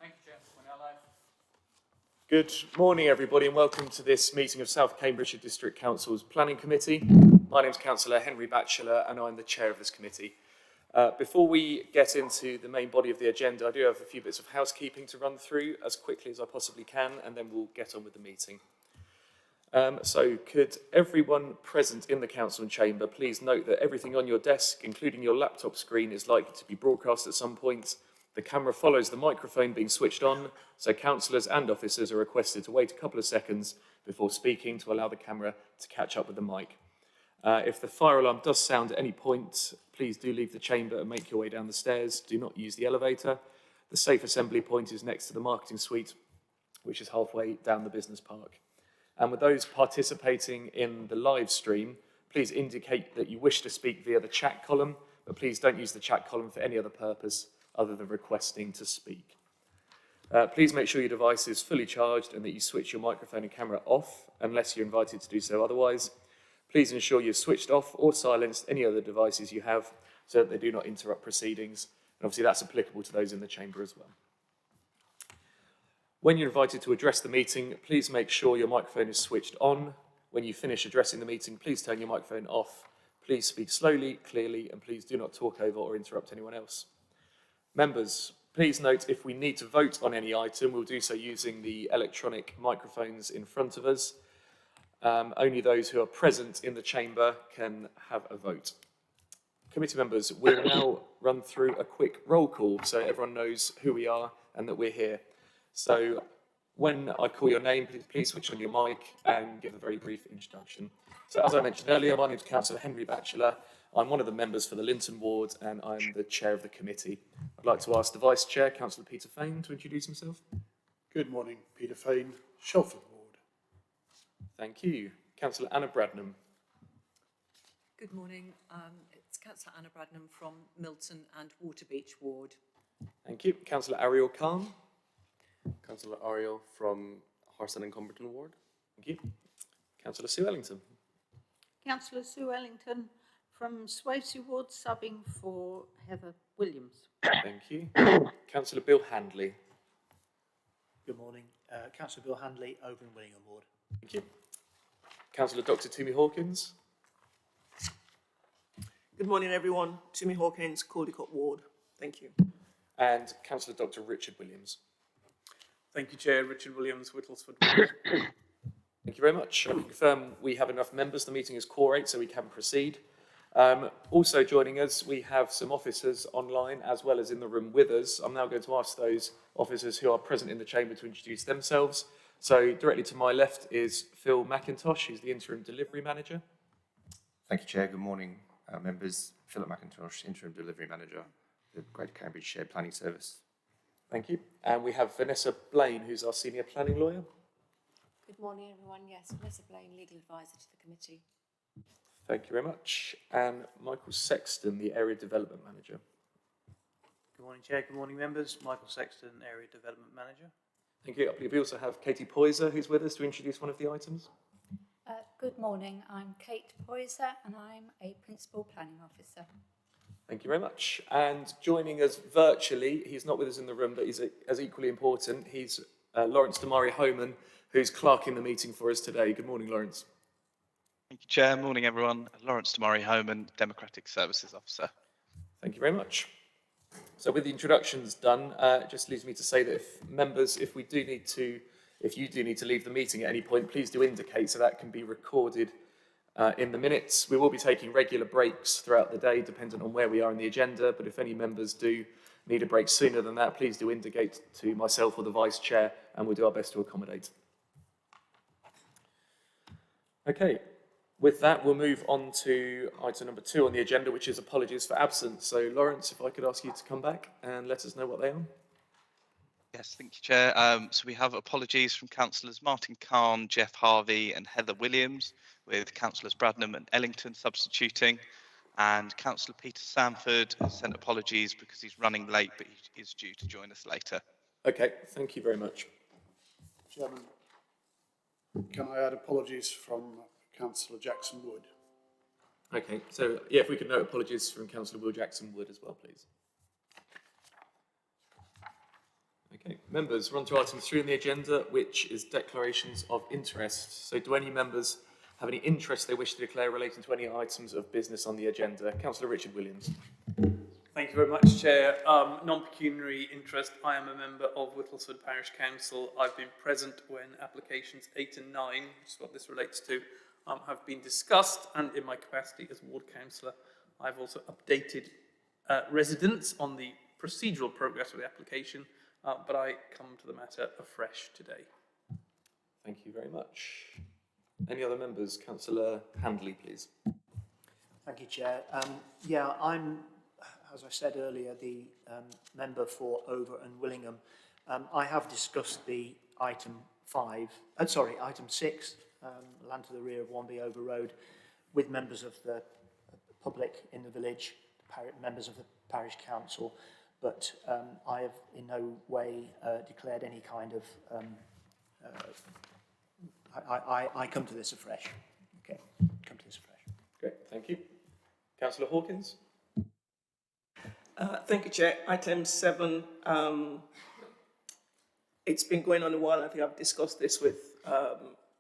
Thank you, Chair. We're now live. Good morning, everybody, and welcome to this meeting of South Cambridgeshire District Council's Planning Committee. My name is Councillor Henry Batchelor, and I'm the chair of this committee. Before we get into the main body of the agenda, I do have a few bits of housekeeping to run through as quickly as I possibly can, and then we'll get on with the meeting. So could everyone present in the council chamber please note that everything on your desk, including your laptop screen, is likely to be broadcast at some point. The camera follows the microphone being switched on, so councillors and officers are requested to wait a couple of seconds before speaking to allow the camera to catch up with the mic. If the fire alarm does sound at any point, please do leave the chamber and make your way down the stairs. Do not use the elevator. The safe assembly point is next to the marketing suite, which is halfway down the business park. And with those participating in the live stream, please indicate that you wish to speak via the chat column, but please don't use the chat column for any other purpose other than requesting to speak. Please make sure your device is fully charged and that you switch your microphone and camera off unless you're invited to do so otherwise. Please ensure you've switched off or silenced any other devices you have so that they do not interrupt proceedings. And obviously that's applicable to those in the chamber as well. When you're invited to address the meeting, please make sure your microphone is switched on. When you finish addressing the meeting, please turn your microphone off. Please speak slowly, clearly, and please do not talk over or interrupt anyone else. Members, please note if we need to vote on any item, we'll do so using the electronic microphones in front of us. Only those who are present in the chamber can have a vote. Committee members, we'll now run through a quick roll call so everyone knows who we are and that we're here. So when I call your name, please switch on your mic and give a very brief introduction. So as I mentioned earlier, my name is Councillor Henry Batchelor. I'm one of the members for the Linton Ward and I'm the chair of the committee. I'd like to ask the Vice Chair, Councillor Peter Fane, to introduce himself. Good morning, Peter Fane, Shelford Ward. Thank you. Councillor Anna Bradnam. Good morning. It's Councillor Anna Bradnam from Milton and Waterbeach Ward. Thank you. Councillor Ariel Khan. Councillor Ariel from Horston and Cumberton Ward. Thank you. Councillor Sue Ellington. Councillor Sue Ellington from Swavesey Ward, subbing for Heather Williams. Thank you. Councillor Bill Handley. Good morning. Councillor Bill Handley, Over and Willingham Ward. Thank you. Councillor Dr. Timmy Hawkins. Good morning, everyone. Timmy Hawkins, Caldecott Ward. Thank you. And Councillor Dr. Richard Williams. Thank you, Chair. Richard Williams, Whittlesford Ward. Thank you very much. I can confirm we have enough members. The meeting is quorate, so we can proceed. Also joining us, we have some officers online as well as in the room with us. I'm now going to ask those officers who are present in the chamber to introduce themselves. So directly to my left is Phil McIntosh, who's the Interim Delivery Manager. Thank you, Chair. Good morning, members. Philip McIntosh, Interim Delivery Manager, the Greater Cambridgeshire Planning Service. Thank you. And we have Vanessa Blaine, who's our Senior Planning Lawyer. Good morning, everyone. Yes, Vanessa Blaine, Legal Advisor to the committee. Thank you very much. And Michael Sexton, the Area Development Manager. Good morning, Chair. Good morning, members. Michael Sexton, Area Development Manager. Thank you. I believe we also have Katie Poyser, who's with us to introduce one of the items. Good morning. I'm Kate Poyser and I'm a Principal Planning Officer. Thank you very much. And joining us virtually, he's not with us in the room, but he's as equally important. He's Lawrence Damari Homan, who's clerking the meeting for us today. Good morning, Lawrence. Thank you, Chair. Morning, everyone. Lawrence Damari Homan, Democratic Services Officer. Thank you very much. So with the introductions done, it just leaves me to say that if you do need to leave the meeting at any point, please do indicate so that can be recorded in the minutes. We will be taking regular breaks throughout the day, dependent on where we are in the agenda, but if any members do need a break sooner than that, please do indicate to myself or the Vice Chair, and we'll do our best to accommodate. Okay, with that, we'll move on to item number 2 on the agenda, which is apologies for absence. So, Lawrence, if I could ask you to come back and let us know what they are. Yes, thank you, Chair. So we have apologies from Councillors Martin Khan, Jeff Harvey and Heather Williams, with Councillors Bradnam and Ellington substituting. And Councillor Peter Sanford has sent apologies because he's running late, but he is due to join us later. Okay, thank you very much. Chairman, can I add apologies from Councillor Jackson Wood? Okay, so yeah, if we could note apologies from Councillor Will Jackson Wood as well, please. Okay. Members, we're on to item 3 on the agenda, which is declarations of interest. So do any members have any interest they wish to declare relating to any items of business on the agenda? Councillor Richard Williams. Thank you very much, Chair. Non-pecuniary interest. I am a member of Whittlesford Parish Council. I've been present when applications 8 and 9, which is what this relates to, have been discussed, and in my capacity as ward councillor, I've also updated residents on the procedural progress of the application, but I come to the matter afresh today. Thank you very much. Any other members? Councillor Handley, please. Thank you, Chair. Yeah, I'm, as I said earlier, the member for Over and Willingham. I have discussed the item 6, land to the rear of 1B Over Road, with members of the public in the village, members of the parish council, but I have in no way declared any kind of, I come to this afresh. Okay, come to this afresh. Great, thank you. Councillor Hawkins. Thank you, Chair. Item 7, it's been going on a while. I think I've discussed this with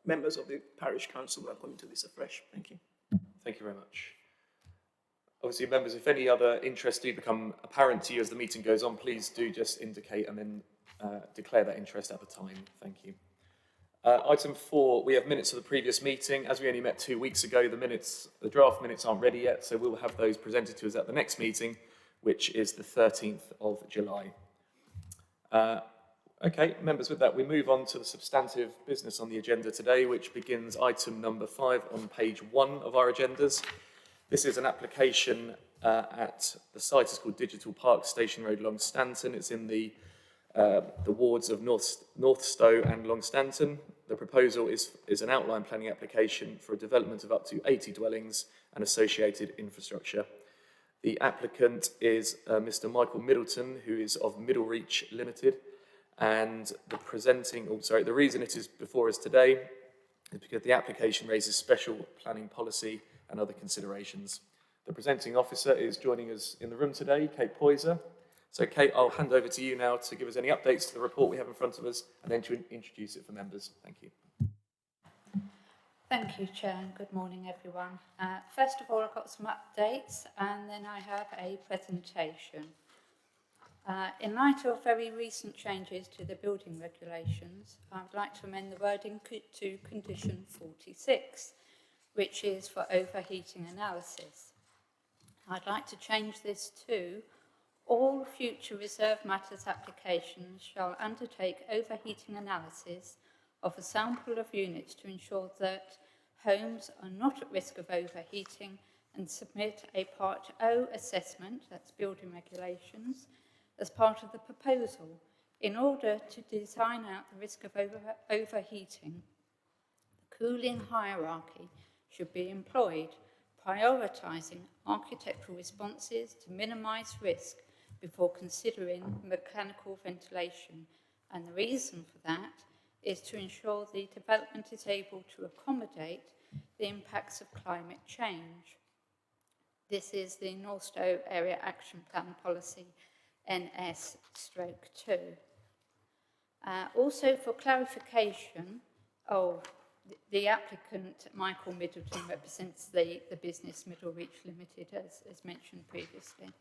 members of the parish council. I'm coming to this afresh. Thank you. Thank you very much. Obviously, members, if any other interests do become apparent to you as the meeting goes on, please do just indicate and then declare that interest at the time. Thank you. Item 4, we have minutes of the previous meeting. As we only met 2 weeks ago, the draft minutes aren't ready yet, so we'll have those presented to us at the next meeting, which is the 13th of July. Okay, members, with that, we move on to the substantive business on the agenda today, which begins item number 5 on page 1 of our agendas. This is an application at the site is called Digital Park, Station Road, Long Stanton. It's in the wards of North Stowe and Long Stanton. The proposal is an outline planning application for a development of up to 80 dwellings and associated infrastructure. The applicant is Mr. Michael Middleton, who is of Middlereach Limited, and the reason it is before us today is because the application raises special planning policy and other considerations. The presenting officer is joining us in the room today, Kate Poyser. So Kate, I'll hand over to you now to give us any updates to the report we have in front of us and then to introduce it for members. Thank you. Thank you, Chair, and good morning, everyone. First of all, I've got some updates, and then I have a presentation. In light of very recent changes to the building regulations, I would like to amend the wording to condition 46, which is for overheating analysis. I'd like to change this to all future reserve matters applications shall undertake overheating analysis of a sample of units to ensure that homes are not at risk of overheating, and submit a Part O assessment, that's building regulations, as part of the proposal in order to design out the risk of overheating. The cooling hierarchy should be employed, prioritising architectural responses to minimise risk before considering mechanical ventilation, and the reason for that is to ensure the development is able to accommodate the impacts of climate change. This is the North Stowe Area Action Plan Policy NS/2. Also for clarification, the applicant, Michael Middleton, represents the business Middlereach Limited, as mentioned previously.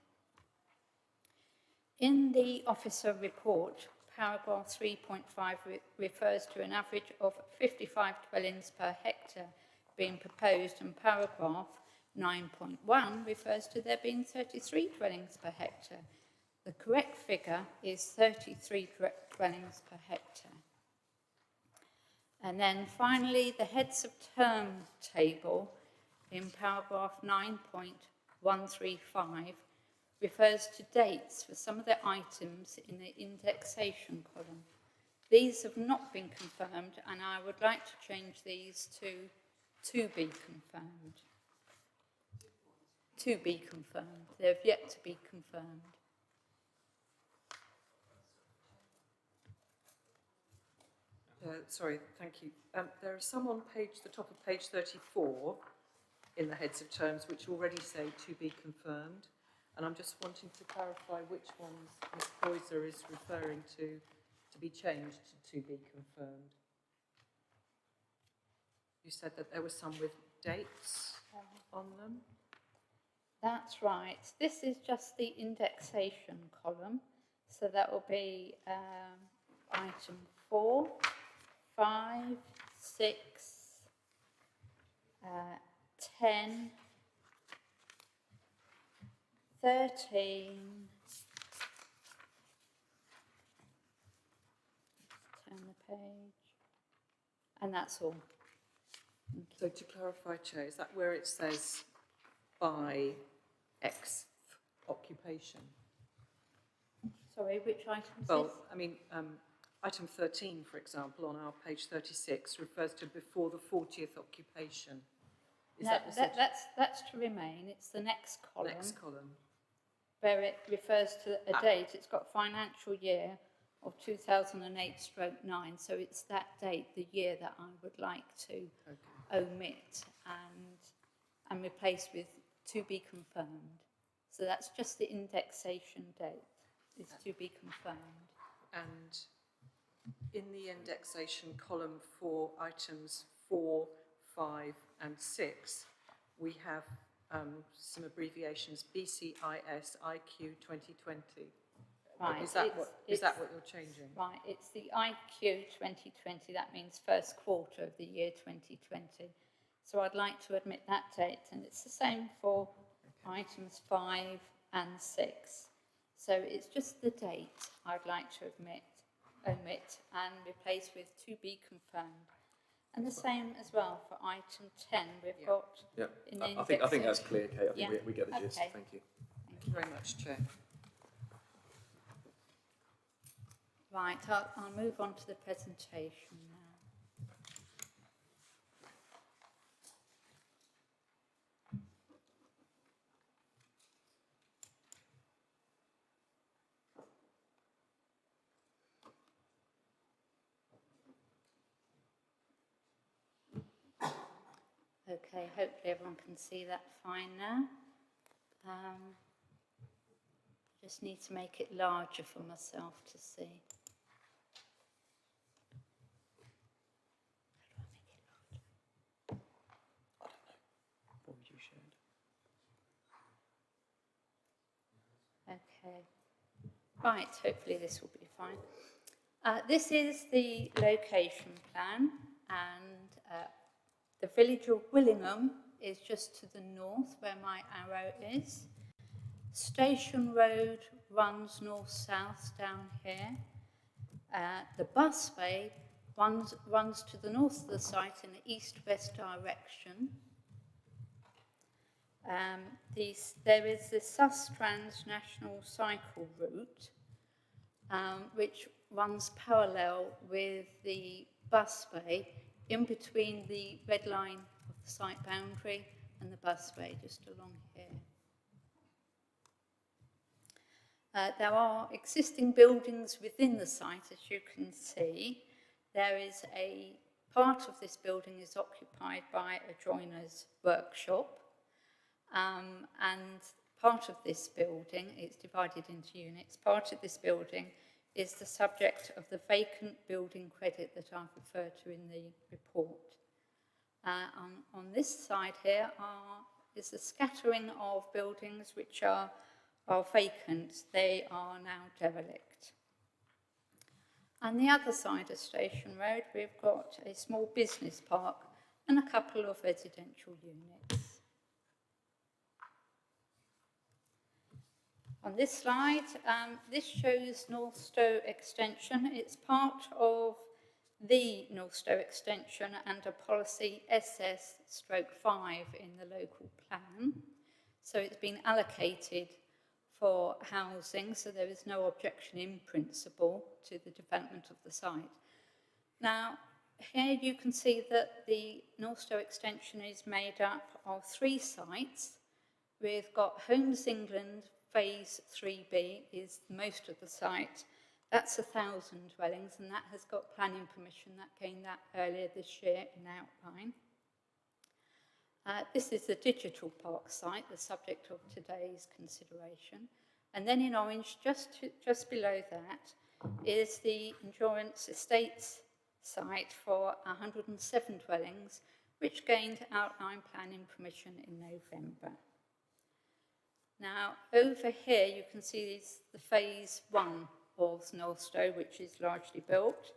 In the officer report, paragraph 3.5 refers to an average of 55 dwellings per hectare being proposed, and paragraph 9.1 refers to there being 33 dwellings per hectare. The correct figure is 33 dwellings per hectare. And then finally, the heads of term table in paragraph 9.135 refers to dates for some of the items in the indexation column. These have not been confirmed, and I would like to change these to be confirmed. To be confirmed. They've yet to be confirmed. Sorry, thank you. There are some on the top of page 34 in the heads of terms which already say to be confirmed, and I'm just wanting to clarify which ones Ms. Poyser is referring to to be changed to be confirmed. You said that there were some with dates on them. That's right. This is just the indexation column. So that will be item 4, 5, 6, 10, 13, turn the page, and that's all. So to clarify, Chair, is that where it says by X occupation? Sorry, which item is Well, this? I mean, item 13, for example, on our page 36, refers to before the 40th occupation. Is No, that the sort of that's to remain. It's the next column, next column? where it refers to a date. It's got financial year of 2008/9, so it's that date, the year, that I would like to omit and replace with to be confirmed. So that's just the indexation date, is to be confirmed. And in the indexation column for items 4, 5 and 6, we have some abbreviations, BCIS, IQ 2020. Right, Is that what you're changing? Right, it's the IQ 2020, that means first quarter of the year 2020. So I'd like to omit that date, and it's the same for items 5 and 6. So it's just the date I'd like to omit and replace with to be confirmed. And the same as well for item 10, we've got in the I think that's clear, Kate. I think we get the gist. Okay. Thank you. Thank you very much, Chair. Right, I'll move on to the presentation now. Okay, hopefully everyone can see that fine now. Just need to make it larger for myself to see. Okay. Right, hopefully this will be fine. This is the location plan, and the village of Willingham is just to the north where my arrow is. Station Road runs north-south down here. The busway runs to the north of the site in the east-west direction. There is the Sustrans National Cycle Route, which runs parallel with the busway in between the red line of the site boundary and the busway, just along here. There are existing buildings within the site, as you can see. There is a part of this building is occupied by a joiner's workshop, and part of this building, it's divided into units, part of this building is the subject of the vacant building credit that I've referred to in the report. On this side here is a scattering of buildings which are vacant. They are now derelict. On the other side of Station Road, we've got a small business park and a couple of residential units. On this slide, this shows North Stowe Extension. It's part of the North Stowe Extension and a policy SS/5 in the local plan. So it's been allocated for housing, so there is no objection in principle to the development of the site. Now, here you can see that the North Stowe Extension is made up of 3 sites. We've got Homes England Phase 3B is most of the site. That's 1,000 dwellings, and that has got planning permission. That came that earlier this year in outline. This is the Digital Park site, the subject of today's consideration. And then in orange, just below that, is the Endurance Estates site for 107 dwellings, which gained outline planning permission in November. Now, over here you can see the phase 1 of Northstowe, which is largely built.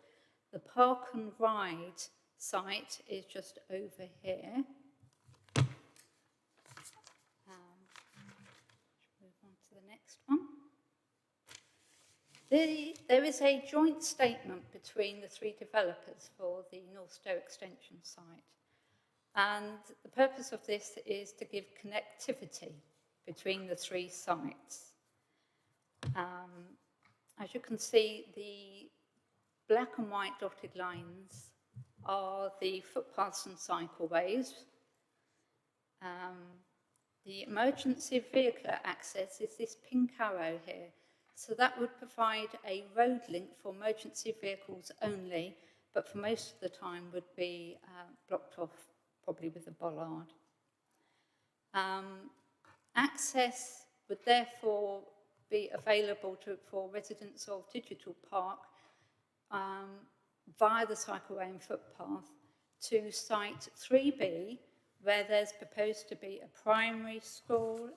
The Park and Ride site is just over here. Move on to the next one. There is a joint statement between the 3 developers for the Northstowe extension site. And the purpose of this is to give connectivity between the 3 sites. As you can see, the black and white dotted lines are the footpaths and cycleways. The emergency vehicle access is this pink arrow here. So that would provide a road link for emergency vehicles only, but for most of the time would be blocked off, probably with a bollard. Access would therefore be available for residents of Digital Park via the cycleway and footpath to site 3B, where there's proposed to be a primary school,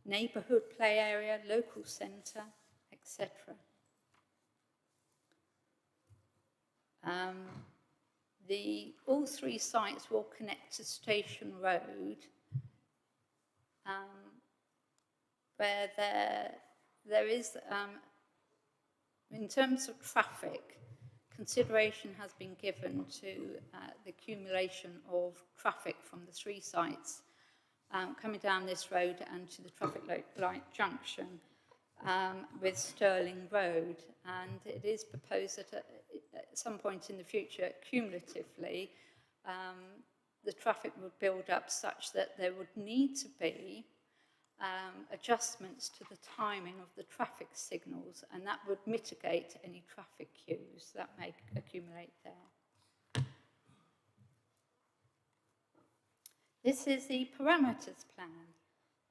neighbourhood play area, local centre, etc. All 3 sites will connect to Station Road, where there is, in terms of traffic, consideration has been given to the accumulation of traffic from the 3 sites coming down this road and to the traffic light junction with Stirling Road. And it is proposed that at some point in the future, cumulatively, the traffic would build up such that there would need to be adjustments to the timing of the traffic signals, and that would mitigate any traffic queues that may accumulate there. This is the parameters plan.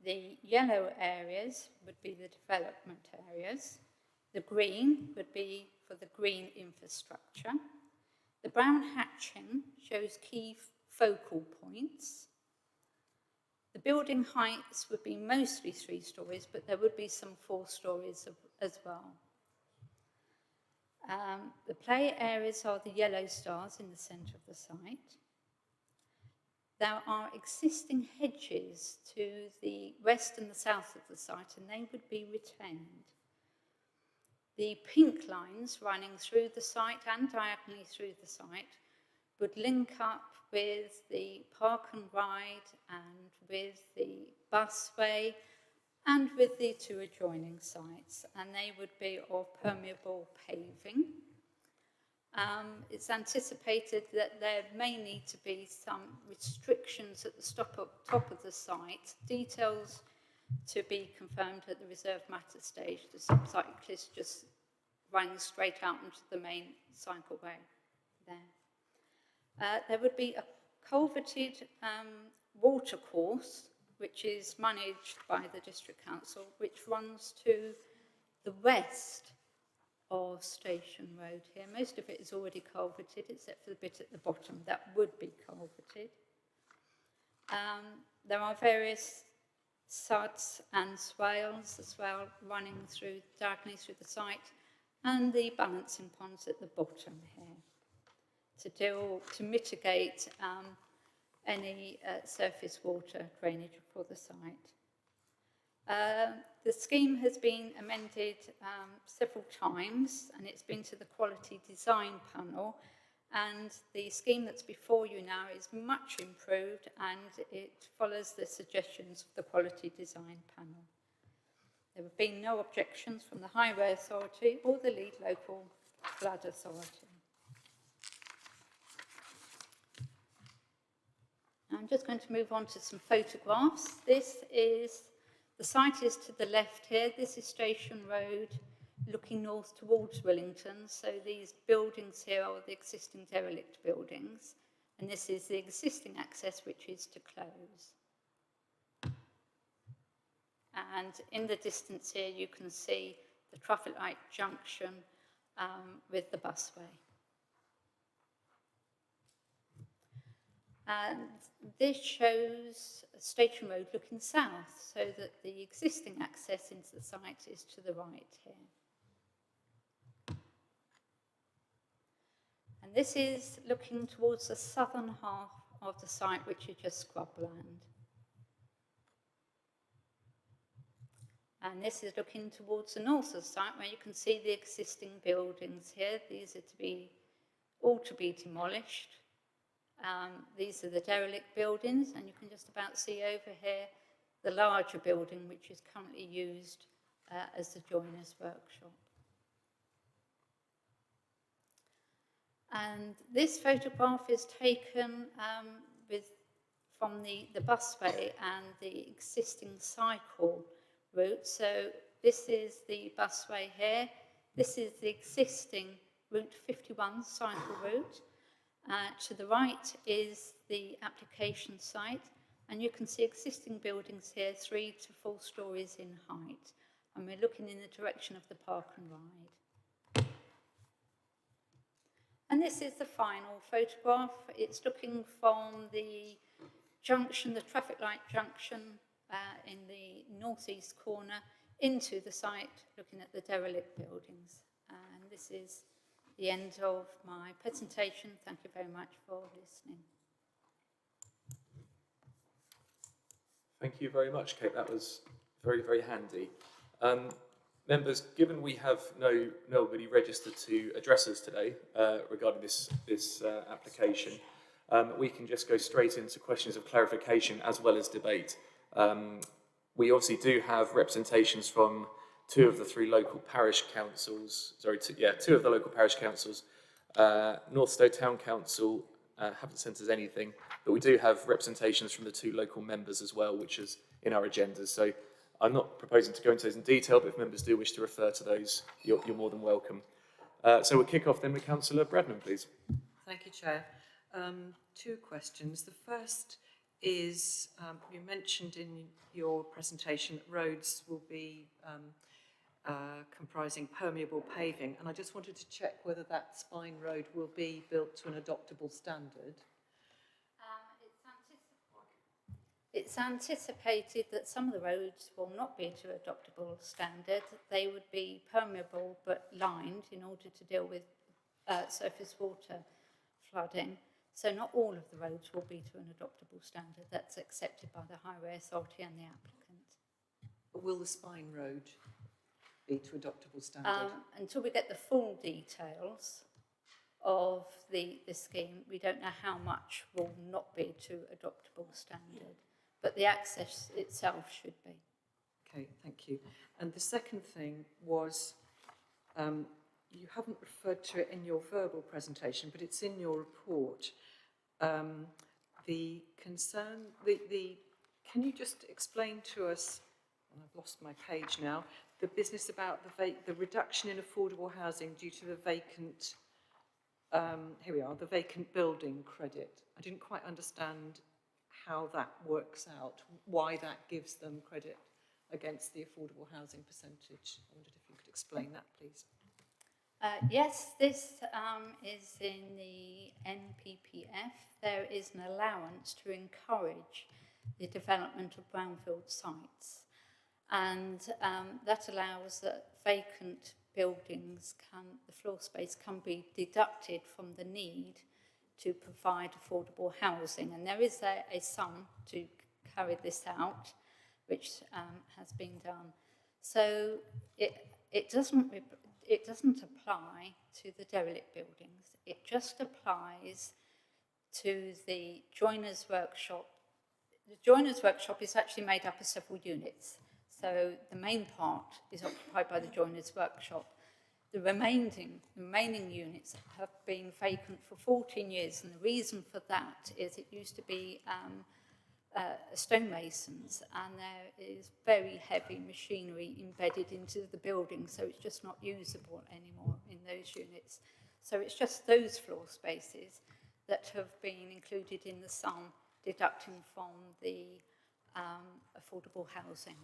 The yellow areas would be the development areas. The green would be for the green infrastructure. The brown hatching shows key focal points. The building heights would be mostly 3 stories, but there would be some 4 stories as well. The play areas are the yellow stars in the centre of the site. There are existing hedges to the west and the south of the site, and they would be retained. The pink lines running through the site and diagonally through the site would link up with the Park and Ride and with the busway and with the 2 adjoining sites, and they would be of permeable paving. It's anticipated that there may need to be some restrictions at the top of the site, details to be confirmed at the reserve matter stage to stop cyclists just running straight out into the main cycleway there. There would be a culverted watercourse, which is managed by the District Council, which runs to the west of Station Road here. Most of it is already culverted, except for the bit at the bottom that would be culverted. There are various suds and swales, the swale running through diagonally through the site, and the balancing ponds at the bottom here to mitigate any surface water drainage for the site. The scheme has been amended several times, and it's been to the quality design panel, and the scheme that's before you now is much improved, and it follows the suggestions of the quality design panel. There have been no objections from the Highway Authority or the lead local flood authority. I'm just going to move on to some photographs. The site is to the left here. This is Station Road, looking north towards Willington. So these buildings here are the existing derelict buildings. And this is the existing access, which is to close. And in the distance here, you can see the traffic light junction with the busway. And this shows a station road looking south, so that the existing access into the site is to the right here. And this is looking towards the southern half of the site, which is just scrubland. And this is looking towards the north of the site, where you can see the existing buildings here. These are all to be demolished. These are the derelict buildings, and you can just about see over here the larger building, which is currently used as the joiner's workshop. And this photograph is taken from the busway and the existing cycle route. So this is the busway here. This is the existing Route 51 cycle route. To the right is the application site, and you can see existing buildings here, 3 to 4 stories in height. And we're looking in the direction of the park and ride. And this is the final photograph. It's looking from the junction, the traffic light junction in the northeast corner into the site, looking at the derelict buildings. And this is the end of my presentation. Thank you very much for listening. Thank you very much, Kate. That was very, very handy. Members, given we have nobody registered to address us today regarding this application, we can just go straight into questions of clarification as well as debate. We obviously do have representations from two of the local parish councils. Northstowe Town Council haven't sent us anything, but we do have representations from the 2 local members as well, which is in our agendas. So I'm not proposing to go into those in detail, but if members do wish to refer to those, you're more than welcome. So we'll kick off then with Councillor Bradnam, please. Thank you, Chair. 2 questions. The first is, you mentioned in your presentation that roads will be comprising permeable paving, and I just wanted to check whether that spine road will be built to an adoptable standard. It's anticipated that some of the roads will not be to adoptable standard. They would be permeable but lined in order to deal with surface water flooding. So not all of the roads will be to an adoptable standard. That's accepted by the Highway Authority and the applicant. But will the spine road be to adoptable standard? Until we get the full details of the scheme, we don't know how much will not be to adoptable standard. But the access itself should be. Okay, thank you. And the second thing was, you haven't referred to it in your verbal presentation, but it's in your report. The concern, can you just explain to us, and I've lost my page now, the business about the reduction in affordable housing due to the vacant, here we are, the vacant building credit. I didn't quite understand how that works out, why that gives them credit against the affordable housing percentage. I wondered if you could explain that, please. Yes, this is in the NPPF. There is an allowance to encourage the development of brownfield sites, and that allows that vacant buildings the floor space can be deducted from the need to provide affordable housing, and there is a sum to carry this out, which has been done. So it doesn't apply to the derelict buildings. It just applies to the joiner's workshop. The joiner's workshop is actually made up of several units. So the main part is occupied by the joiner's workshop. The remaining units have been vacant for 14 years, and the reason for that is it used to be stonemasons, and there is very heavy machinery embedded into the building, so it's just not usable anymore in those units. So it's just those floor spaces that have been included in the sum, deducting from the affordable housing.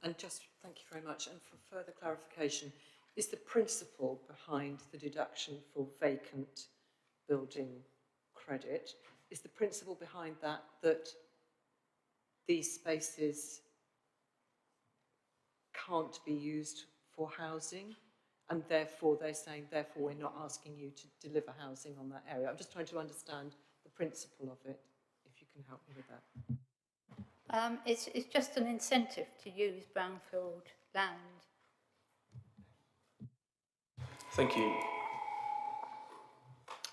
And just, thank you very much, and for further clarification, is the principle behind the deduction for vacant building credit, is the principle behind that that these spaces can't be used for housing, and therefore they're saying, therefore we're not asking you to deliver housing on that area. I'm just trying to understand the principle of it, if you can help me with that. It's just an incentive to use brownfield land. Thank you.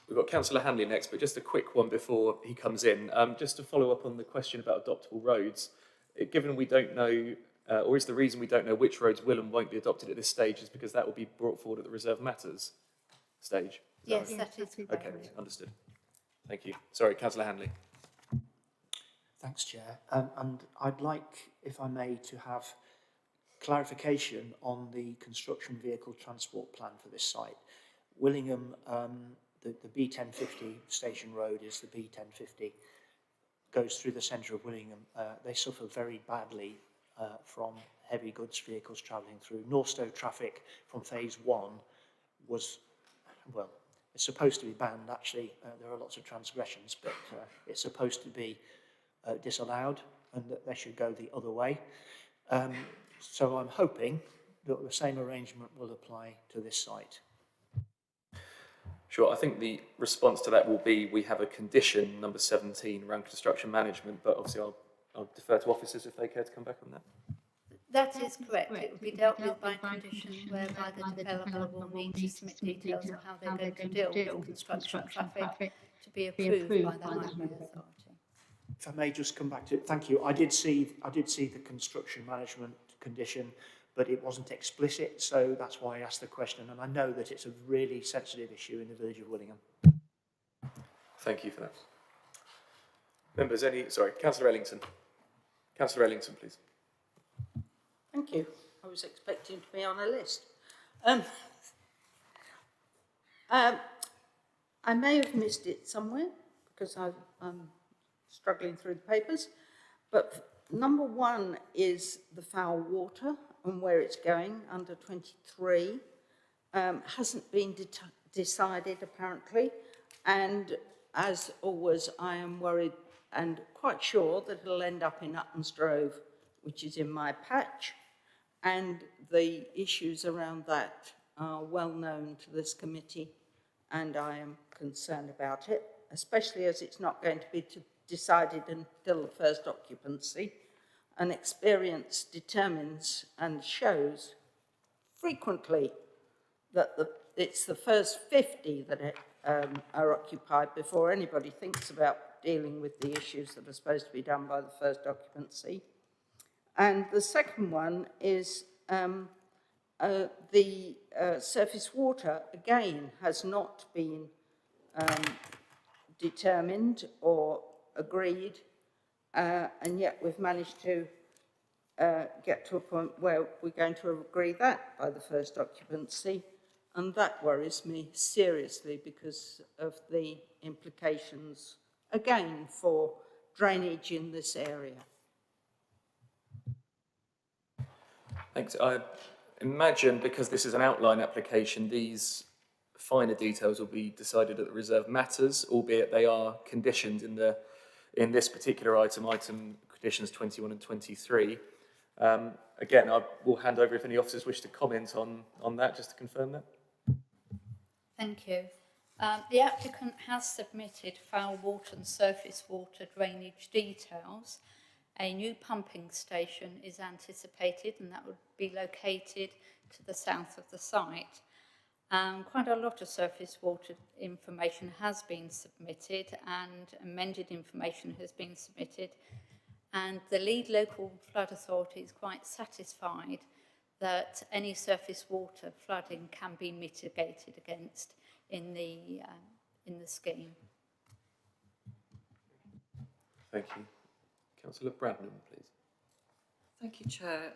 We've got Councillor Hanley next, but just a quick one before he comes in. Just to follow up on the question about adoptable roads, given we don't know, or is the reason we don't know which roads will and won't be adopted at this stage is because that will be brought forward at the Reserve Matters stage? Yes, that is correct. Okay, understood. Thank you. Sorry, Councillor Hanley. Thanks, Chair. And I'd like, if I may, to have clarification on the construction vehicle transport plan for this site. Willingham, the B1050 Station Road is the B1050, goes through the centre of Willingham. They suffer very badly from heavy goods vehicles travelling through. Northstowe traffic from phase 1 was, well, it's supposed to be banned. Actually, there are lots of transgressions, but it's supposed to be disallowed, and that they should go the other way. So I'm hoping that the same arrangement will apply to this site. Sure, I think the response to that will be we have a condition, number 17, around construction management, but obviously I'll defer to officers if they care to come back on that. That is correct. It will be dealt with by condition whereby the developer will need to submit details of how they're going to deal with construction traffic to be approved by the Highway Authority. If I may just come back to it, thank you. I did see the construction management condition, but it wasn't explicit, so that's why I asked the question. And I know that it's a really sensitive issue in the village of Willingham. Thank you for that. Members, Councillor Ellington. Councillor Ellington, please. Thank you. I was expecting to be on a list. I may have missed it somewhere because I'm struggling through the papers, but number 1 is the foul water and where it's going under 23. Hasn't been decided apparently, and as always I am worried and quite sure that it'll end up in Utton's Drove, which is in my patch, and the issues around that are well known to this committee, and I am concerned about it, especially as it's not going to be decided until the first occupancy, and experience determines and shows frequently that it's the first 50 that are occupied before anybody thinks about dealing with the issues that are supposed to be done by the first occupancy. And the second one is the surface water, again, has not been determined or agreed, and yet we've managed to get to a point where we're going to agree that by the first occupancy, and that worries me seriously because of the implications, again, for drainage in this area. Thanks. I imagine because this is an outline application, these finer details will be decided at the Reserve Matters, albeit they are conditioned in this particular item conditions 21 and 23. Again, I will hand over if any officers wish to comment on that, just to confirm that. Thank you. The applicant has submitted foul water and surface water drainage details. A new pumping station is anticipated, and that would be located to the south of the site. Quite a lot of surface water information has been submitted, and amended information has been submitted, and the lead local flood authority is quite satisfied that any surface water flooding can be mitigated against in the scheme. Thank you. Councillor Bradnam, please. Thank you, Chair.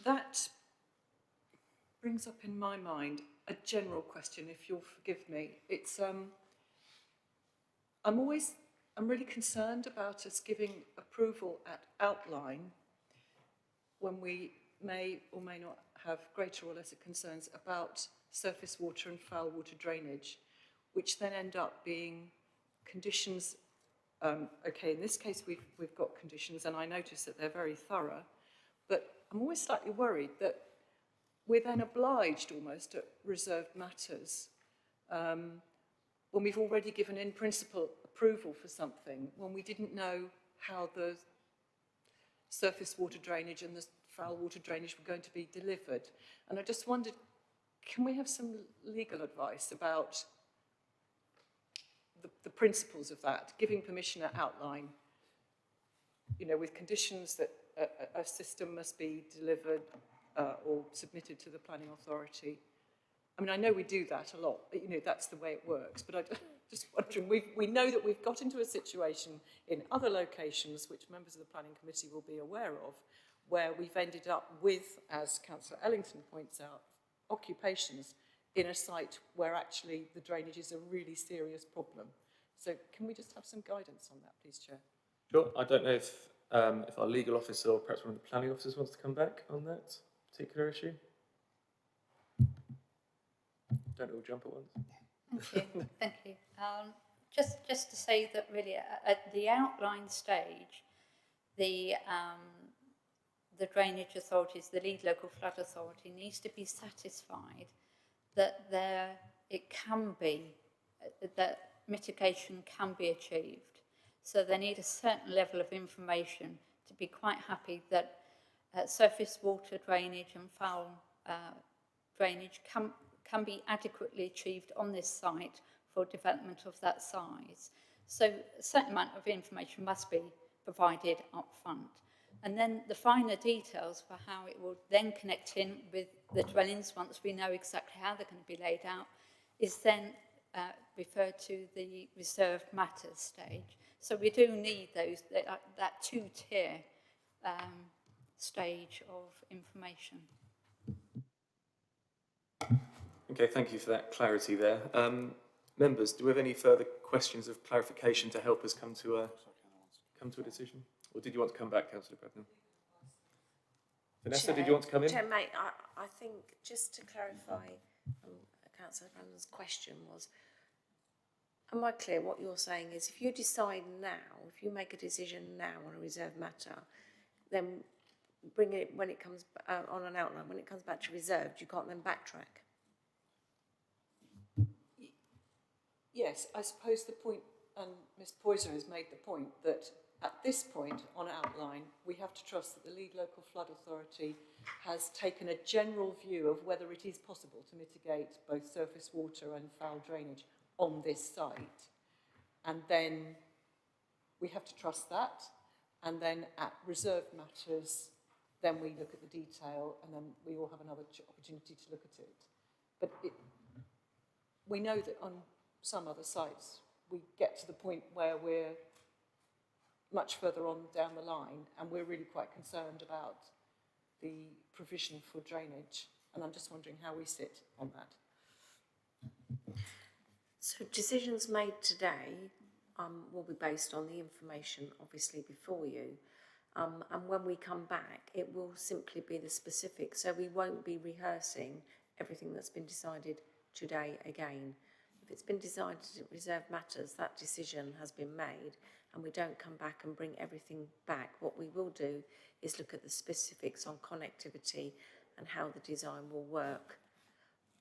That brings up in my mind a general question, if you'll forgive me. It's I'm really concerned about us giving approval at outline when we may or may not have greater or lesser concerns about surface water and foul water drainage, which then end up being conditions. Okay, in this case, we've got conditions, and I notice that they're very thorough, but I'm always slightly worried that we're then obliged almost at reserved matters when we've already given in principle approval for something, when we didn't know how the surface water drainage and the foul water drainage were going to be delivered. And I just wondered, can we have some legal advice about the principles of that, giving permission to outline, you know, with conditions that a system must be delivered or submitted to the planning authority. I mean, I know we do that a lot, you know, that's the way it works, but I'm just wondering, we know that we've got into a situation in other locations, which members of the planning committee will be aware of, where we've ended up with, as Councillor Ellington points out, occupations in a site where actually the drainage is a really serious problem. So can we just have some guidance on that, please, Chair? Sure. I don't know if our legal officer or perhaps one of the planning officers wants to come back on that particular issue. Don't all jump at once. Thank you. Thank you. Just to say that really at the outline stage, the drainage authorities, the lead local flood authority, needs to be satisfied that that mitigation can be achieved. So they need a certain level of information to be quite happy that surface water drainage and foul drainage can be adequately achieved on this site for development of that size. So a certain amount of information must be provided up front. And then the finer details for how it will then connect in with the dwellings once we know exactly how they're going to be laid out is then referred to the reserved matters stage. So we do need that two-tier stage of information. Okay, thank you for that clarity there. Members, do we have any further questions of clarification to help us come to a decision? Or did you want to come back, Councillor Bradnam? Vanessa, did you want to come in? Chair, mate, I think just to clarify Councillor Bradnam's question was, am I clear? What you're saying is if you decide now, if you make a decision now on a reserved matter, then bring it when it comes on an outline, when it comes back to reserved, you can't then backtrack. Yes, I suppose the point, and Ms Poyser has made the point, that at this point on outline, we have to trust that the lead local flood authority has taken a general view of whether it is possible to mitigate both surface water and foul drainage on this site. And then we have to trust that. And then at reserved matters, then we look at the detail and then we will have another opportunity to look at it. But we know that on some other sites, we get to the point where we're much further on down the line and we're really quite concerned about the provision for drainage. And I'm just wondering how we sit on that. So decisions made today will be based on the information obviously before you. And when we come back, it will simply be the specifics. So we won't be rehearsing everything that's been decided today again. If it's been decided to reserve matters, that decision has been made and we don't come back and bring everything back. What we will do is look at the specifics on connectivity and how the design will work.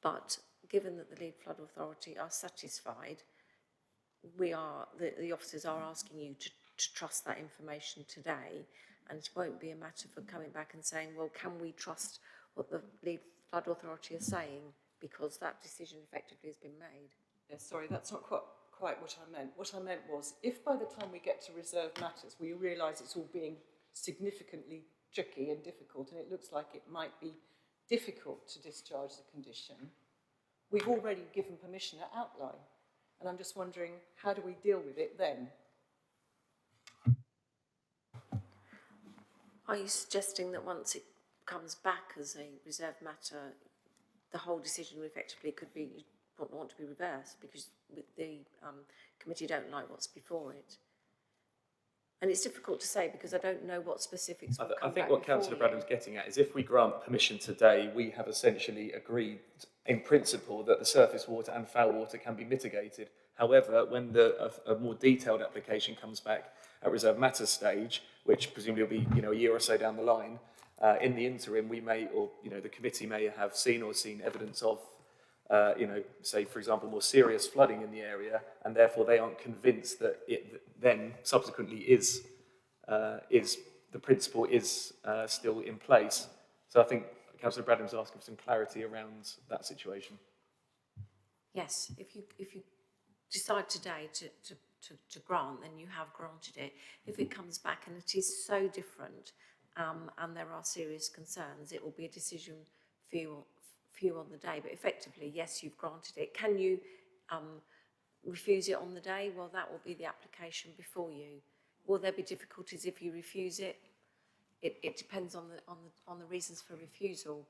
But given that the lead flood authority are satisfied, the officers are asking you to trust that information today, and it won't be a matter for coming back and saying, well, can we trust what the lead flood authority are saying, because that decision effectively has been made. Yes, sorry, that's not quite what I meant. What I meant was, if by the time we get to reserved matters, we realise it's all being significantly tricky and difficult, and it looks like it might be difficult to discharge the condition, we've already given permission to outline. And I'm just wondering, how do we deal with it then? Are you suggesting that once it comes back as a reserved matter, the whole decision effectively could be, want to be reversed because the committee don't like what's before it? And it's difficult to say because I don't know what specifics will I come think back what before Councillor you. Bradham's getting at is if we grant permission today, we have essentially agreed in principle that the surface water and foul water can be mitigated. However, when a more detailed application comes back at reserve matters stage, which presumably will be a year or so down the line, in the interim we may, or the committee may have seen evidence of say, for example, more serious flooding in the area, and therefore they aren't convinced that it then subsequently is the principle is still in place. So I think Councillor Bradham's asking for some clarity around that situation. Yes, if you decide today to grant, then you have granted it. If it comes back and it is so different and there are serious concerns, it will be a decision for you on the day. But effectively, yes, you've granted it. Can you refuse it on the day? Well, that will be the application before you. Will there be difficulties if you refuse it? It depends on the reasons for refusal.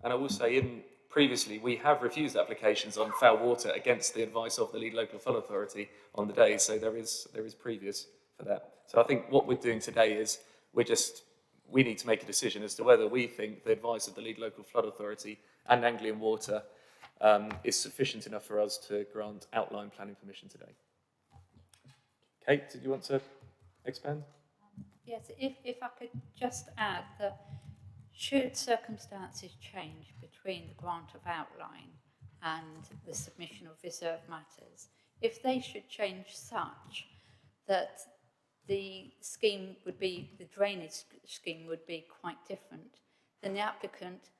And I will say, previously, we have refused applications on foul water against the advice of the lead local flood authority on the day, so there is previous for that. So I think what we're doing today is we need to make a decision as to whether we think the advice of the lead local flood authority and Anglian Water is sufficient enough for us to grant outline planning permission today. Kate, did you want to expand? Yes, if I could just add that should circumstances change between the grant of outline and the submission of reserve matters, if they should change such that the drainage scheme would be quite different, then the applicant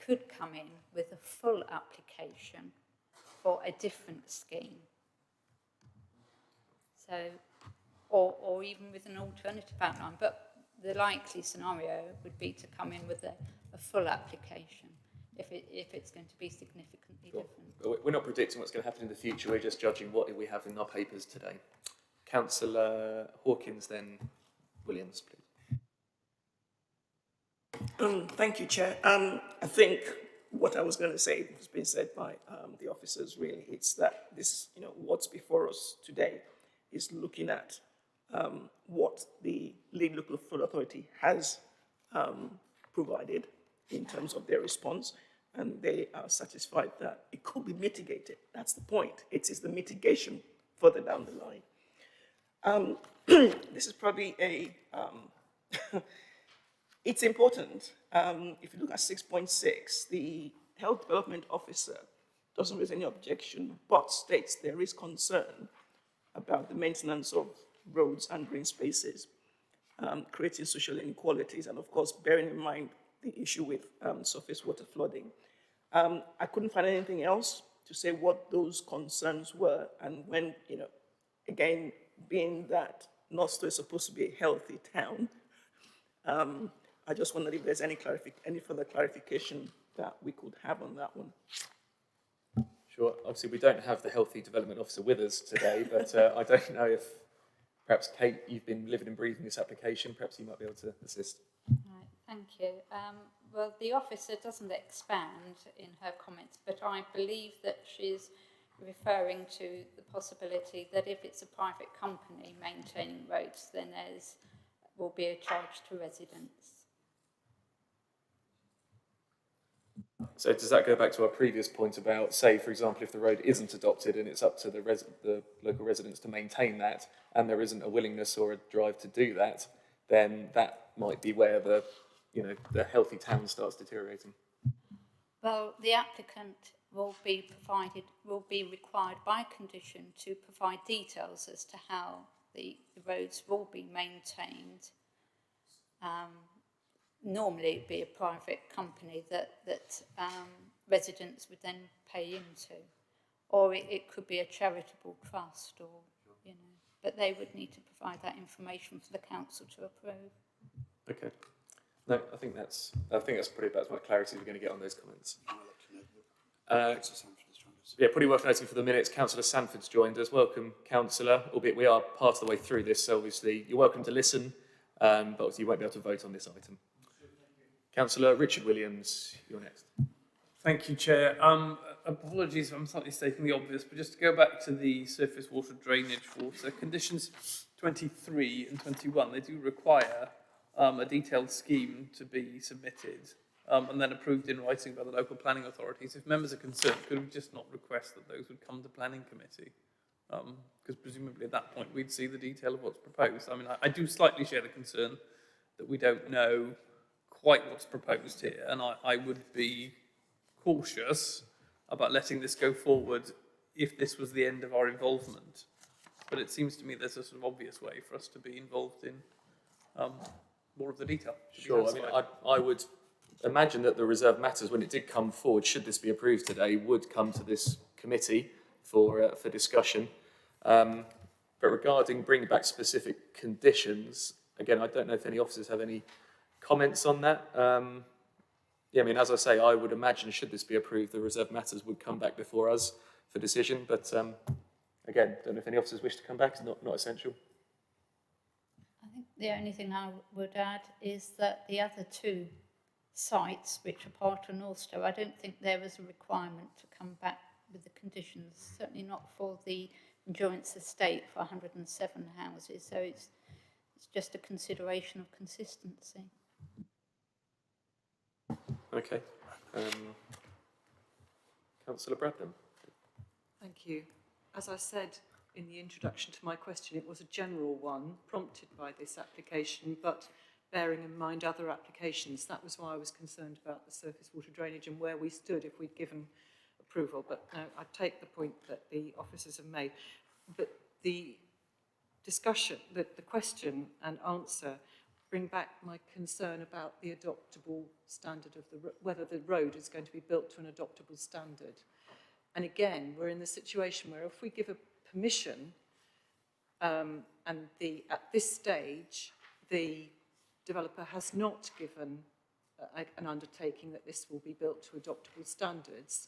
could come in with a full application for a different scheme. So, or even with an alternative outline, but the likely scenario would be to come in with a full application if it's going to be significantly different. We're not predicting what's going to happen in the future, we're just judging what we have in our papers today. Councillor Hawkins, then Williams, please. Thank you, Chair. I think what I was going to say has been said by the officers, really. It's that this, what's before us today is looking at what the lead local flood authority has provided in terms of their response, and they are satisfied that it could be mitigated. That's the point. It is the mitigation further down the line. This is probably it's important. If you look at 6.6, the health development officer doesn't raise any objection, but states there is concern about the maintenance of roads and green spaces, creating social inequalities, and of course, bearing in mind the issue with surface water flooding. I couldn't find anything else to say what those concerns were, and when, again, being that Northstowe is supposed to be a healthy town, I just wondered if there's any further clarification that we could have on that one. Sure. Obviously, we don't have the Healthy Development Officer with us today, but I don't know if perhaps, Kate, you've been living and breathing this application. Perhaps you might be able to assist. Right, thank you. Well, the officer doesn't expand in her comments, but I believe that she's referring to the possibility that if it's a private company maintaining roads, then will be a charge to residents. So does that go back to our previous point about, say, for example, if the road isn't adopted and it's up to the local residents to maintain that, and there isn't a willingness or a drive to do that, then that might be where the healthy town starts deteriorating? Well, the applicant will be required by condition to provide details as to how the roads will be maintained. Normally it'd be a private company that residents would then pay into, or it could be a charitable trust, or but they would need to provide that information for the council to approve. Okay. No, I think that's probably about as much clarity as we're going to get on those comments. Yeah, probably worth noting for the minutes, Councillor Sanford's joined us. Welcome, Councillor, albeit we are part of the way through this, so obviously you're welcome to listen, but obviously you won't be able to vote on this item. Councillor Richard Williams, you're next. Thank you, Chair. Apologies if I'm slightly stating the obvious, but just to go back to the surface water drainage water, conditions 23 and 21, they do require a detailed scheme to be submitted and then approved in writing by the local planning authorities. If members are concerned, could we just not request that those would come to planning committee? Because presumably at that point we'd see the detail of what's proposed. I mean, I do slightly share the concern that we don't know quite what's proposed here, and I would be cautious about letting this go forward if this was the end of our involvement. But it seems to me there's a sort of obvious way for us to be involved in more of the detail. Sure, I mean, I would imagine that the reserve matters, when it did come forward, should this be approved today, would come to this committee for discussion. But regarding bringing back specific conditions, again, I don't know if any officers have any comments on that. Yeah, I mean, as I say, I would imagine should this be approved, the reserve matters would come back before us for decision. But again, don't know if any officers wish to come back. It's not essential. I think the only thing I would add is that the other two sites, which are part of Northstowe, I don't think there is a requirement to come back with the conditions, certainly not for the Endurance Estate for 107 houses. So it's just a consideration of consistency. Okay. Councillor Bradnam. Thank you. As I said in the introduction to my question, it was a general one prompted by this application, but bearing in mind other applications, that was why I was concerned about the surface water drainage and where we stood if we'd given approval. But no, I take the point that the officers have made. But the discussion, the question and answer bring back my concern about the adoptable standard of whether the road is going to be built to an adoptable standard. And again, we're in the situation where if we give a permission and at this stage, the developer has not given an undertaking that this will be built to adoptable standards,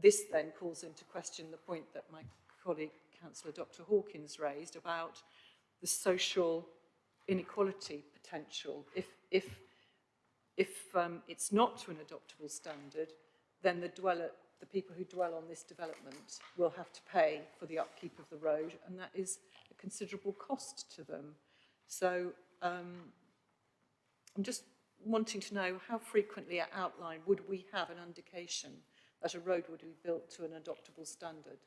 this then calls into question the point that my colleague, Councillor Dr. Hawkins, raised about the social inequality potential. If it's not to an adoptable standard, then the people who dwell on this development will have to pay for the upkeep of the road, and that is a considerable cost to them. So I'm just wanting to know how frequently at outline would we have an indication that a road would be built to an adoptable standard?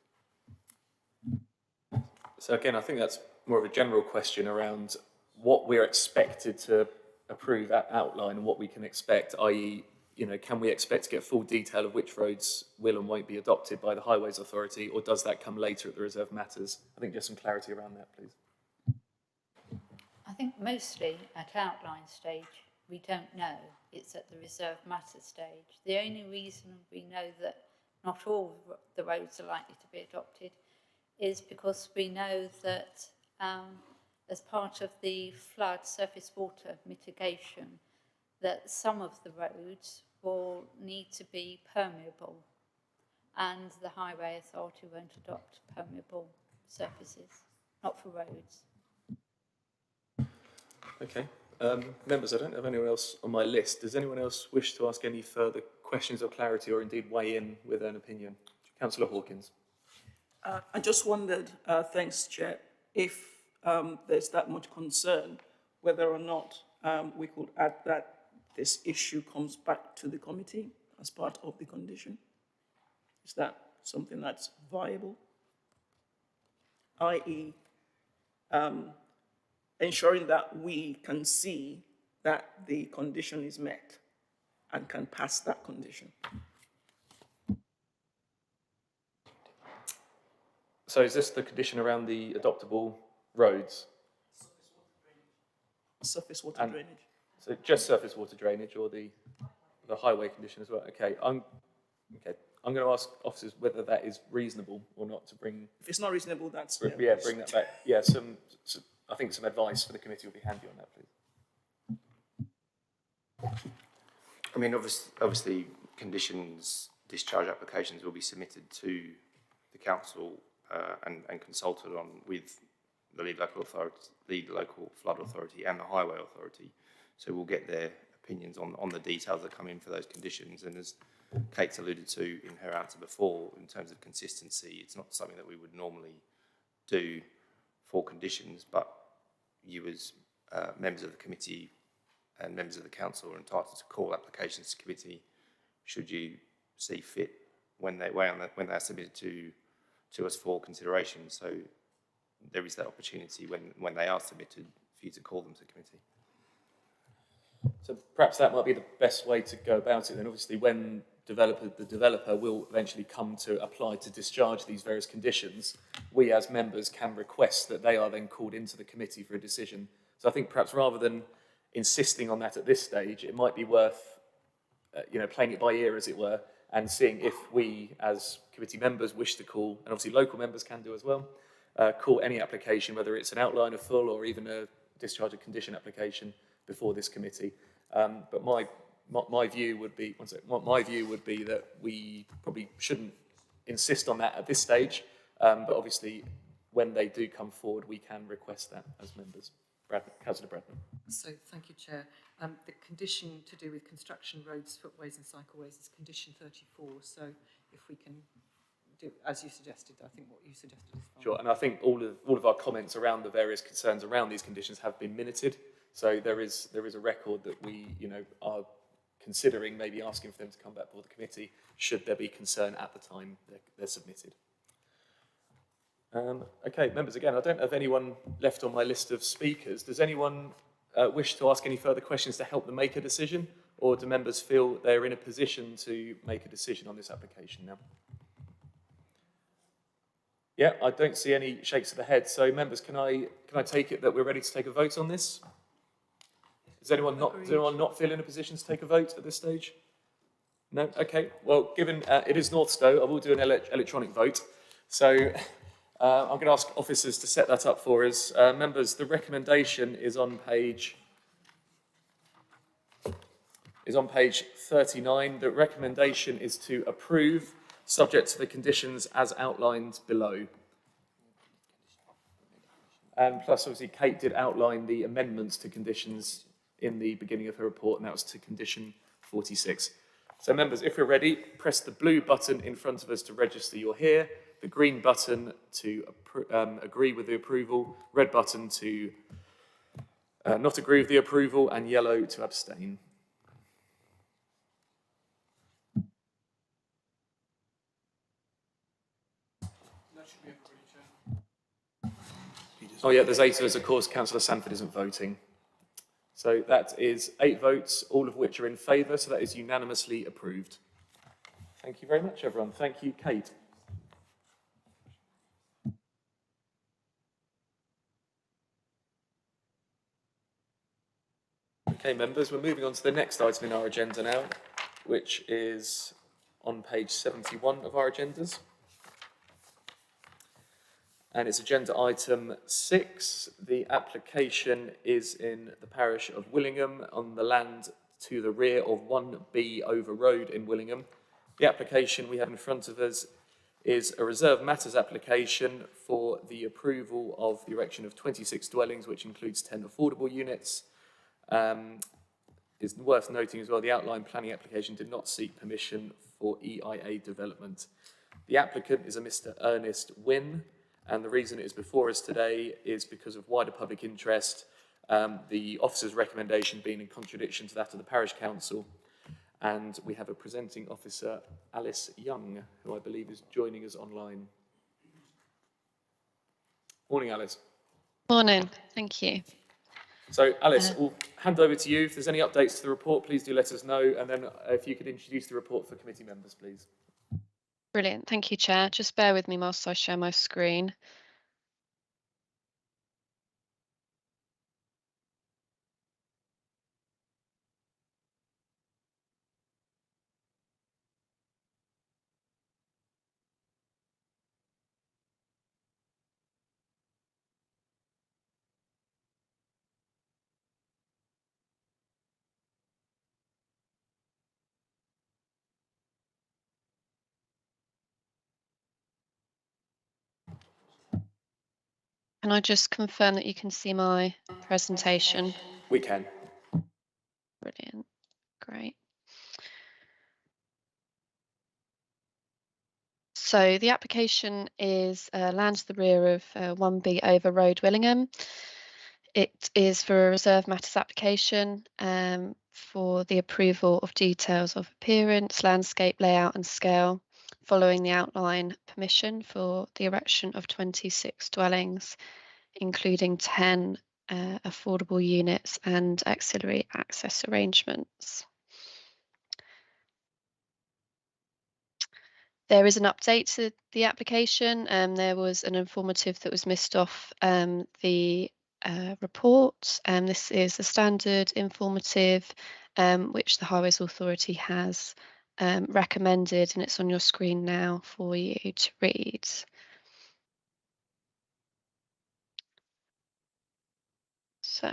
So again, I think that's more of a general question around what we're expected to approve at outline and what we can expect, i.e., you know, can we expect to get full detail of which roads will and won't be adopted by the Highways Authority, or does that come later at the reserve matters? I think just some clarity around that, please. I think mostly at outline stage, we don't know. It's at the reserve matter stage. The only reason we know that not all the roads are likely to be adopted is because we know that as part of the flood surface water mitigation, that some of the roads will need to be permeable, and the Highway Authority won't adopt permeable surfaces, not for roads. Okay. Members, I don't have anyone else on my list. Does anyone else wish to ask any further questions or clarity, or indeed weigh in with an opinion? Councillor Hawkins. I just wondered, thanks, Chair, if there's that much concern, whether or not we could add that this issue comes back to the committee as part of the condition. Is that something that's viable? i.e., ensuring that we can see that the condition is met and can pass that condition. So is this the condition around the adoptable roads? Surface water drainage. So just surface water drainage, or the highway condition as well? Okay, I'm going to ask officers whether that is reasonable or not to bring. If it's not reasonable, that's bring that back. Yeah, I think some advice for the committee will be handy on that, please. I mean, obviously, conditions discharge applications will be submitted to the council and consulted on with the lead local authority, lead local flood authority, and the highway authority. So we'll get their opinions on the details that come in for those conditions. And as Kate's alluded to in her answer before, in terms of consistency, it's not something that we would normally do for conditions, but you as members of the committee and members of the council are entitled to call applications to committee should you see fit when they are submitted to us for consideration. So there is that opportunity when they are submitted for you to call them to committee. So perhaps that might be the best way to go about it. Then obviously when the developer will eventually come to apply to discharge these various conditions, we as members can request that they are then called into the committee for a decision. So I think perhaps rather than insisting on that at this stage, it might be worth playing it by ear, as it were, and seeing if we as committee members wish to call, and obviously local members can do as well, call any application, whether it's an outline of full or even a discharge of condition application, before this committee. But my view would be that we probably shouldn't insist on that at this stage. But obviously, when they do come forward, we can request that as members. Councillor Bradman. So, thank you, Chair. The condition to do with construction, roads, footways and cycleways is condition 34. So, if we can do, as you suggested, I think what you suggested is fine. Sure, and I think all of our comments around the various concerns around these conditions have been minuted. So there is a record that we, are considering maybe asking for them to come back before the committee should there be concern at the time they're submitted. Okay, members, again, I don't have anyone left on my list of speakers. Does anyone wish to ask any further questions to help them make a decision, or do members feel they're in a position to make a decision on this application now? Yeah, I don't see any shakes of the head. So, members, can I take it that we're ready to take a vote on this? Does anyone not feel in a position to take a vote at this stage? No? Okay. Well, given it is Northstowe, I will do an electronic vote. So I'm going to ask officers to set that up for us. Members, the recommendation is on page 39. The recommendation is to approve, subject to the conditions as outlined below. And plus, obviously, Kate did outline the amendments to conditions in the beginning of her report, and that was to condition 46. So members, if you're ready, press the blue button in front of us to register you're here, the green button to agree with the approval, red button to not agree with the approval, and yellow to abstain. That should be everybody, Chair. Oh yeah, there's 8 of us, of course, Councillor Sanford isn't voting. So that is 8 votes, all of which are in favour, so that is unanimously approved. Thank you very much, everyone. Thank you, Kate. Okay, members, we're moving on to the next item in our agenda now, which is on page 71 of our agendas. And it's agenda item 6. The application is in the parish of Willingham on the land to the rear of 1B Over Road in Willingham. The application we have in front of us is a reserve matters application for the approval of the erection of 26 dwellings, which includes 10 affordable units. It's worth noting as well, the outline planning application did not seek permission for EIA development. The applicant is a Mr. Ernest Wynne. And the reason it is before us today is because of wider public interest, the officer's recommendation being in contradiction to that of the parish council. And we have a presenting officer, Alice Young, who I believe is joining us online. Morning, Alice. Morning, thank you. So, Alice, we'll hand over to you. If there's any updates to the report, please do let us know. And then if you could introduce the report for committee members, please. Brilliant, thank you, Chair. Just bear with me whilst I share my screen. Can I just confirm that you can see my presentation? We can. Brilliant. Great. So the application is land to the rear of 1B Over Road, Willingham. It is for a reserve matters application for the approval of details of appearance, landscape layout and scale, following the outline permission for the erection of 26 dwellings, including 10 affordable units and auxiliary access arrangements. There is an update to the application. There was an informative that was missed off the report. This is a standard informative which the Highways Authority has recommended, and it's on your screen now for you to read. So,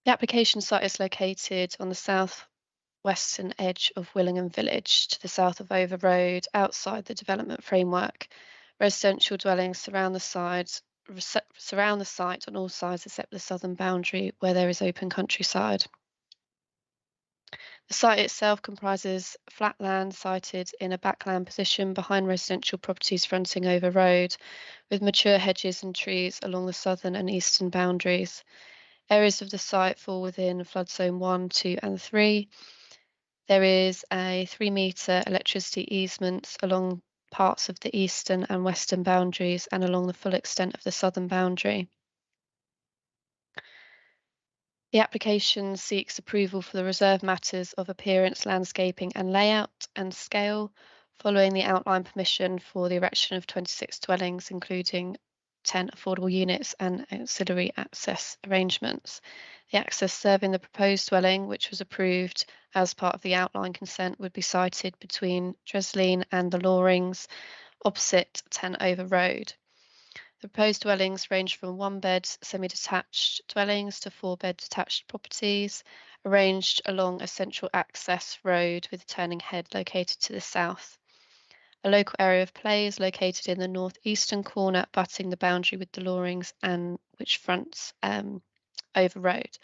the application site is located on the southwestern edge of Willingham Village, to the south of Over Road, outside the development framework. Residential dwellings surround the site on all sides except the southern boundary, where there is open countryside. The site itself comprises flat land sited in a backland position behind residential properties fronting Over Road, with mature hedges and trees along the southern and eastern boundaries. Areas of the site fall within flood zone 1, 2 and 3. There is a 3-metre electricity easement along parts of the eastern and western boundaries and along the full extent of the southern boundary. The application seeks approval for the reserve matters of appearance, landscaping and layout and scale, following the outline permission for the erection of 26 dwellings, including 10 affordable units and auxiliary access arrangements. The access serving the proposed dwelling, which was approved as part of the outline consent, would be sited between Dresleen and the Lorings, opposite 10 Over Road. The proposed dwellings range from 1-bed semi-detached dwellings to 4-bed detached properties, arranged along a central access road with a turning head located to the south. A local area of play is located in the northeastern corner, abutting the boundary with the Lorings, and which fronts Over Road.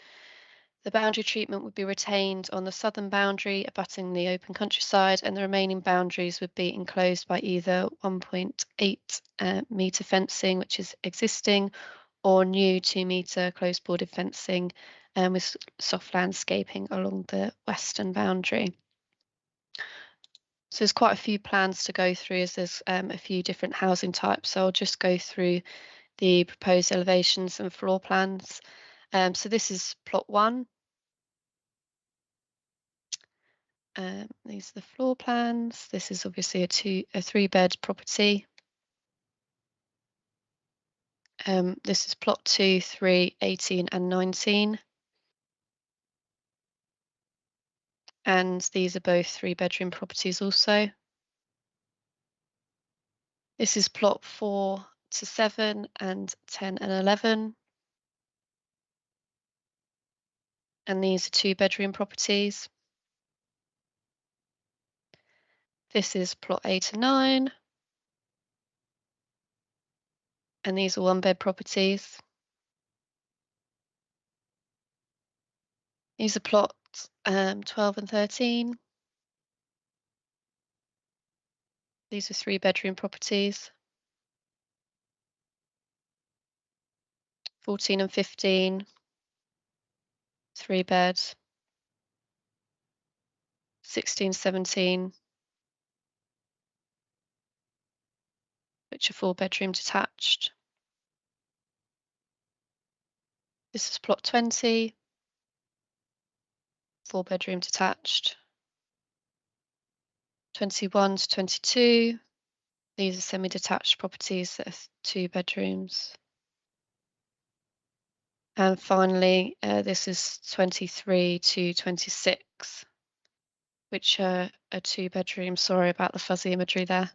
The boundary treatment would be retained on the southern boundary, abutting the open countryside, and the remaining boundaries would be enclosed by either 1.8 metre fencing, which is existing, or new 2-metre closed boarded fencing with soft landscaping along the western boundary. So there's quite a few plans to go through, as there's a few different housing types. So I'll just go through the proposed elevations and floor plans. So this is plot 1. These are the floor plans. This is obviously a 3-bed property. This is plot 2, 3, 18 and 19. And these are both 3-bedroom properties also. This is plot 4 to 7 and 10 and 11. And these are 2-bedroom properties. This is plot 8 and 9. And these are 1-bed properties. These are plots 12 and 13. These are 3-bedroom properties. 14 and 15. 3-bed. 16, 17. Which are 4-bedroom detached. This is plot 20. 4-bedroom detached. 21 to 22. These are semi-detached properties that are 2 bedrooms. And finally, this is 23 to 26, which are 2 bedrooms. Sorry about the fuzzy imagery there.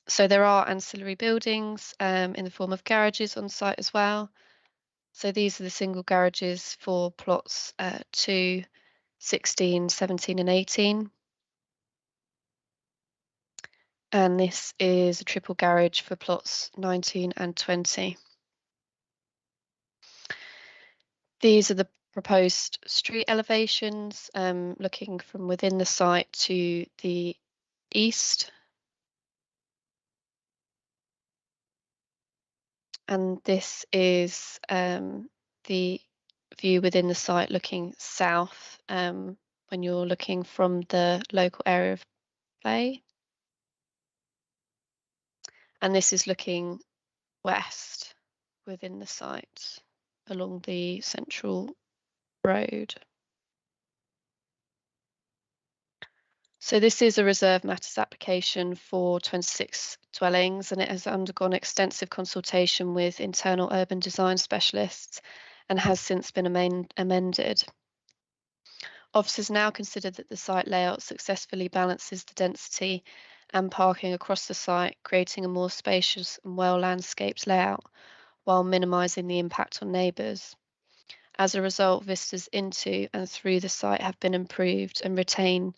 So there are ancillary buildings in the form of garages on site as well. So these are the single garages for plots 2, 16, 17 and 18. And this is a triple garage for plots 19 and 20. These are the proposed street elevations, looking from within the site to the east. And this is the view within the site looking south when you're looking from the local area of play. And this is looking west within the site along the central road. So this is a reserve matters application for 26 dwellings, and it has undergone extensive consultation with internal urban design specialists and has since been amended. Officers now consider that the site layout successfully balances the density and parking across the site, creating a more spacious and well-landscaped layout while minimising the impact on neighbours. As a result, vistas into and through the site have been improved and retain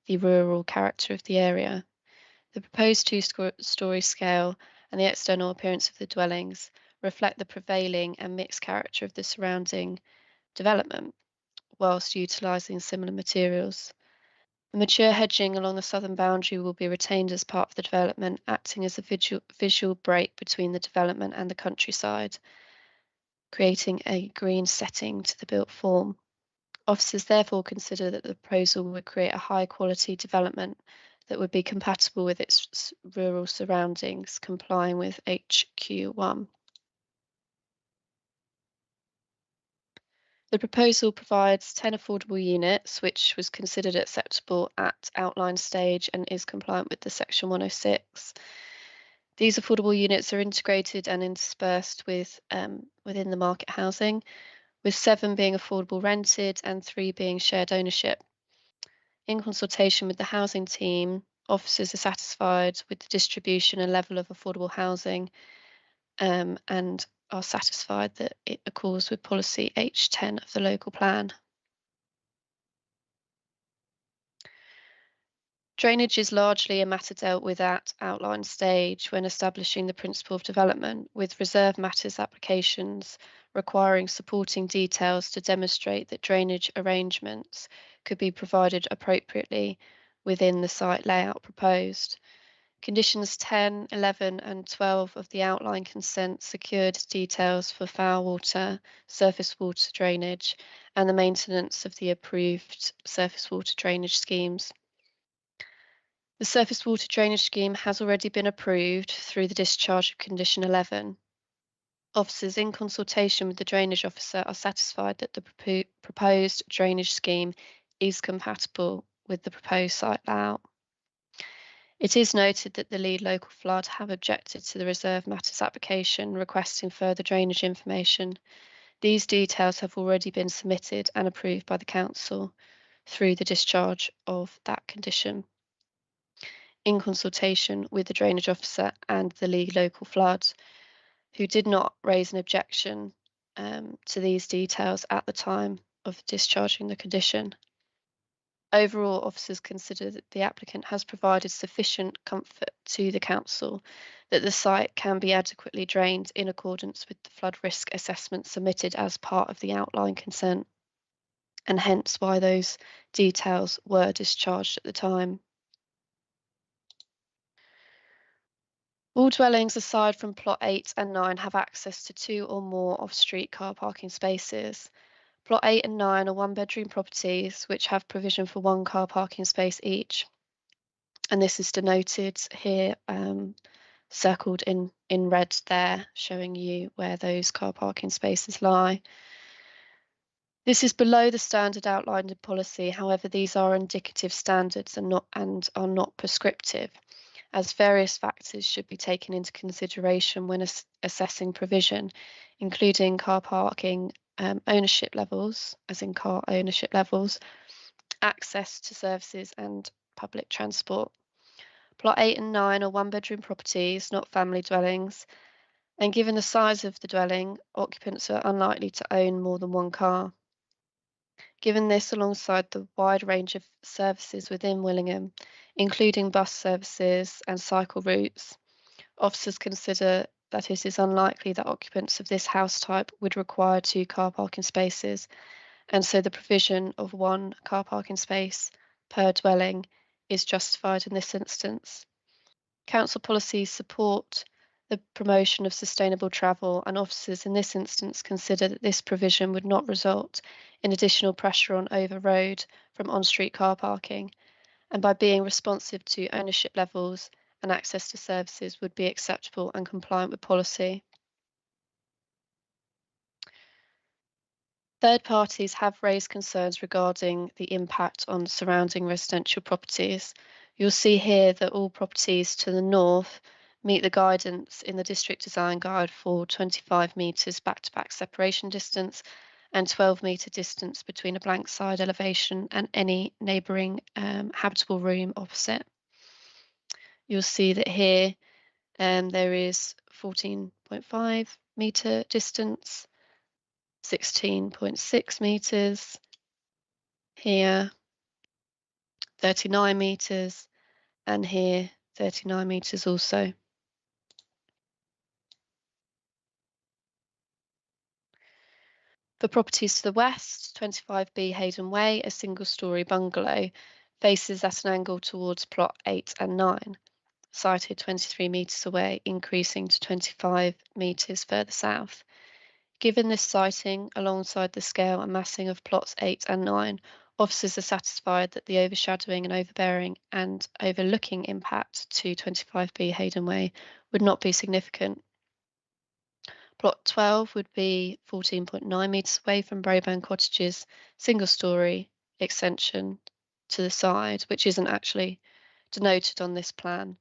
the rural character of the area. The proposed two-storey scale and the external appearance of the dwellings reflect the prevailing and mixed character of the surrounding development, whilst utilising similar materials. The mature hedging along the southern boundary will be retained as part of the development, acting as a visual break between the development and the countryside, creating a green setting to the built form. Officers therefore consider that the proposal would create a high quality development that would be compatible with its rural surroundings, complying with HQ1. The proposal provides 10 affordable units, which was considered acceptable at outline stage and is compliant with the Section 106. These affordable units are integrated and interspersed within the market housing, with 7 being affordable rented and 3 being shared ownership. In consultation with the housing team, officers are satisfied with the distribution and level of affordable housing and are satisfied that it accords with policy H10 of the local plan. Drainage is largely a matter dealt with at outline stage when establishing the principle of development, with reserve matters applications requiring supporting details to demonstrate that drainage arrangements could be provided appropriately within the site layout proposed. Conditions 10, 11 and 12 of the outline consent secured details for foul water, surface water drainage and the maintenance of the approved surface water drainage schemes. The surface water drainage scheme has already been approved through the discharge of condition 11. Officers in consultation with the drainage officer are satisfied that the proposed drainage scheme is compatible with the proposed site layout. It is noted that the lead local flood have objected to the reserve matters application requesting further drainage information. These details have already been submitted and approved by the council through the discharge of that condition, in consultation with the drainage officer and the lead local flood, who did not raise an objection to these details at the time of discharging the condition. Overall, officers consider that the applicant has provided sufficient comfort to the council that the site can be adequately drained in accordance with the flood risk assessment submitted as part of the outline consent, and hence why those details were discharged at the time. All dwellings aside from plot 8 and 9 have access to 2 or more off-street car parking spaces. Plot 8 and 9 are one-bedroom properties which have provision for 1 car parking space each. And this is denoted here, circled in red there, showing you where those car parking spaces lie. This is below the standard outlined in policy. However, these are indicative standards and are not prescriptive, as various factors should be taken into consideration when assessing provision, including car parking ownership levels, as in car ownership levels, access to services and public transport. Plot 8 and 9 are one-bedroom properties, not family dwellings, and given the size of the dwelling, occupants are unlikely to own more than 1 car. Given this, alongside the wide range of services within Willingham, including bus services and cycle routes, officers consider that it is unlikely that occupants of this house type would require 2 car parking spaces, and so the provision of 1 car parking space per dwelling is justified in this instance. Council policies support the promotion of sustainable travel, and officers in this instance consider that this provision would not result in additional pressure on overroad from on-street car parking, and by being responsive to ownership levels and access to services would be acceptable and compliant with policy. Third parties have raised concerns regarding the impact on surrounding residential properties. You'll see here that all properties to the north meet the guidance in the District Design Guide for 25 metres back-to-back separation distance and 12-metre distance between a blank side elevation and any neighbouring habitable room opposite. You'll see that here there is 14.5 metre distance, 16.6 metres, here 39 metres, and here 39 metres also. For properties to the west, 25B Hayden Way, a single-storey bungalow, faces at an angle towards plot 8 and 9, sited 23 metres away, increasing to 25 metres further south. Given this siting, alongside the scale and massing of plots 8 and 9, officers are satisfied that the overshadowing and overbearing and overlooking impact to 25B Hayden Way would not be significant. Plot 12 would be 14.9 metres away from Brayburn Cottages, single-storey extension to the side, which isn't actually denoted on this plan.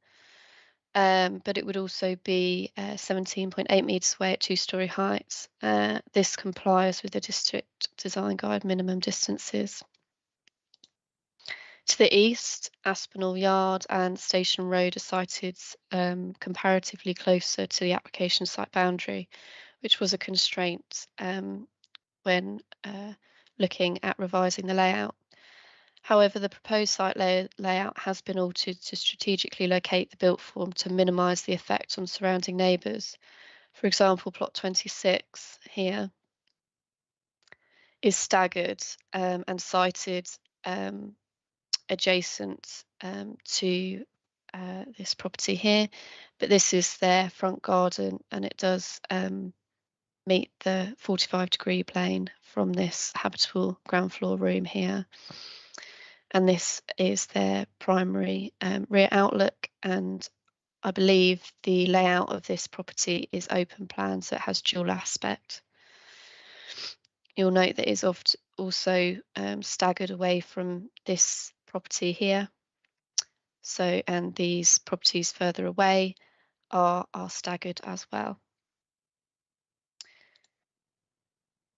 But it would also be 17.8 metres away at 2-storey heights. This complies with the District Design Guide minimum distances. To the east, Aspinall Yard and Station Road are sited comparatively closer to the application site boundary, which was a constraint when looking at revising the layout. However, the proposed site layout has been altered to strategically locate the built form to minimise the effect on surrounding neighbours. For example, plot 26 here is staggered and sited adjacent to this property here, but this is their front garden and it does meet the 45-degree plane from this habitable ground floor room here. And this is their primary rear outlook, and I believe the layout of this property is open plan, so it has dual aspect. You'll note that it is oft also staggered away from this property here. So, and these properties further away are staggered as well.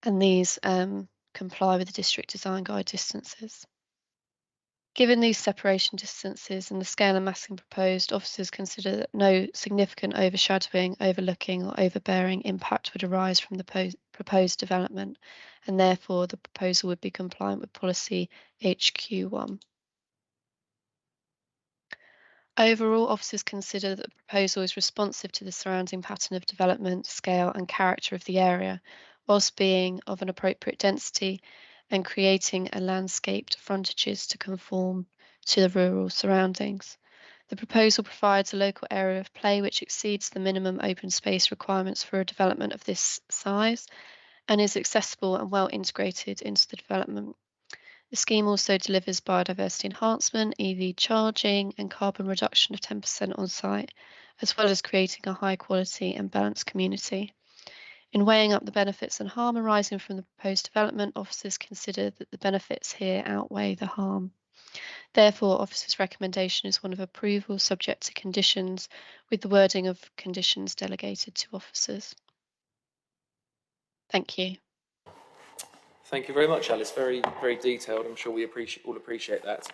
And these comply with the District Design Guide distances. Given these separation distances and the scale and massing proposed, officers consider that no significant overshadowing, overlooking or overbearing impact would arise from the proposed development, and therefore the proposal would be compliant with policy HQ1. Overall, officers consider that the proposal is responsive to the surrounding pattern of development, scale and character of the area, whilst being of an appropriate density and creating a landscaped frontages to conform to the rural surroundings. The proposal provides a local area of play which exceeds the minimum open space requirements for a development of this size and is accessible and well integrated into the development. The scheme also delivers biodiversity enhancement, EV charging and carbon reduction of 10% on site, as well as creating a high quality and balanced community. In weighing up the benefits and harm arising from the proposed development, officers consider that the benefits here outweigh the harm. Therefore, officers' recommendation is one of approval subject to conditions, with the wording of conditions delegated to officers. Thank you. Thank you very much, Alice. Very, very detailed. I'm sure we all appreciate that.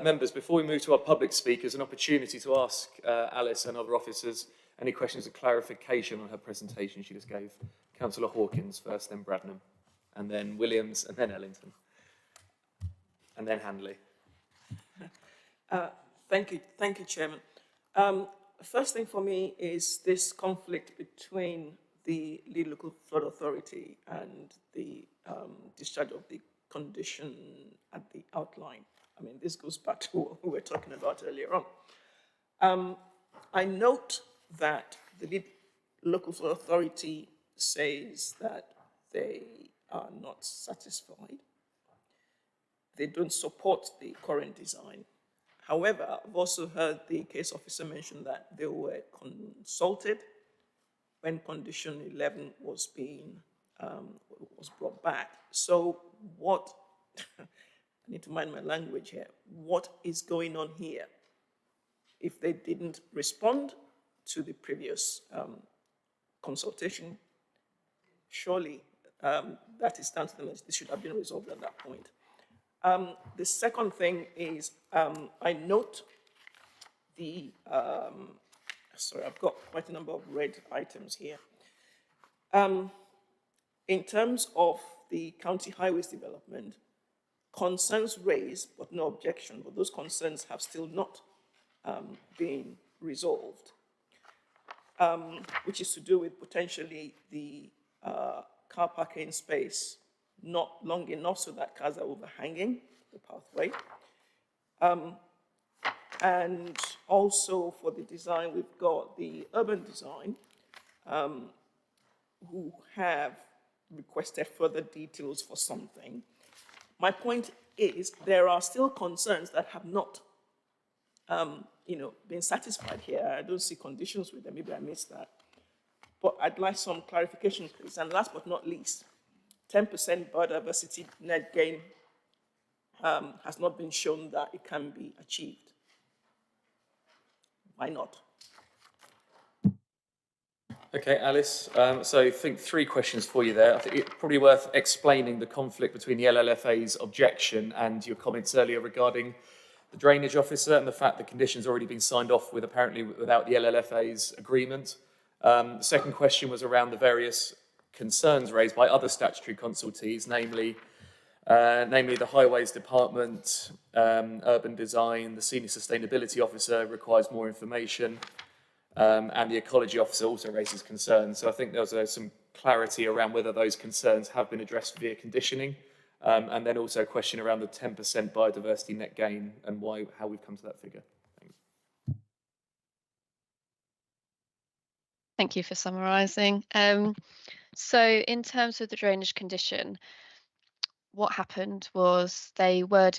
Members, before we move to our public speakers, an opportunity to ask Alice and other officers any questions of clarification on her presentation she just gave. Councillor Hawkins first, then Bradnam, and then Williams, and then Ellington, and then Handley. Thank you, Chairman. the first thing for me is this conflict between the lead local flood authority and the discharge of the condition at the outline. I mean, this goes back to what we were talking about earlier on. I note that the lead local flood authority says that they are not satisfied. They don't support the current design. However, I've also heard the case officer mention that they were consulted when condition 11 was brought back. So what, I need to mind my language here, what is going on here? If they didn't respond to the previous consultation, surely that is down to them. This should have been resolved at that point. The second thing is I note the, sorry, I've got quite a number of red items here. In terms of the county highways development, concerns raised but no objection, but those concerns have still not been resolved, which is to do with potentially the car parking space not long enough so that cars are overhanging the pathway. And also for the design, we've got the urban design, who have requested further details for something. My point is there are still concerns that have not been satisfied here. I don't see conditions with them, maybe I missed that. But I'd like some clarification, please. And last but not least, 10% biodiversity net gain has not been shown that it can be achieved. Why not? Okay, Alice. So I think 3 questions for you there. I think it's probably worth explaining the conflict between the LLFA's objection and your comments earlier regarding the drainage officer and the fact that conditions already been signed off with apparently without the LLFA's agreement. The second question was around the various concerns raised by other statutory consultees, namely the Highways Department, Urban Design, the Senior Sustainability Officer requires more information, and the Ecology Officer also raises concerns. So I think there's some clarity around whether those concerns have been addressed via conditioning, and then also a question around the 10% biodiversity net gain and how we've come to that figure. Thanks. Thank you for summarising. So in terms of the drainage condition, what happened was they were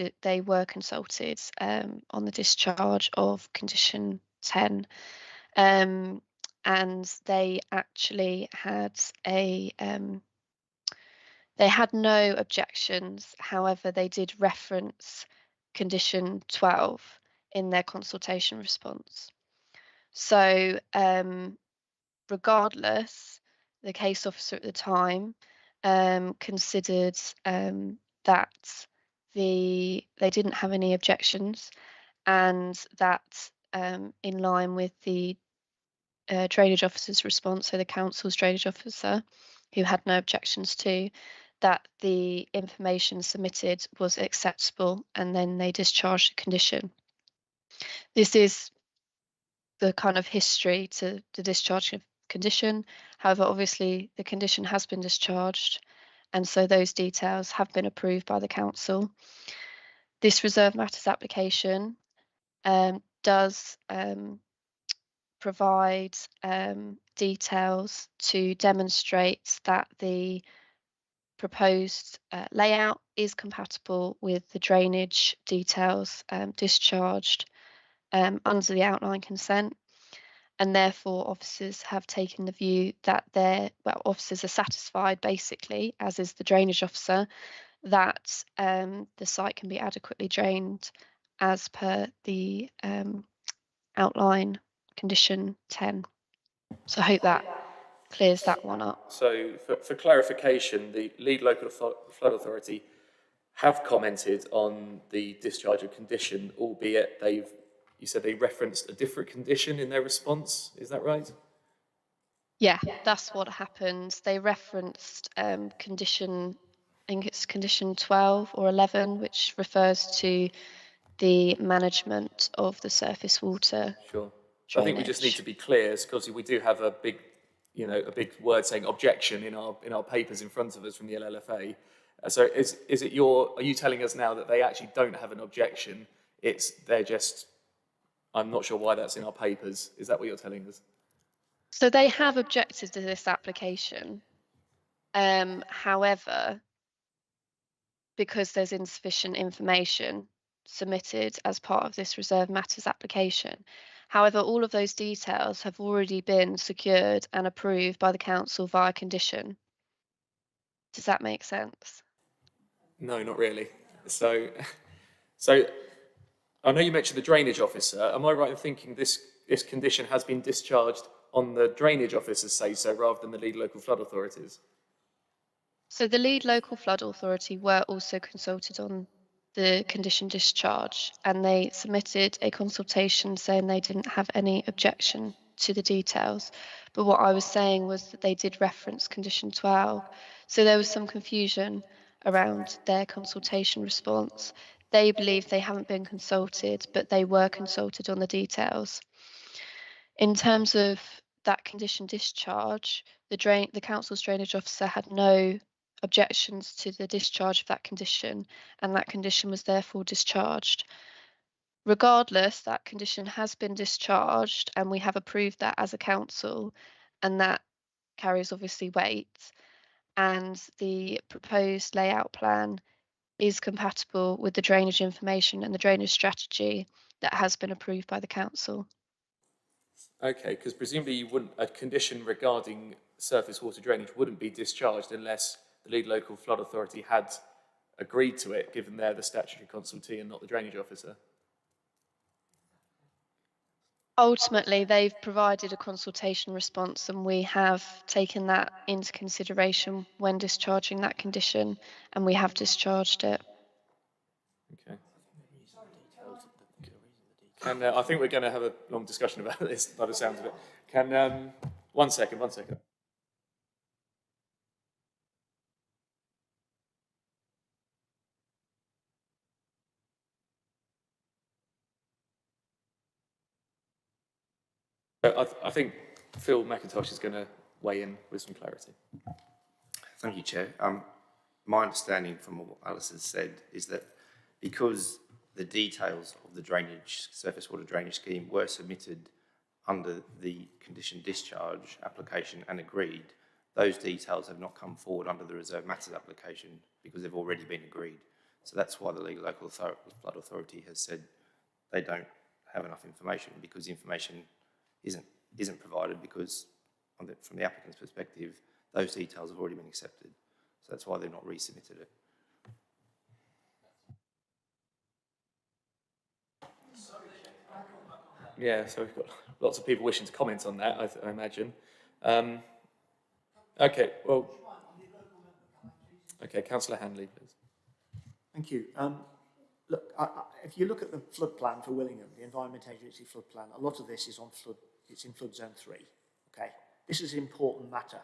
consulted on the discharge of condition 10, and they actually had they had no objections. However, they did reference condition 12 in their consultation response. So regardless, the case officer at the time considered that they didn't have any objections, and that in line with the drainage officer's response, so the council's drainage officer, who had no objections to, that the information submitted was acceptable, and then they discharged the condition. This is the kind of history to the discharge of condition. However, obviously the condition has been discharged, and so those details have been approved by the council. This reserve matters application does provide details to demonstrate that the proposed layout is compatible with the drainage details discharged under the outline consent, and therefore officers have taken the view that officers are satisfied, basically, as is the drainage officer, that the site can be adequately drained as per the outline condition 10. So I hope that clears that one up. So for clarification, the lead local flood authority have commented on the discharge of condition, albeit you said they referenced a different condition in their response. Is that right? Yeah, that's what happened. They referenced condition, I think it's condition 12 or 11, which refers to the management of the surface water. Sure. So I think we just need to be clear, because we do have a big, a big word saying objection in our papers in front of us from the LLFA. So are you telling us now that they actually don't have an objection? I'm not sure why that's in our papers. Is that what you're telling us? So they have objected to this application. However, because there's insufficient information submitted as part of this reserve matters application. However, all of those details have already been secured and approved by the council via condition. Does that make sense? No, not really. So I know you mentioned the drainage officer. Am I right in thinking this condition has been discharged on the drainage officer's say-so rather than the lead local flood authorities? So the lead local flood authority were also consulted on the condition discharge, and they submitted a consultation saying they didn't have any objection to the details. But what I was saying was that they did reference condition 12. So there was some confusion around their consultation response. They believe they haven't been consulted, but they were consulted on the details. In terms of that condition discharge, the council's drainage officer had no objections to the discharge of that condition, and that condition was therefore discharged. Regardless, that condition has been discharged, and we have approved that as a council, and that carries obviously weight. And the proposed layout plan is compatible with the drainage information and the drainage strategy that has been approved by the council. Okay, because presumably a condition regarding surface water drainage wouldn't be discharged unless the lead local flood authority had agreed to it, given they're the statutory consultee and not the drainage officer. Ultimately, they've provided a consultation response, and we have taken that into consideration when discharging that condition, and we have discharged it. Okay. I think we're going to have a long discussion about this by the sounds of it. One second. I think Phil McIntosh is going to weigh in with some clarity. Thank you, Chair. My understanding from what Alice has said is that because the details of the surface water drainage scheme were submitted under the condition discharge application and agreed, those details have not come forward under the reserve matters application because they've already been agreed. So that's why the legal local flood authority has said they don't have enough information, because the information isn't provided, because from the applicant's perspective, those details have already been accepted. So that's why they've not resubmitted it. Yeah, so we've got lots of people wishing to comment on that, I imagine. Okay, well, okay, Councillor Handley, please. Thank you. Look, if you look at the flood plan for Willingham, the Environment Agency flood plan, a lot of this is on flood. It's in flood zone 3. Okay, this is an important matter,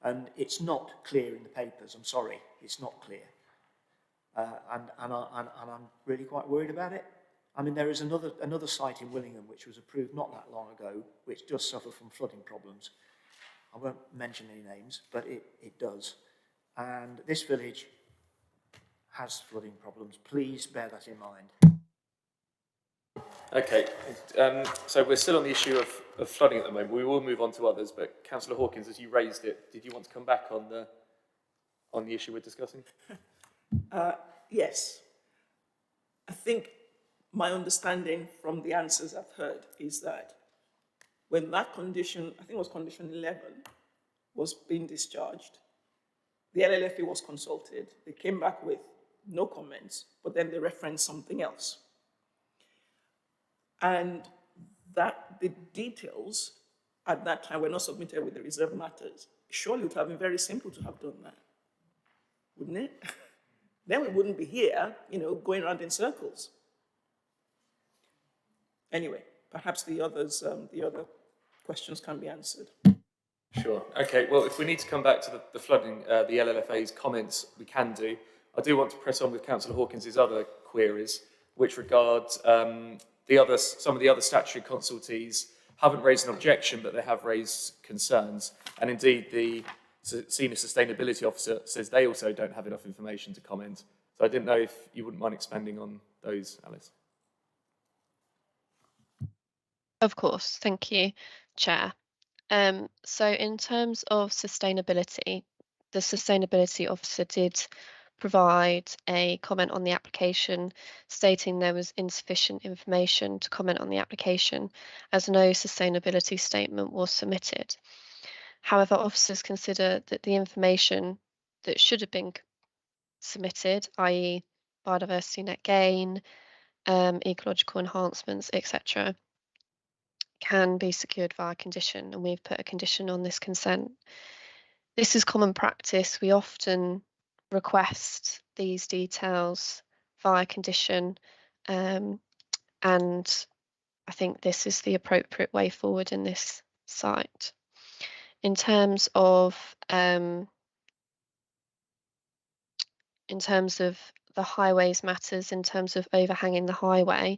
and it's not clear in the papers. I'm sorry, it's not clear, and I'm really quite worried about it. I mean, there is another site in Willingham which was approved not that long ago, which does suffer from flooding problems. I won't mention any names, but it does. And this village has flooding problems. Please bear that in mind. Okay, so we're still on the issue of flooding at the moment. We will move on to others, but Councillor Hawkins, as you raised it, did you want to come back on the issue we're discussing? Yes. I think my understanding from the answers I've heard is that when that condition, I think it was condition 11, was being discharged, the LLFA was consulted. They came back with no comments, but then they referenced something else. And that the details at that time were not submitted with the reserve matters. Surely it would have been very simple to have done that, wouldn't it? Then we wouldn't be here, going around in circles. Anyway, perhaps the other questions can be answered. Sure. Okay, well, if we need to come back to the flooding, the LLFA's comments, we can do. I do want to press on with Councillor Hawkins' other queries, which regard some of the other statutory consultees haven't raised an objection, but they have raised concerns. And indeed, the Senior Sustainability Officer says they also don't have enough information to comment. So I didn't know if you wouldn't mind expanding on those, Alice. Of course, thank you, Chair. So in terms of sustainability, the Sustainability Officer did provide a comment on the application stating there was insufficient information to comment on the application as no sustainability statement was submitted. However, officers consider that the information that should have been submitted, i.e. biodiversity net gain, ecological enhancements, etc., can be secured via condition, and we've put a condition on this consent. This is common practice. We often request these details via condition, and I think this is the appropriate way forward in this site. In terms of the highways matters, in terms of overhanging the highway,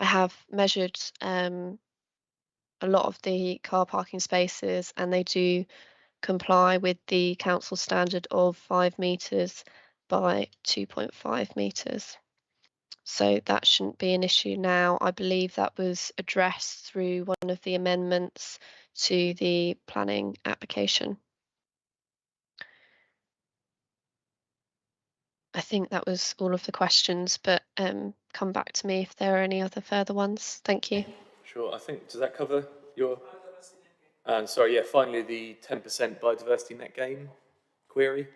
I have measured a lot of the car parking spaces, and they do comply with the council standard of 5 metres by 2.5 metres. So that shouldn't be an issue now. I believe that was addressed through one of the amendments to the planning application. I think that was all of the questions, but come back to me if there are any other further ones. Thank you. Sure, I think, does that cover your... And sorry, yeah, finally, the 10% biodiversity net gain query.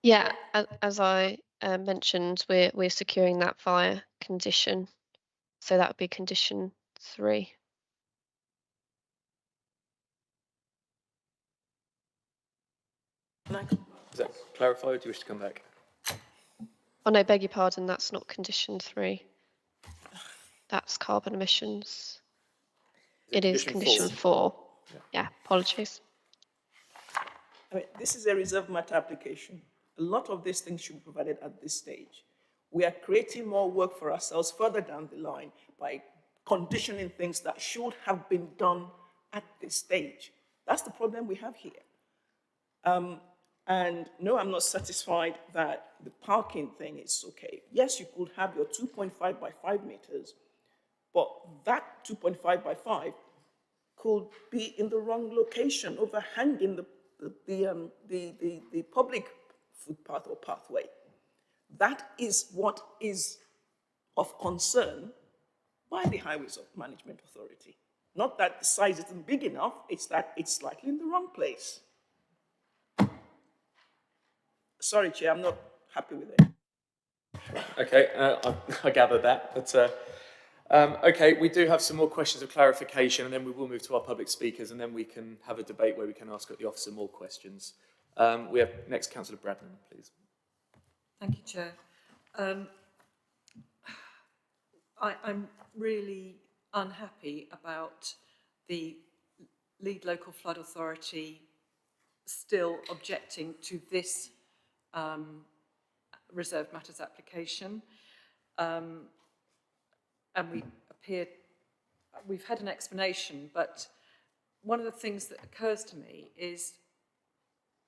Yeah, as I mentioned, we're securing that via condition. So that would be condition 3. Is that clarified, or do you wish to come back? Oh no, beg your pardon, that's not condition 3. That's carbon emissions. It is condition 4. Yeah, apologies. I mean, this is a reserve matter application. A lot of these things should be provided at this stage. We are creating more work for ourselves further down the line by conditioning things that should have been done at this stage. That's the problem we have here. And no, I'm not satisfied that the parking thing is okay. Yes, you could have your 2.5 by 5 meters, but that 2.5 by 5 could be in the wrong location, overhanging the public footpath or pathway. That is what is of concern by the Highways Management Authority. Not that the size isn't big enough, it's that it's slightly in the wrong place. Sorry, Chair, I'm not happy with it. Okay, I gathered that. But, okay, we do have some more questions of clarification, and then we will move to our public speakers, and then we can have a debate where we can ask the officer more questions. We have next Councillor Bradman, please. Thank you, Chair. I'm really unhappy about the lead local flood authority still objecting to this reserve matters application. And we've had an explanation, but one of the things that occurs to me is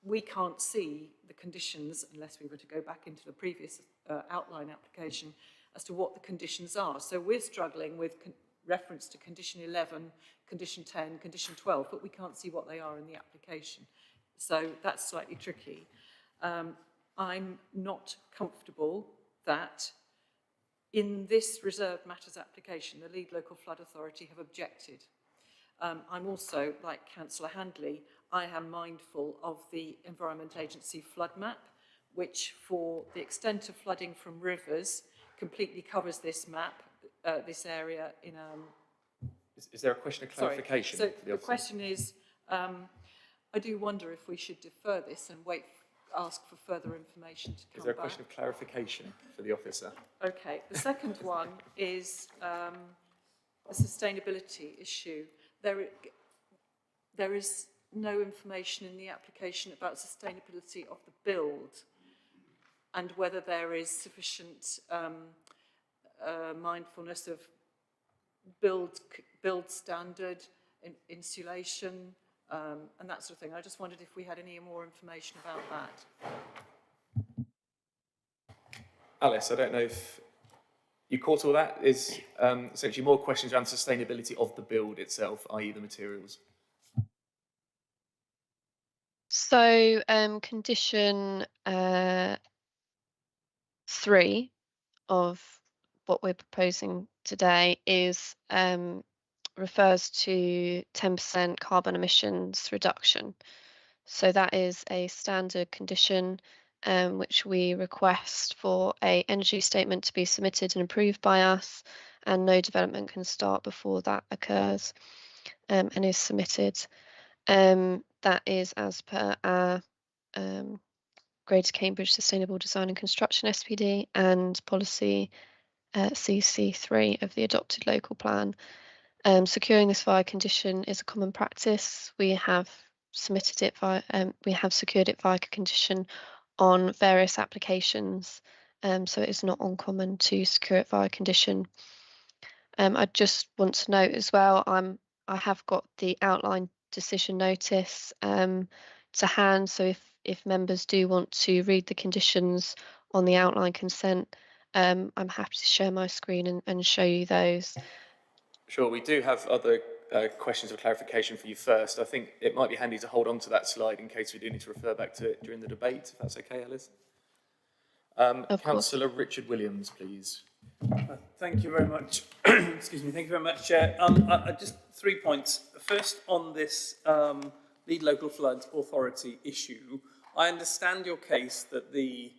we can't see the conditions, unless we were to go back into the previous outline application, as to what the conditions are. So we're struggling with reference to condition 11, condition 10, condition 12, but we can't see what they are in the application. So that's slightly tricky. I'm not comfortable that in this reserve matters application, the lead local flood authority have objected. I'm also, like Councillor Handley, I am mindful of the Environment Agency flood map, which for the extent of flooding from rivers completely covers this map, this area in Is there a question of clarification? Sorry. So the question is, I do wonder if we should defer this and ask for further information to come back. Is there a question of clarification for the officer? Okay. The second one is a sustainability issue. There is no information in the application about sustainability of the build and whether there is sufficient mindfulness of build standard, insulation, and that sort of thing. I just wondered if we had any more information about that. Alice, I don't know if you caught all that. Is essentially more questions around sustainability of the build itself, i.e. the materials. So condition 3 of what we're proposing today is refers to 10% carbon emissions reduction. So that is a standard condition which we request for a energy statement to be submitted and approved by us, and no development can start before that occurs and is submitted. That is as per our Greater Cambridge Sustainable Design and Construction SPD and policy CC3 of the adopted local plan. Securing this via condition is a common practice. We have submitted it via, we have secured it via condition on various applications, so it is not uncommon to secure it via condition. I just want to note as well, I have got the outline decision notice to hand, so if members do want to read the conditions on the outline consent, I'm happy to share my screen and show you those. Sure, we do have other questions of clarification for you first. I think it might be handy to hold on to that slide in case we do need to refer back to it during the debate, if that's okay, Alice. Councillor Richard Williams, please. Thank you very much. Excuse me. Thank you very much, Chair. Just 3 points. First, on this lead local flood authority issue, I understand your case that the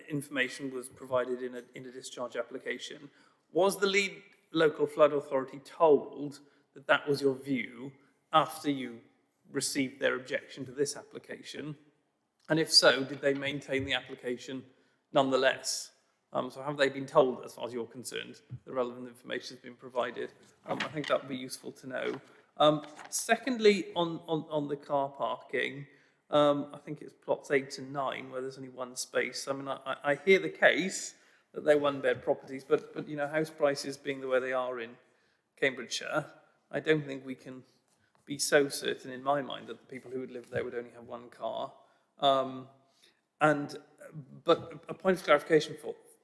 information was provided in a discharge application. Was the lead local flood authority told that that was your view after you received their objection to this application? And if so, did they maintain the application nonetheless? So have they been told, as far as you're concerned, the relevant information has been provided? I think that would be useful to know. Secondly, on the car parking, I think it's plots 8 and 9 where there's only one space. I mean, I hear the case that they're one-bed properties, but you know, house prices being the way they are in Cambridgeshire, I don't think we can be so certain in my mind that the people who would live there would only have one car. But a point of clarification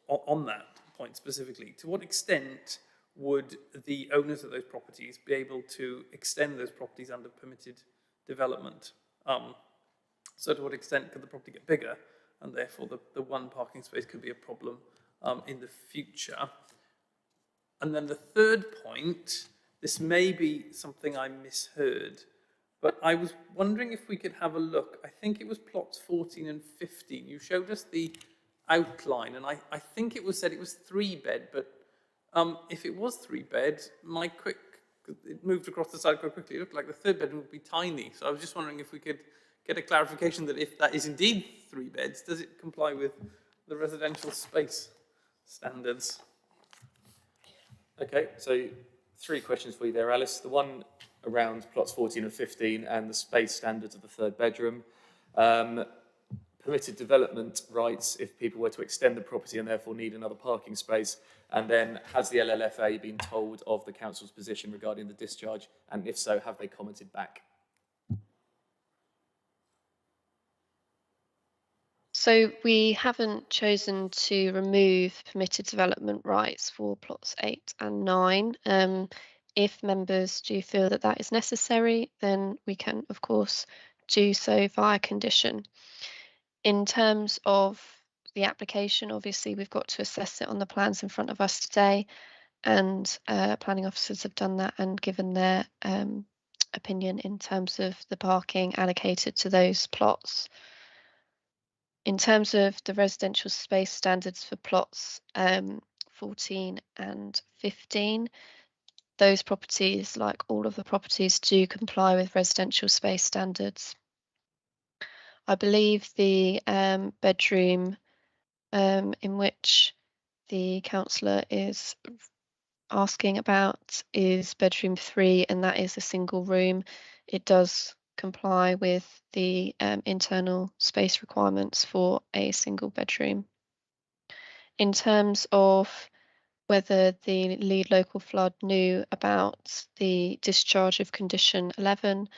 on that point specifically, to what extent would the owners of those properties be able to extend those properties under permitted development? So to what extent could the property get bigger, and therefore the one parking space could be a problem in the future? And then the third point, this may be something I misheard, but I was wondering if we could have a look. I think it was plots 14 and 15. You showed us the outline, and I think it was said it was 3-bed, but if it was 3-bed, it moved across the side quite quickly. It looked like the third bedroom would be tiny. So I was just wondering if we could get a clarification that if that is indeed 3 beds, does it comply with the residential space standards? Okay, so 3 questions for you there, Alice. The one around plots 14 and 15 and the space standards of the 3rd bedroom. Permitted development rights if people were to extend the property and therefore need another parking space. And then, has the LLFA been told of the council's position regarding the discharge? And if so, have they commented back? So we haven't chosen to remove permitted development rights for plots 8 and 9. If members do feel that that is necessary, then we can, of course, do so via condition. In terms of the application, obviously, we've got to assess it on the plans in front of us today, and planning officers have done that and given their opinion in terms of the parking allocated to those plots. In terms of the residential space standards for plots 14 and 15, those properties, like all of the properties, do comply with residential space standards. I believe the bedroom in which the councillor is asking about is bedroom 3, and that is a single room. It does comply with the internal space requirements for a single bedroom. In terms of whether the lead local flood knew about the discharge of condition 11.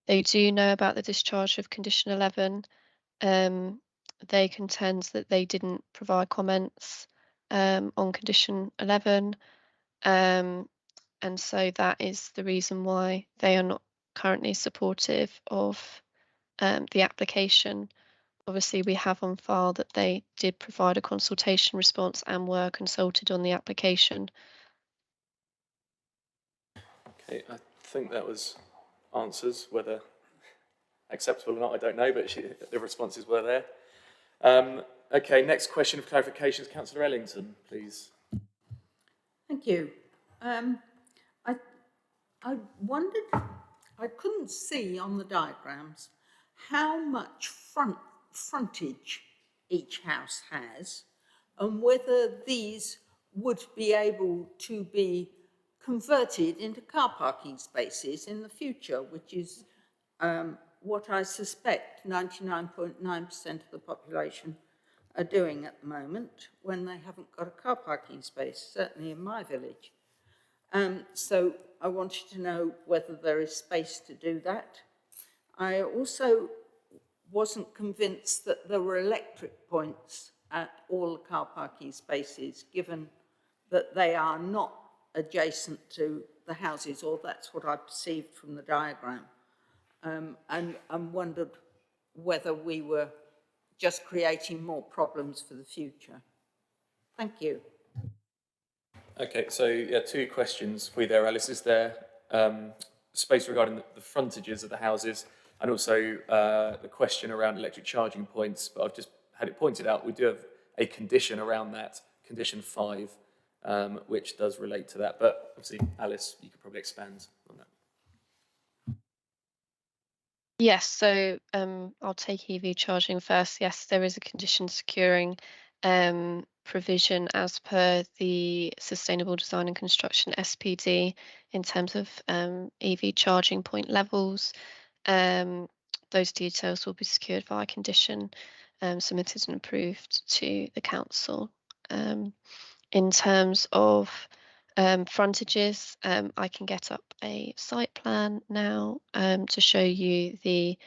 They do know about the discharge of condition 11. They contend that they didn't provide comments on condition 11. And so that is the reason why they are not currently supportive of the application. Obviously, we have on file that they did provide a consultation response and were consulted on the application. Okay, I think that was answers, whether acceptable or not, I don't know, but the responses were there. Okay, next question of clarifications, Councillor Ellington, please. Thank you. I wondered, I couldn't see on the diagrams how much frontage each house has and whether these would be able to be converted into car parking spaces in the future, which is what I suspect 99.9% of the population are doing at the moment when they haven't got a car parking space, certainly in my village. So I wanted to know whether there is space to do that. I also wasn't convinced that there were electric points at all the car parking spaces, given that they are not adjacent to the houses, or that's what I perceived from the diagram. And wondered whether we were just creating more problems for the future. Thank you. Okay, so yeah, two questions for you there, Alice. Is there space regarding the frontages of the houses, and also the question around electric charging points? But I've just had it pointed out, we do have a condition around that, condition 5, which does relate to that. But obviously, Alice, you could probably expand on that. Yes, so I'll take EV charging first. Yes, there is a condition securing provision as per the Sustainable Design and Construction SPD in terms of EV charging point levels. Those details will be secured via condition submitted and approved to the council. In terms of frontages, I can get up a site plan now to show you the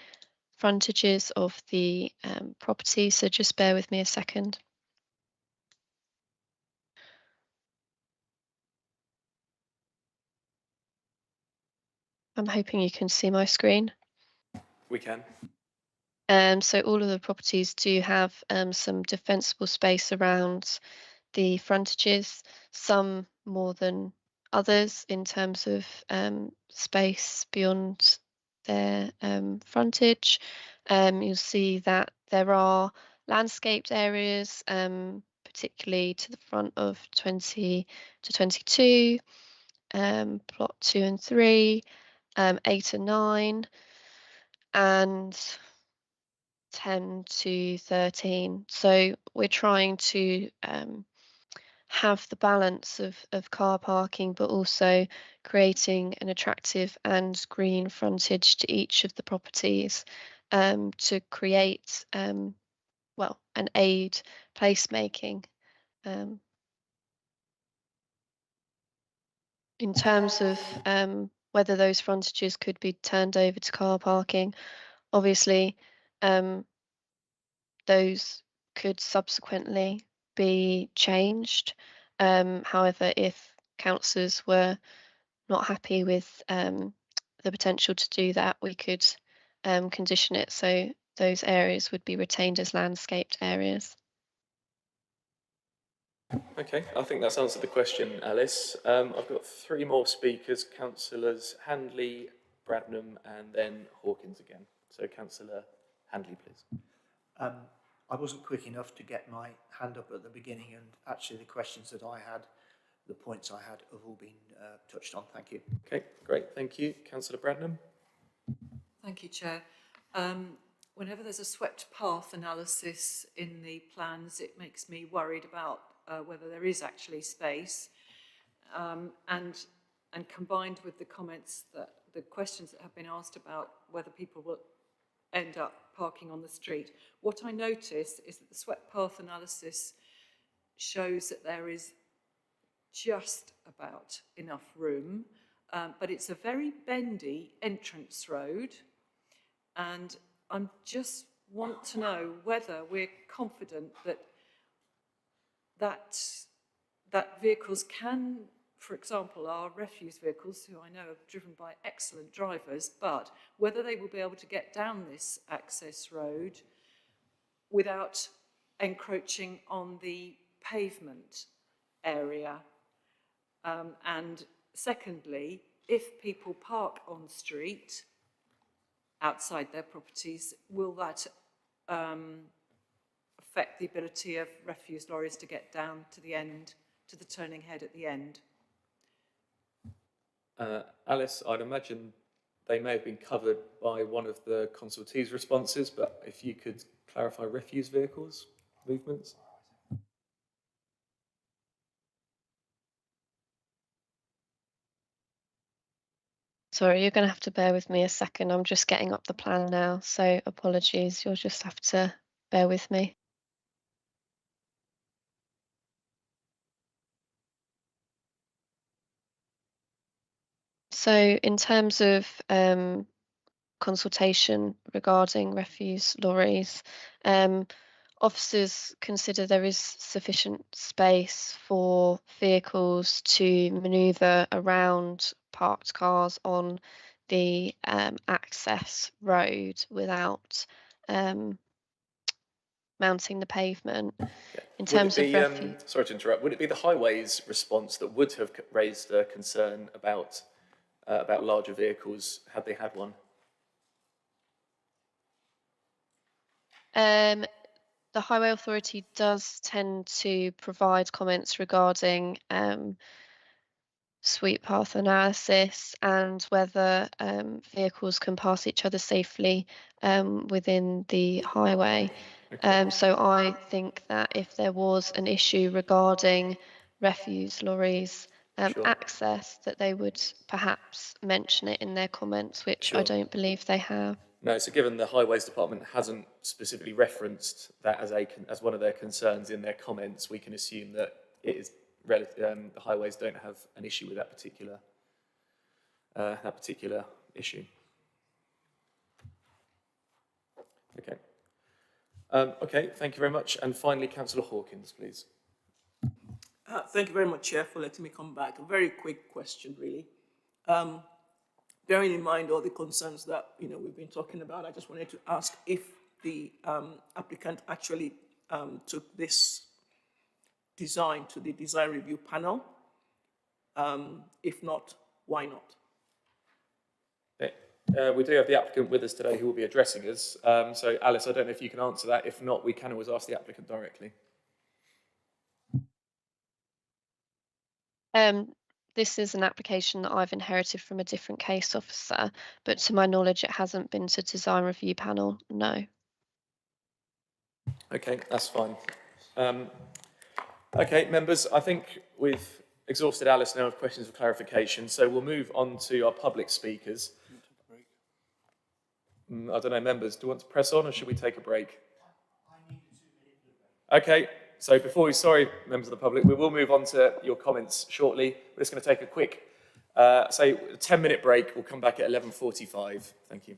frontages of the property, so just bear with me a second. I'm hoping you can see my screen. We can. So all of the properties do have some defensible space around the frontages, some more than others in terms of space beyond their frontage. You'll see that there are landscaped areas, particularly to the front of 20 to 22, plot 2 and 3, 8 and 9, and 10 to 13. So we're trying to have the balance of car parking, but also creating an attractive and green frontage to each of the properties to create, well, an aid placemaking. In terms of whether those frontages could be turned over to car parking, obviously those could subsequently be changed. However, if councillors were not happy with the potential to do that, we could condition it so those areas would be retained as landscaped areas. Okay, I think that's answered the question, Alice. I've got 3 more speakers, Councillors Handley, Bradnam, and then Hawkins again. So Councillor Handley, please. I wasn't quick enough to get my hand up at the beginning, and actually the questions that I had, the points I had, have all been touched on. Thank you. Okay, great. Thank you. Councillor Bradnam. Thank you, Chair. Whenever there's a swept path analysis in the plans, it makes me worried about whether there is actually space. And combined with the comments that the questions that have been asked about whether people will end up parking on the street, what I notice is that the swept path analysis shows that there is just about enough room, but it's a very bendy entrance road, and I just want to know whether we're confident that vehicles can, for example, our refuse vehicles, who I know are driven by excellent drivers, but whether they will be able to get down this access road without encroaching on the pavement area. And secondly, if people park on street outside their properties, will that affect the ability of refuse lorries to get down to the end, to the turning head at the end? Alice, I'd imagine they may have been covered by one of the consultees' responses, but if you could clarify refuse vehicles, movements. Sorry, you're going to have to bear with me a second. I'm just getting up the plan now, so apologies. You'll just have to bear with me. So in terms of consultation regarding refuse lorries, officers consider there is sufficient space for vehicles to manoeuvre around parked cars on the access road without mounting the pavement. In Would it terms of be, refuse, sorry to interrupt, would it be the highways response that would have raised a concern about larger vehicles had they had one? the Highway Authority does tend to provide comments regarding sweep path analysis and whether vehicles can pass each other safely within the highway. So I think that if there was an issue regarding refuse lorries Sure. access, that they would perhaps mention it in their comments, which I Sure. don't believe they have. No, so given the Highways Department hasn't specifically referenced that as one of their concerns in their comments, we can assume that it is the highways don't have an issue with that particular issue. Okay. Okay, thank you very much. And finally, Councillor Hawkins, please. Thank you very much, Chair, for letting me come back. A very quick question, really. Bearing in mind all the concerns that we've been talking about, I just wanted to ask if the applicant actually took this design to the design review panel. If not, why not? We do have the applicant with us today who will be addressing us. So Alice, I don't know if you can answer that. If not, we can always ask the applicant directly. This is an application that I've inherited from a different case officer, but to my knowledge, it hasn't been to design review panel, no. Okay, that's fine. Okay, members, I think we've exhausted Alice now with questions of clarification, so we'll move on to our public speakers. I don't know, members, do you want to press on or should we take a break? Okay, so sorry, members of the public, we will move on to your comments shortly. We're just going to take a quick, say, a 10-minute break. We'll come back at 11:45. Thank you.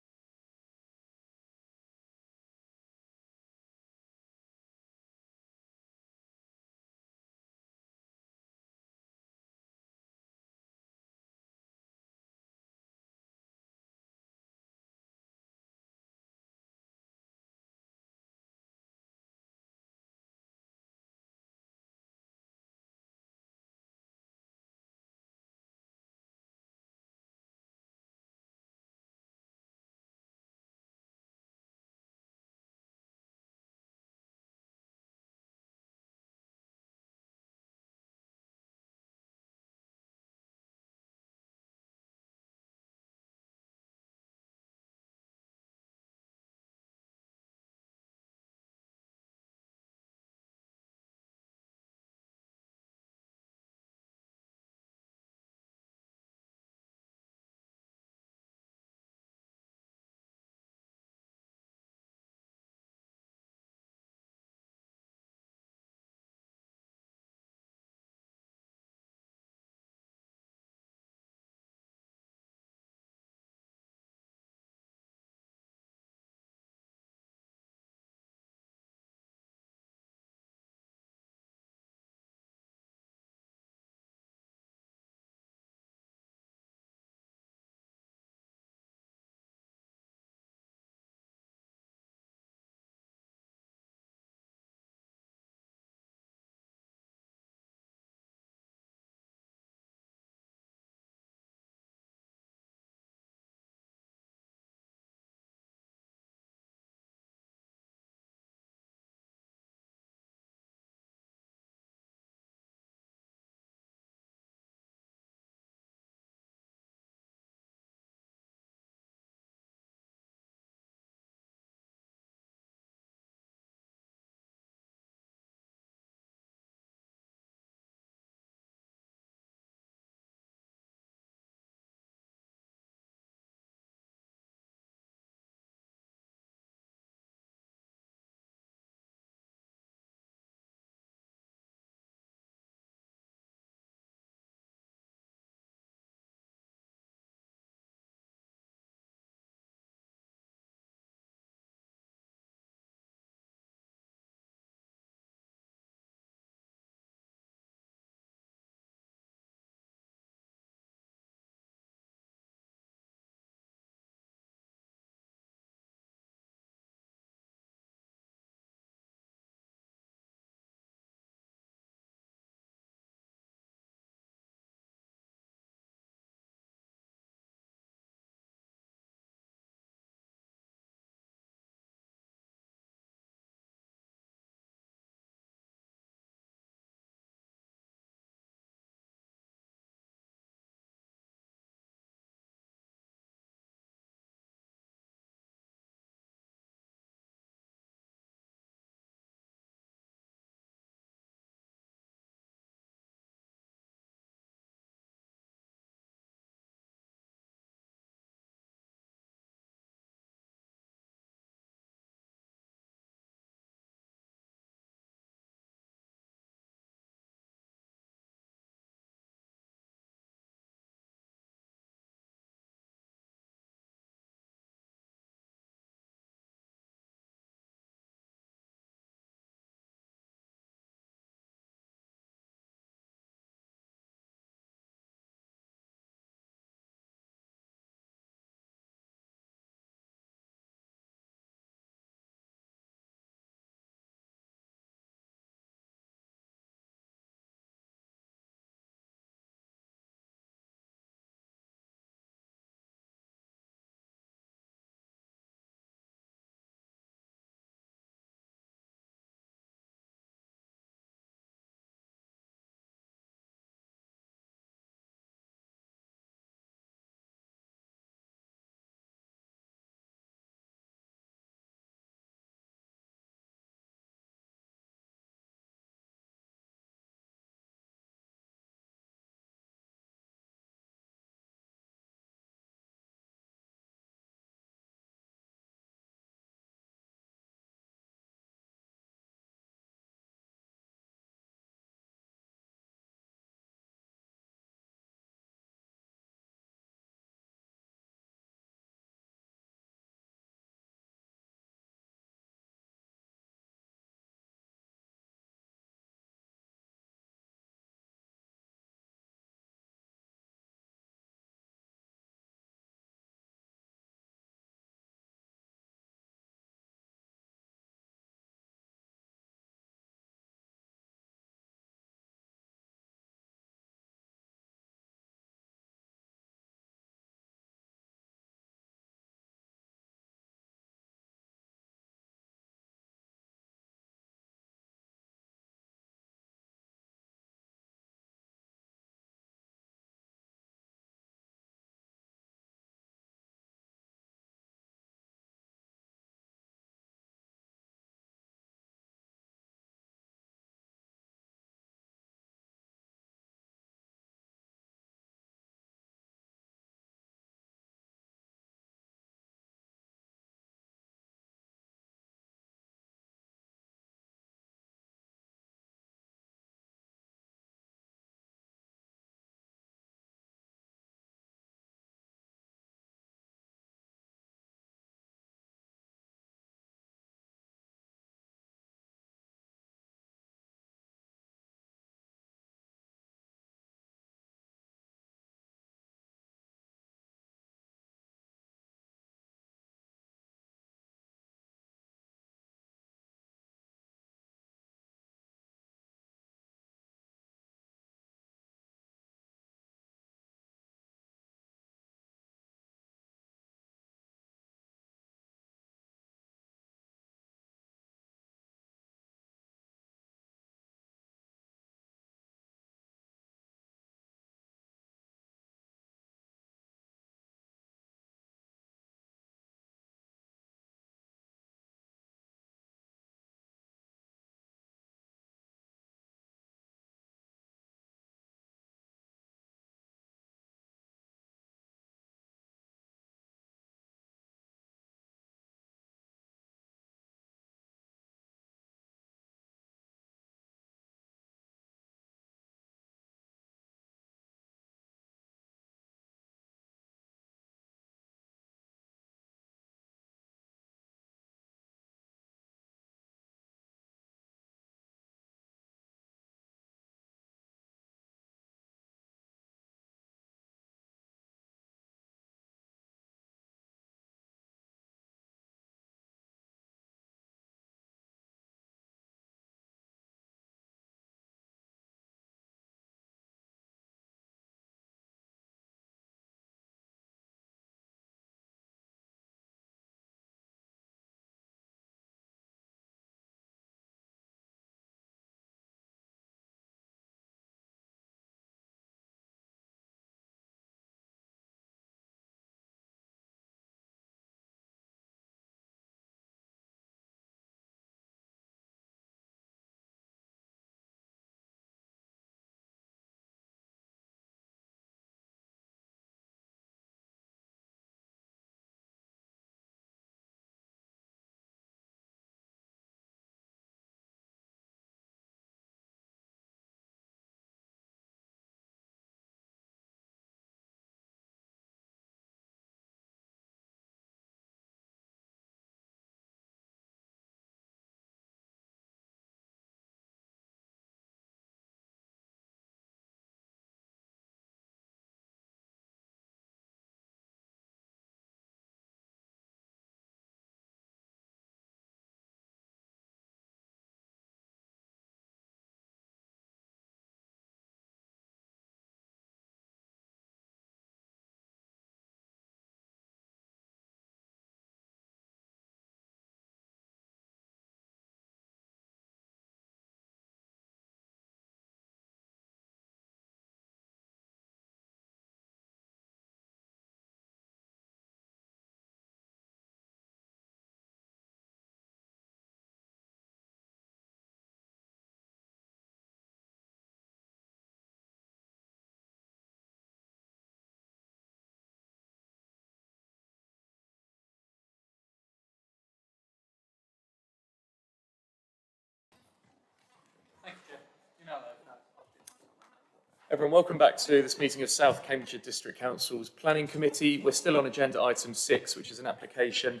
Everyone, welcome back to this meeting of South Cambridgeshire District Council's Planning Committee. We're still on agenda item 6, which is an application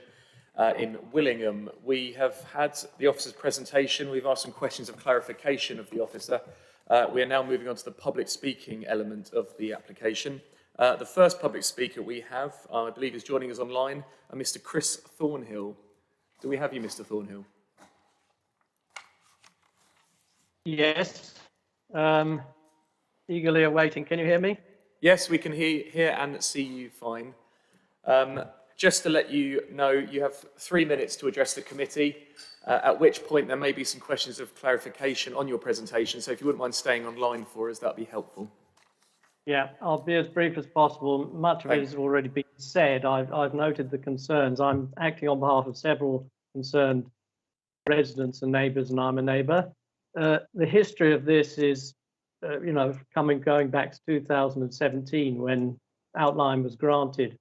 in Willingham. We have had the officer's presentation. We've asked some questions of clarification of the officer. We are now moving on to the public speaking element of the application. The first public speaker we have, I believe, is joining us online, Mr. Chris Thornhill. Do we have you, Mr. Thornhill? Yes. Eagerly awaiting. Can you hear me? Yes, we can hear and see you fine. Just to let you know, you have 3 minutes to address the committee, at which point there may be some questions of clarification on your presentation. So if you wouldn't mind staying online for us, that'd be helpful. Yeah, I'll be as brief as possible. Much of it has already been said. I've noted the concerns. I'm acting on behalf of several concerned residents and neighbours, and I'm a neighbour. The history of this is, going back to 2017 when outline was granted,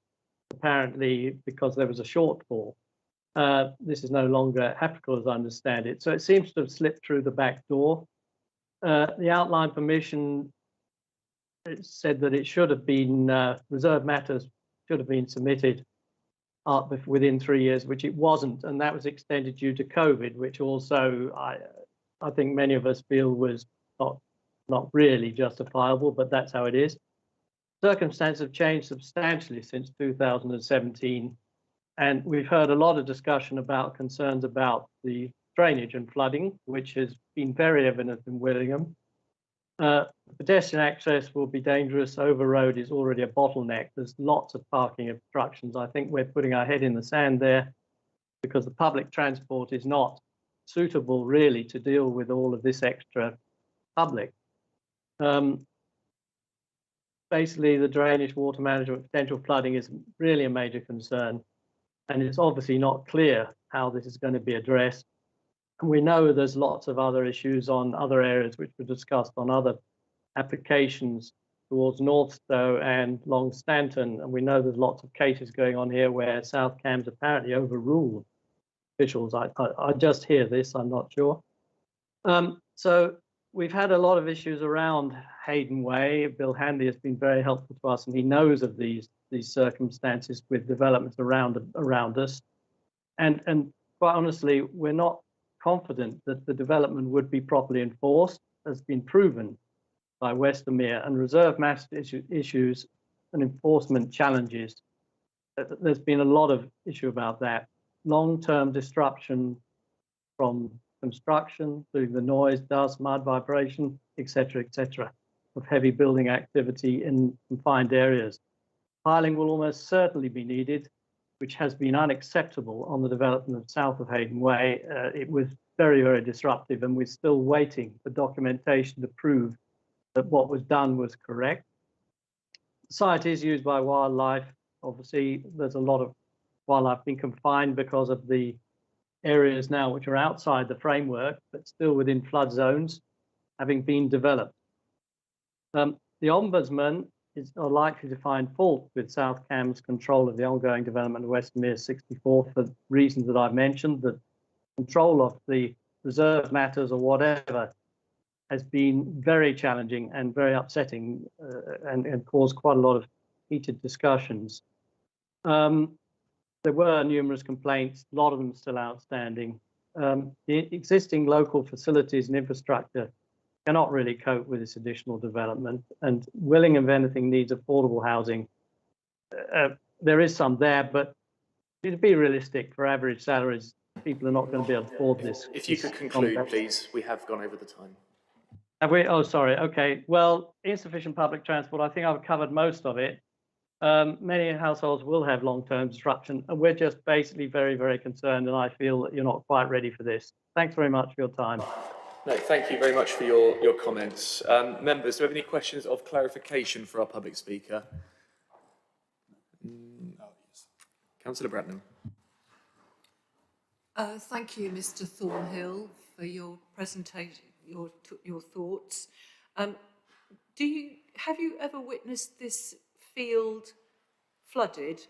apparently because there was a shortfall. This is no longer applicable as I understand it. So it seems to have slipped through the back door. The outline permission said that it should have been, reserved matters should have been submitted within 3 years, which it wasn't. And that was extended due to COVID, which also I think many of us feel was not really justifiable, but that's how it is. Circumstances have changed substantially since 2017, and we've heard a lot of discussion about concerns about the drainage and flooding, which has been very evident in Willingham. Pedestrian access will be dangerous. Overroad is already a bottleneck. There's lots of parking obstructions. I think we're putting our head in the sand there because the public transport is not suitable really to deal with all of this extra public. Basically, the drainage, water management, potential flooding is really a major concern. And it's obviously not clear how this is going to be addressed. And we know there's lots of other issues on other areas which were discussed on other applications towards Northstowe and Long Stanton. And we know there's lots of cases going on here where South Cambs apparently overruled officials. I just hear this, I'm not sure. So we've had a lot of issues around Hayden Way. Bill Handy has been very helpful to us, and he knows of these circumstances with developments around us. And quite honestly, we're not confident that the development would be properly enforced, as been proven by Westermere, and reserve matter issues and enforcement challenges. There's been a lot of issue about that. Long-term disruption from construction, through the noise, dust, mud, vibration, etc., of heavy building activity in confined areas. Piling will almost certainly be needed, which has been unacceptable on the development of south of Hayden Way. It was very, very disruptive, and we're still waiting for documentation to prove that what was done was correct. The site is used by wildlife. Obviously, there's a lot of wildlife being confined because of the areas now which are outside the framework, but still within flood zones, having been developed. The Ombudsman are likely to find fault with South Cambs' control of the ongoing development of Westmere 64 for reasons that I've mentioned. That control of the reserve matters or whatever has been very challenging and very upsetting and caused quite a lot of heated discussions. There were numerous complaints, a lot of them still outstanding. The existing local facilities and infrastructure cannot really cope with this additional development, and Willingham, if anything, needs affordable housing. There is some there, but to be realistic, for average salaries, people are not going to be able to afford this. If you could conclude, please. We have gone over the time. Have we? Oh, sorry. Okay. Well, insufficient public transport. I think I've covered most of it. Many households will have long-term disruption, and we're just basically very, very concerned, and I feel that you're not quite ready for this. Thanks very much for your time. No, thank you very much for your comments. Members, do we have any questions of clarification for our public speaker? Councillor Bradnam. Thank you, Mr. Thornhill, for your presentation, your thoughts. Have you ever witnessed this field flooded?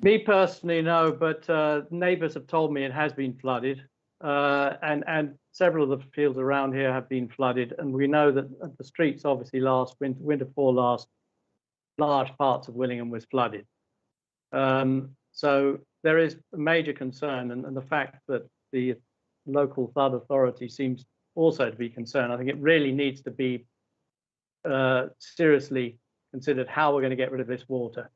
Me personally, no, but neighbours have told me it has been flooded. and several of the fields around here have been flooded, and we know that the streets obviously last winter before last, large parts of Willingham was flooded. So there is a major concern, and the fact that the local flood authority seems also to be concerned. I think it really needs to be seriously considered how we're going to get rid of this water.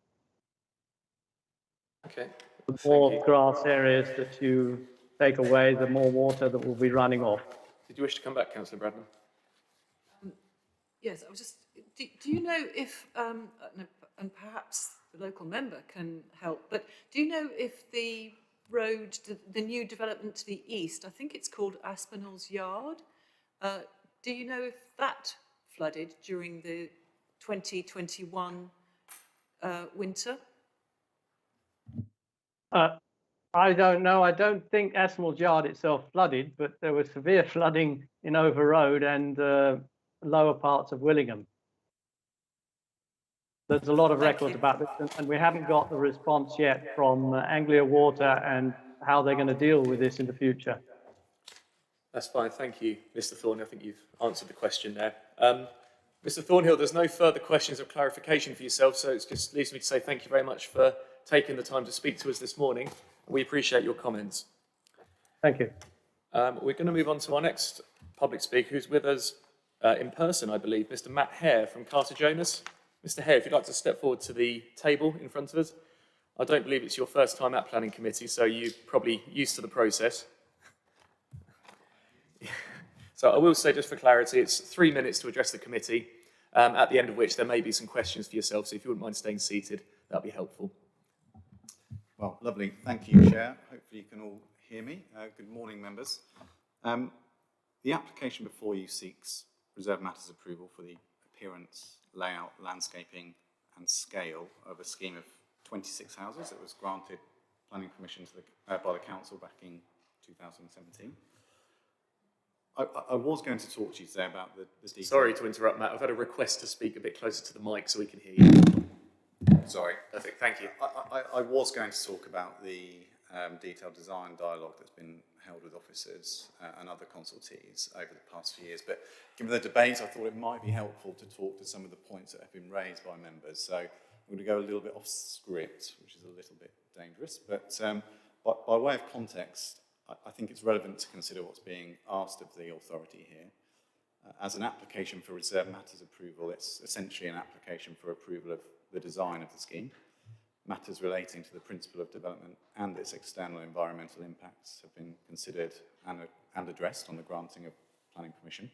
Okay. The more grass areas that you take away, the more water that will be running off. Did you wish to come back, Councillor Bradnam? Yes, I was just, do you know if, and perhaps the local member can help, but do you know if the road, the new development to the east, I think it's called Aspinall's Yard, do you know if that flooded during the 2021 winter? I don't know. I don't think Aspinall's Yard itself flooded, but there was severe flooding in Over Road and lower parts of Willingham. There's a lot of records about this, and we haven't got the response yet from Anglia Water and how they're going to deal with this in the future. That's fine. Thank you, Mr. Thornhill. I think you've answered the question there. Mr. Thornhill, there's no further questions or clarification for yourself, so it just leaves me to say thank you very much for taking the time to speak to us this morning. We appreciate your comments. Thank you. We're going to move on to our next public speaker, who's with us in person, I believe, Mr. Matt Hare from Carter Jonas. Mr. Hare, if you'd like to step forward to the table in front of us. I don't believe it's your first time at Planning Committee, so you're probably used to the process. So I will say, just for clarity, it's 3 minutes to address the committee, at the end of which there may be some questions for yourself, so if you wouldn't mind staying seated, that'd be helpful. Well, lovely. Thank you, Chair. Hopefully you can all hear me. Good morning, members. The application before you seeks reserve matters approval for the appearance, layout, landscaping and scale of a scheme of 26 houses that was granted planning permission to by the council back in 2017. I was going to talk to you today about the details. Sorry to interrupt, Matt. I've had a request to speak a bit closer to the mic so we can hear you. Sorry. Perfect. Thank you. I was going to talk about the detailed design dialogue that's been held with officers and other consultees over the past few years, but given the debate, I thought it might be helpful to talk to some of the points that have been raised by members. So I'm going to go a little bit off script, which is a little bit dangerous, but by way of context, I think it's relevant to consider what's being asked of the authority here. As an application for reserve matters approval, it's essentially an application for approval of the design of the scheme. Matters relating to the principle of development and its external environmental impacts have been considered and addressed on the granting of planning permission.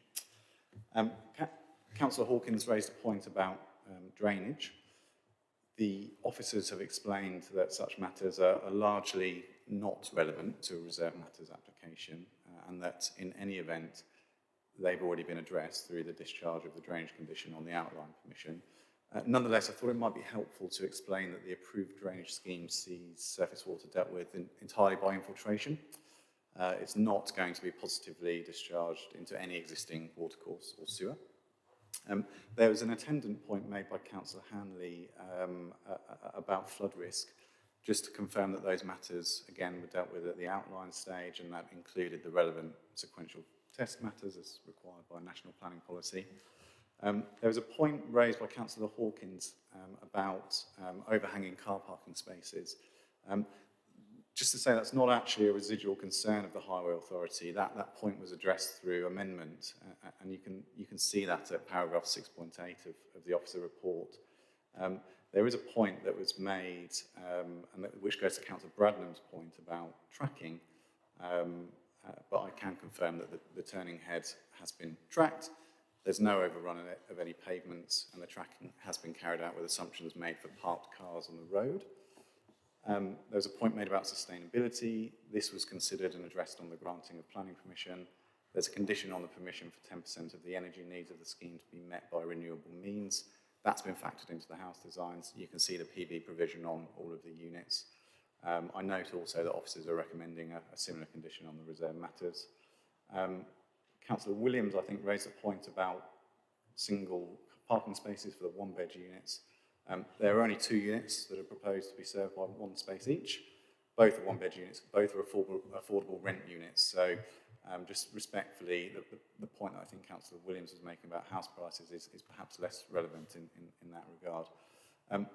Councillor Hawkins raised a point about drainage. The officers have explained that such matters are largely not relevant to a reserve matters application and that in any event they've already been addressed through the discharge of the drainage condition on the outline permission. Nonetheless, I thought it might be helpful to explain that the approved drainage scheme sees surface water dealt with entirely by infiltration. It's not going to be positively discharged into any existing watercourse or sewer. There was an attendant point made by Councillor Hanley about flood risk, just to confirm that those matters, again, were dealt with at the outline stage, and that included the relevant sequential test matters as required by national planning policy. There was a point raised by Councillor Hawkins about overhanging car parking spaces. Just to say that's not actually a residual concern of the Highway Authority. That point was addressed through amendment, and you can see that at paragraph 6.8 of the officer report. There is a point that was made, which goes to Councillor Bradnam's point about tracking, but I can confirm that the turning head has been tracked. There's no overrun of any pavements, and the tracking has been carried out with assumptions made for parked cars on the road. There was a point made about sustainability. This was considered and addressed on the granting of planning permission. There's a condition on the permission for 10% of the energy needs of the scheme to be met by renewable means. That's been factored into the house designs. You can see the PV provision on all of the units. I note also that officers are recommending a similar condition on the reserve matters. Councillor Williams, I think, raised a point about single parking spaces for the one-bed units. There are only 2 units that are proposed to be served by 1 space each. both are one-bed units, both are affordable rent units. So just respectfully, the point that I think Councillor Williams was making about house prices is perhaps less relevant in that regard. I'm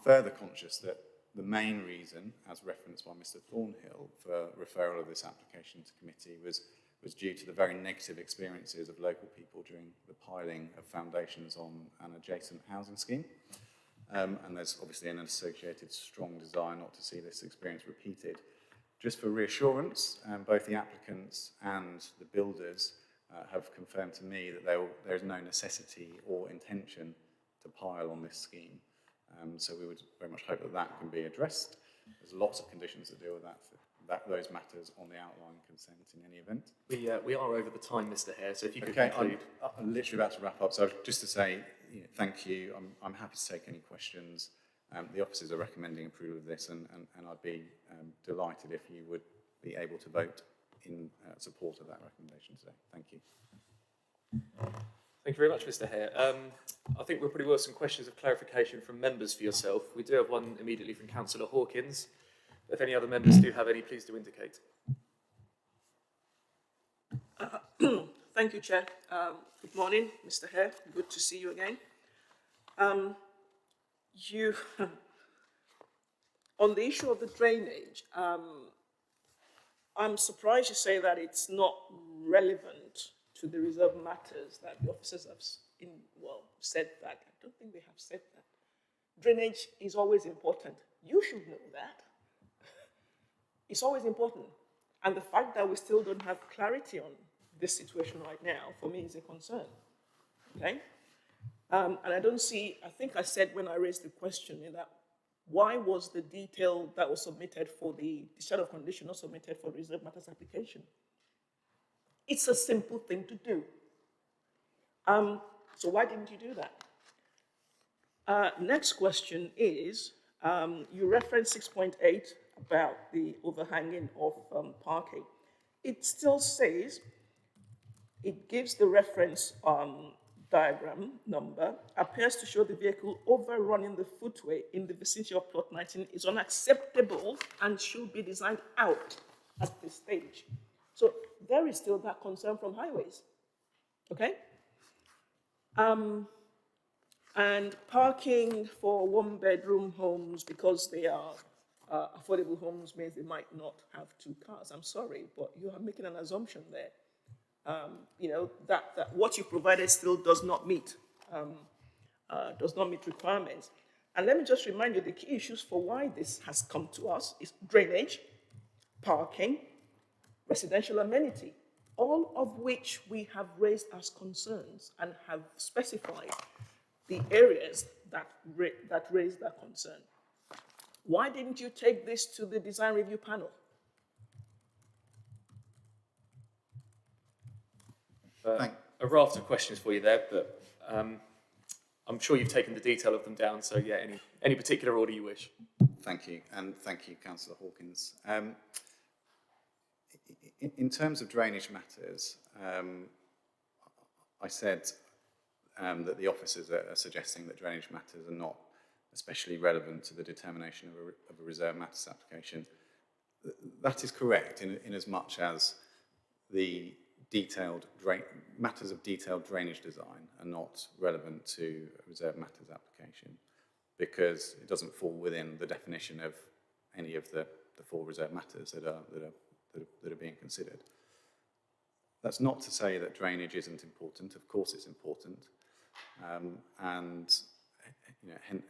further conscious that the main reason, as referenced by Mr Thornhill, for referral of this application to committee was due to the very negative experiences of local people during the piling of foundations on an adjacent housing scheme. And there's obviously an associated strong desire not to see this experience repeated. Just for reassurance, both the applicants and the builders have confirmed to me that there is no necessity or intention to pile on this scheme. So we would very much hope that that can be addressed. There's lots of conditions that deal with those matters on the outline consent in any event. We are over the time, Mr Hare, so if you could Okay, conclude. I'm literally about to wrap up, so just to say thank you. I'm happy to take any questions. The officers are recommending approval of this, and I'd be delighted if you would be able to vote in support of that recommendation today. Thank you. Thank you very much, Mr Hare. I think we're pretty well some questions of clarification from members for yourself. We do have one immediately from Councillor Hawkins. If any other members do have any, please do indicate. Thank you, Chair. Good morning, Mr Hare. Good to see you again. On the issue of the drainage, I'm surprised you say that it's not relevant to the reserve matters that the officers have said that. I don't think they have said that. Drainage is always important. You should know that. It's always important. And the fact that we still don't have clarity on this situation right now, for me, is a concern. Okay? And I don't see, I think I said when I raised the question that why was the detail that was submitted for the discharge of condition not submitted for the reserve matters application? It's a simple thing to do. So why didn't you do that? Next question is, you referenced 6.8 about the overhanging of parking. It still says, it gives the reference diagram number, appears to show the vehicle overrunning the footway in the vicinity of plot 19 is unacceptable and should be designed out at this stage. So there is still that concern from highways, okay? And parking for one-bedroom homes, because they are affordable homes, means they might not have two cars. I'm sorry, but you are making an assumption there. That what you provided still does not meet requirements. And let me just remind you, the key issues for why this has come to us is drainage, parking, residential amenity, all of which we have raised as concerns and have specified the areas that raise that concern. Why didn't you take this to the design review panel? A raft of questions for you there, but I'm sure you've taken the detail of them down, so yeah, any particular order you wish. Thank you, and thank you, Councillor Hawkins. In terms of drainage matters, I said that the officers are suggesting that drainage matters are not especially relevant to the determination of a reserve matters application. That is correct in as much as the matters of detailed drainage design are not relevant to a reserve matters application because it doesn't fall within the definition of any of the four reserve matters that are being considered. That's not to say that drainage isn't important. Of course it's important. And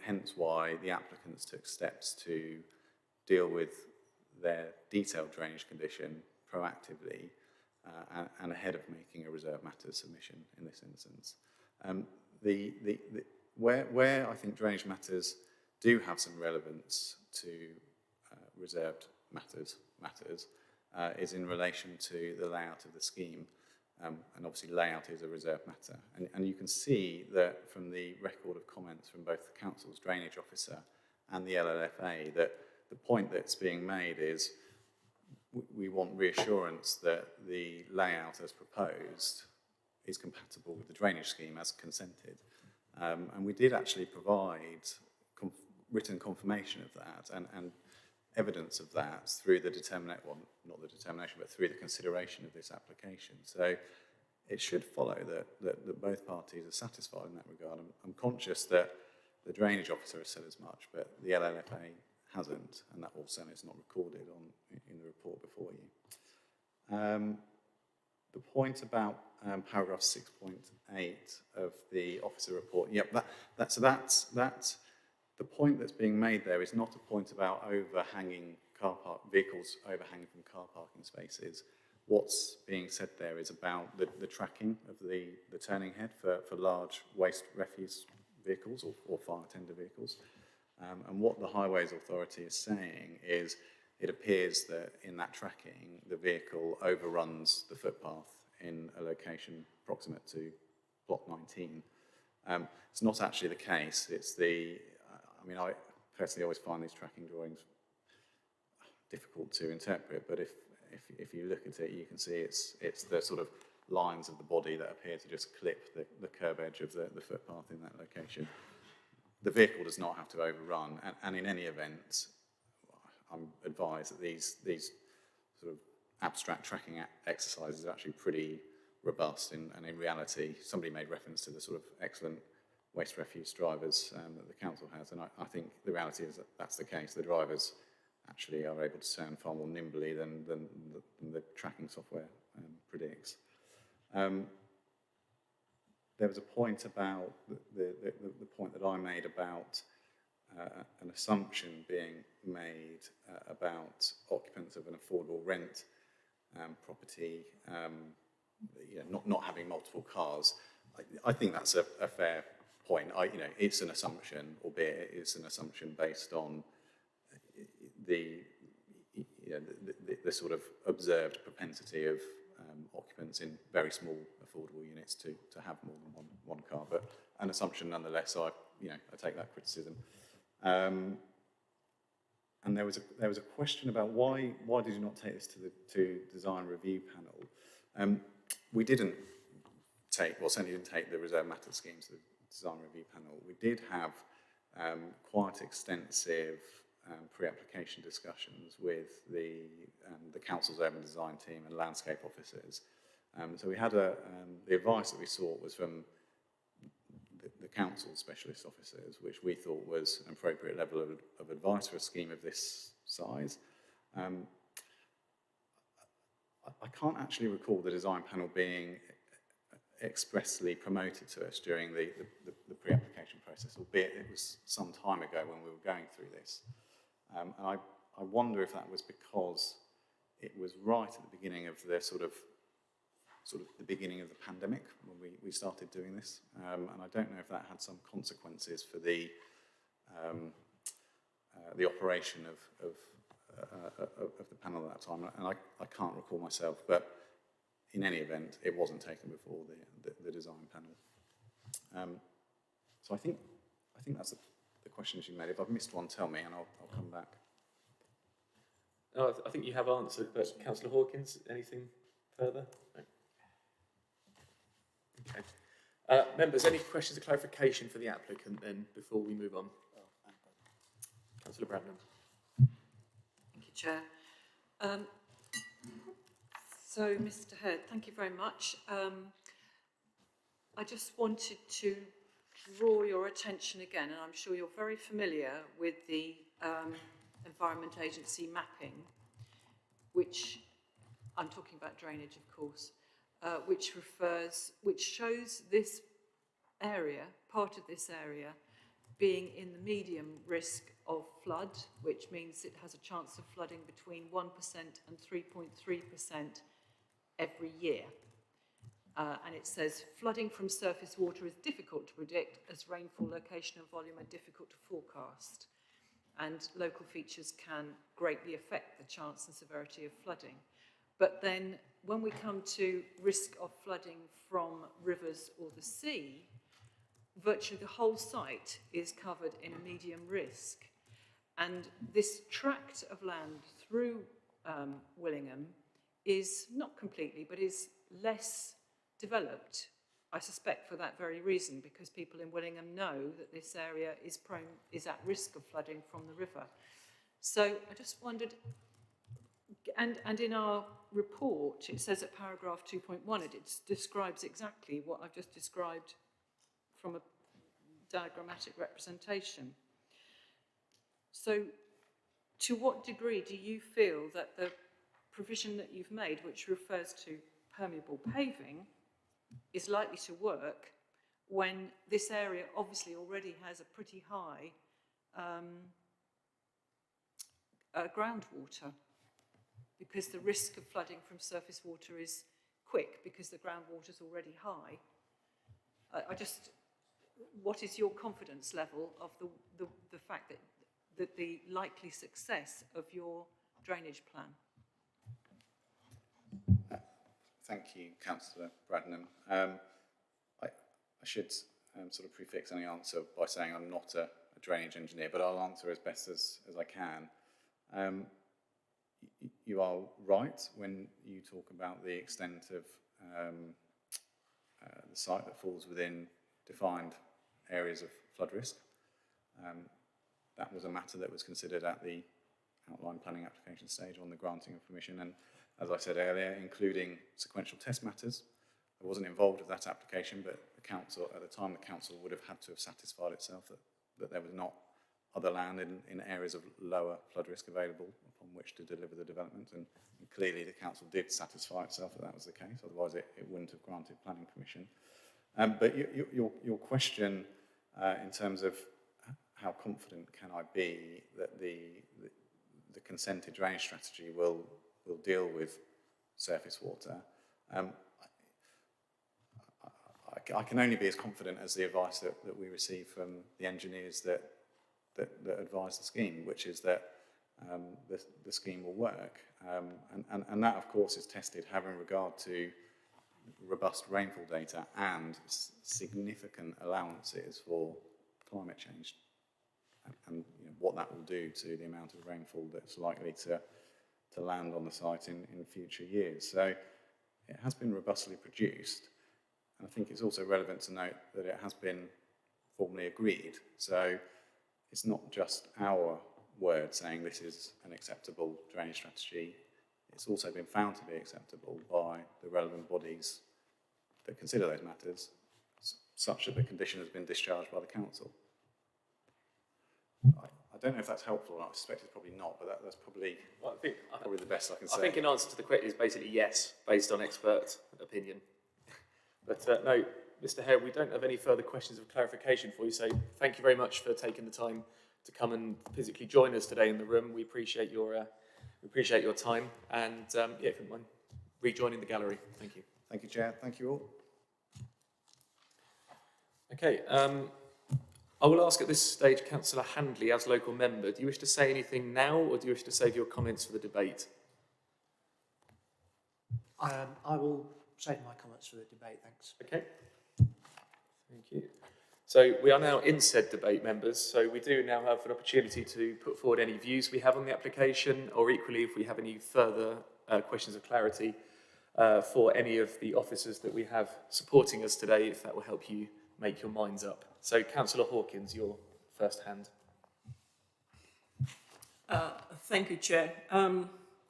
hence why the applicants took steps to deal with their detailed drainage condition proactively and ahead of making a reserve matters submission in this instance. Where I think drainage matters do have some relevance to reserved matters is in relation to the layout of the scheme. And obviously layout is a reserved matter. And you can see that from the record of comments from both the Council's drainage officer and the LLFA that the point that's being made is we want reassurance that the layout as proposed is compatible with the drainage scheme as consented. And we did actually provide written confirmation of that. And evidence of that through the determination, well, not the determination, but through the consideration of this application. So it should follow that both parties are satisfied in that regard. I'm conscious that the drainage officer has said as much, but the LLFA hasn't, and that also is not recorded in the report before you. The point about paragraph 6.8 of the officer report, yep, that's the point that's being made there is not a point about overhanging vehicles overhanging from car parking spaces. What's being said there is about the tracking of the turning head for large waste refuse vehicles or fire tender vehicles. And what the Highways Authority is saying is it appears that in that tracking, the vehicle overruns the footpath in a location proximate to plot 19. It's not actually the case. It's I personally always find these tracking drawings difficult to interpret, but if you look at it, you can see it's the sort of lines of the body that appear to just clip the curb edge of the footpath in that location. The vehicle does not have to overrun, and in any event, I'm advised that these sort of abstract tracking exercises are actually pretty robust, and in reality, somebody made reference to the sort of excellent waste refuse drivers that the council has, and I think the reality is that that's the case. The drivers actually are able to turn far more nimbly than the tracking software predicts. There was a point about the point that I made about an assumption being made about occupants of an affordable rent property, not having multiple cars. I think that's a fair point. It's an assumption, albeit it is an assumption based on the sort of observed propensity of occupants in very small affordable units to have more than one car, but an assumption nonetheless. I take that criticism. And there was a question about why did you not take this to design review panel? We didn't certainly didn't take the reserve matter schemes to the design review panel. We did have quite extensive pre-application discussions with the council's urban design team and landscape officers. So we had the advice that we sought was from the council's specialist officers, which we thought was an appropriate level of advice for a scheme of this size. I can't actually recall the design panel being expressly promoted to us during the pre-application process, albeit it was some time ago when we were going through this. And I wonder if that was because it was right at the beginning of the sort of the beginning of the pandemic when we started doing this, and I don't know if that had some consequences for the operation of the panel at that time, and I can't recall myself, but in any event, it wasn't taken before the design panel. So I think that's the questions you made. If I've missed one, tell me, and I'll come back. No, I think you have answered, but Councillor Hawkins, anything further? No. Okay. Members, any questions or clarification for the applicant then before we move on? Councillor Bradnam. Thank you, Chair. So, Mr. Head, thank you very much. I just wanted to draw your attention again, and I'm sure you're very familiar with the Environment Agency mapping, which I'm talking about drainage, of course, which shows this area, part of this area, being in the medium risk of flood, which means it has a chance of flooding between 1% and 3.3% every year. And it says, flooding from surface water is difficult to predict as rainfall, location and volume are difficult to forecast. And local features can greatly affect the chance and severity of flooding. But then when we come to risk of flooding from rivers or the sea, virtually the whole site is covered in a medium risk. And this tract of land through Willingham is not completely, but is less developed, I suspect for that very reason, because people in Willingham know that this area is at risk of flooding from the river. So I just wondered, and in our report, it says at paragraph 2.1, it describes exactly what I've just described from a diagrammatic representation. So to what degree do you feel that the provision that you've made, which refers to permeable paving, is likely to work when this area obviously already has a pretty high groundwater, because the risk of flooding from surface water is quick because the groundwater is already high? What is your confidence level of the fact that the likely success of your drainage plan? Thank you, Councillor Bradnam. I should sort of prefix any answer by saying I'm not a drainage engineer, but I'll answer as best as I can. You are right when you talk about the extent of the site that falls within defined areas of flood risk. That was a matter that was considered at the outline planning application stage on the granting of permission, and as I said earlier, including sequential test matters. I wasn't involved with that application, but the council, at the time, the council would have had to have satisfied itself that there was not other land in areas of lower flood risk available upon which to deliver the development, and clearly the council did satisfy itself that was the case, otherwise it wouldn't have granted planning permission. But your question in terms of how confident can I be that the consented drainage strategy will deal with surface water, I can only be as confident as the advice that we receive from the engineers that advise the scheme, which is that the scheme will work. And that, of course, is tested having regard to robust rainfall data and significant allowances for climate change, and what that will do to the amount of rainfall that's likely to land on the site in future years. So it has been robustly produced, and I think it's also relevant to note that it has been formally agreed. So it's not just our word saying this is an acceptable drainage strategy, it's also been found to be acceptable by the relevant bodies that consider those matters, such that the condition has been discharged by the council. I don't know if that's helpful, I suspect it's probably not, but that's probably, probably the best I can say. I think in answer to the question is basically yes, based on expert opinion. But no, Mr. Hare, we don't have any further questions of clarification for you, so thank you very much for taking the time to come and physically join us today in the room. We appreciate your time, and yeah, if you mind rejoining the gallery. Thank you. Thank you, Chair. Thank you all. Okay, I will ask at this stage Councillor Handley, as local member, do you wish to say anything now, or do you wish to save your comments for the debate? I will save my comments for the debate, thanks. Okay, thank you. So we are now in said debate, members, so we do now have an opportunity to put forward any views we have on the application, or equally if we have any further questions of clarity for any of the officers that we have supporting us today, if that will help you make your minds up. So Councillor Hawkins, your first hand. Thank you, Chair.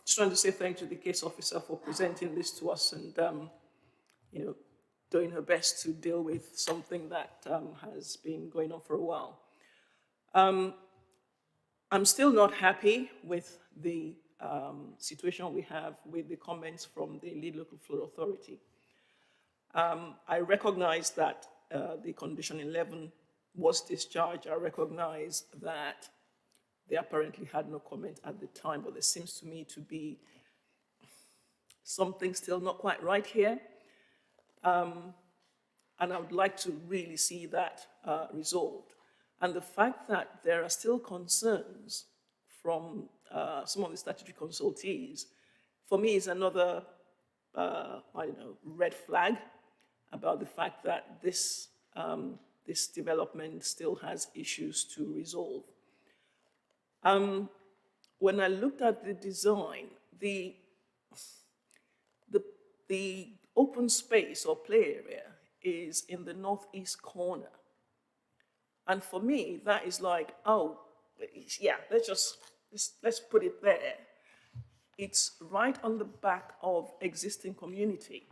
Just wanted to say thank you to the case officer for presenting this to us and, doing her best to deal with something that has been going on for a while. I'm still not happy with the situation we have with the comments from the lead local flood authority. I recognize that the condition 11 was discharged. I recognize that they apparently had no comment at the time, but there seems to me to be something still not quite right here. And I would like to really see that resolved. And the fact that there are still concerns from some of the statutory consultees, for me is another, red flag about the fact that this development still has issues to resolve. When I looked at the design, the open space or play area is in the northeast corner. And for me, that is like, oh, yeah, let's just let's put it there. It's right on the back of existing community.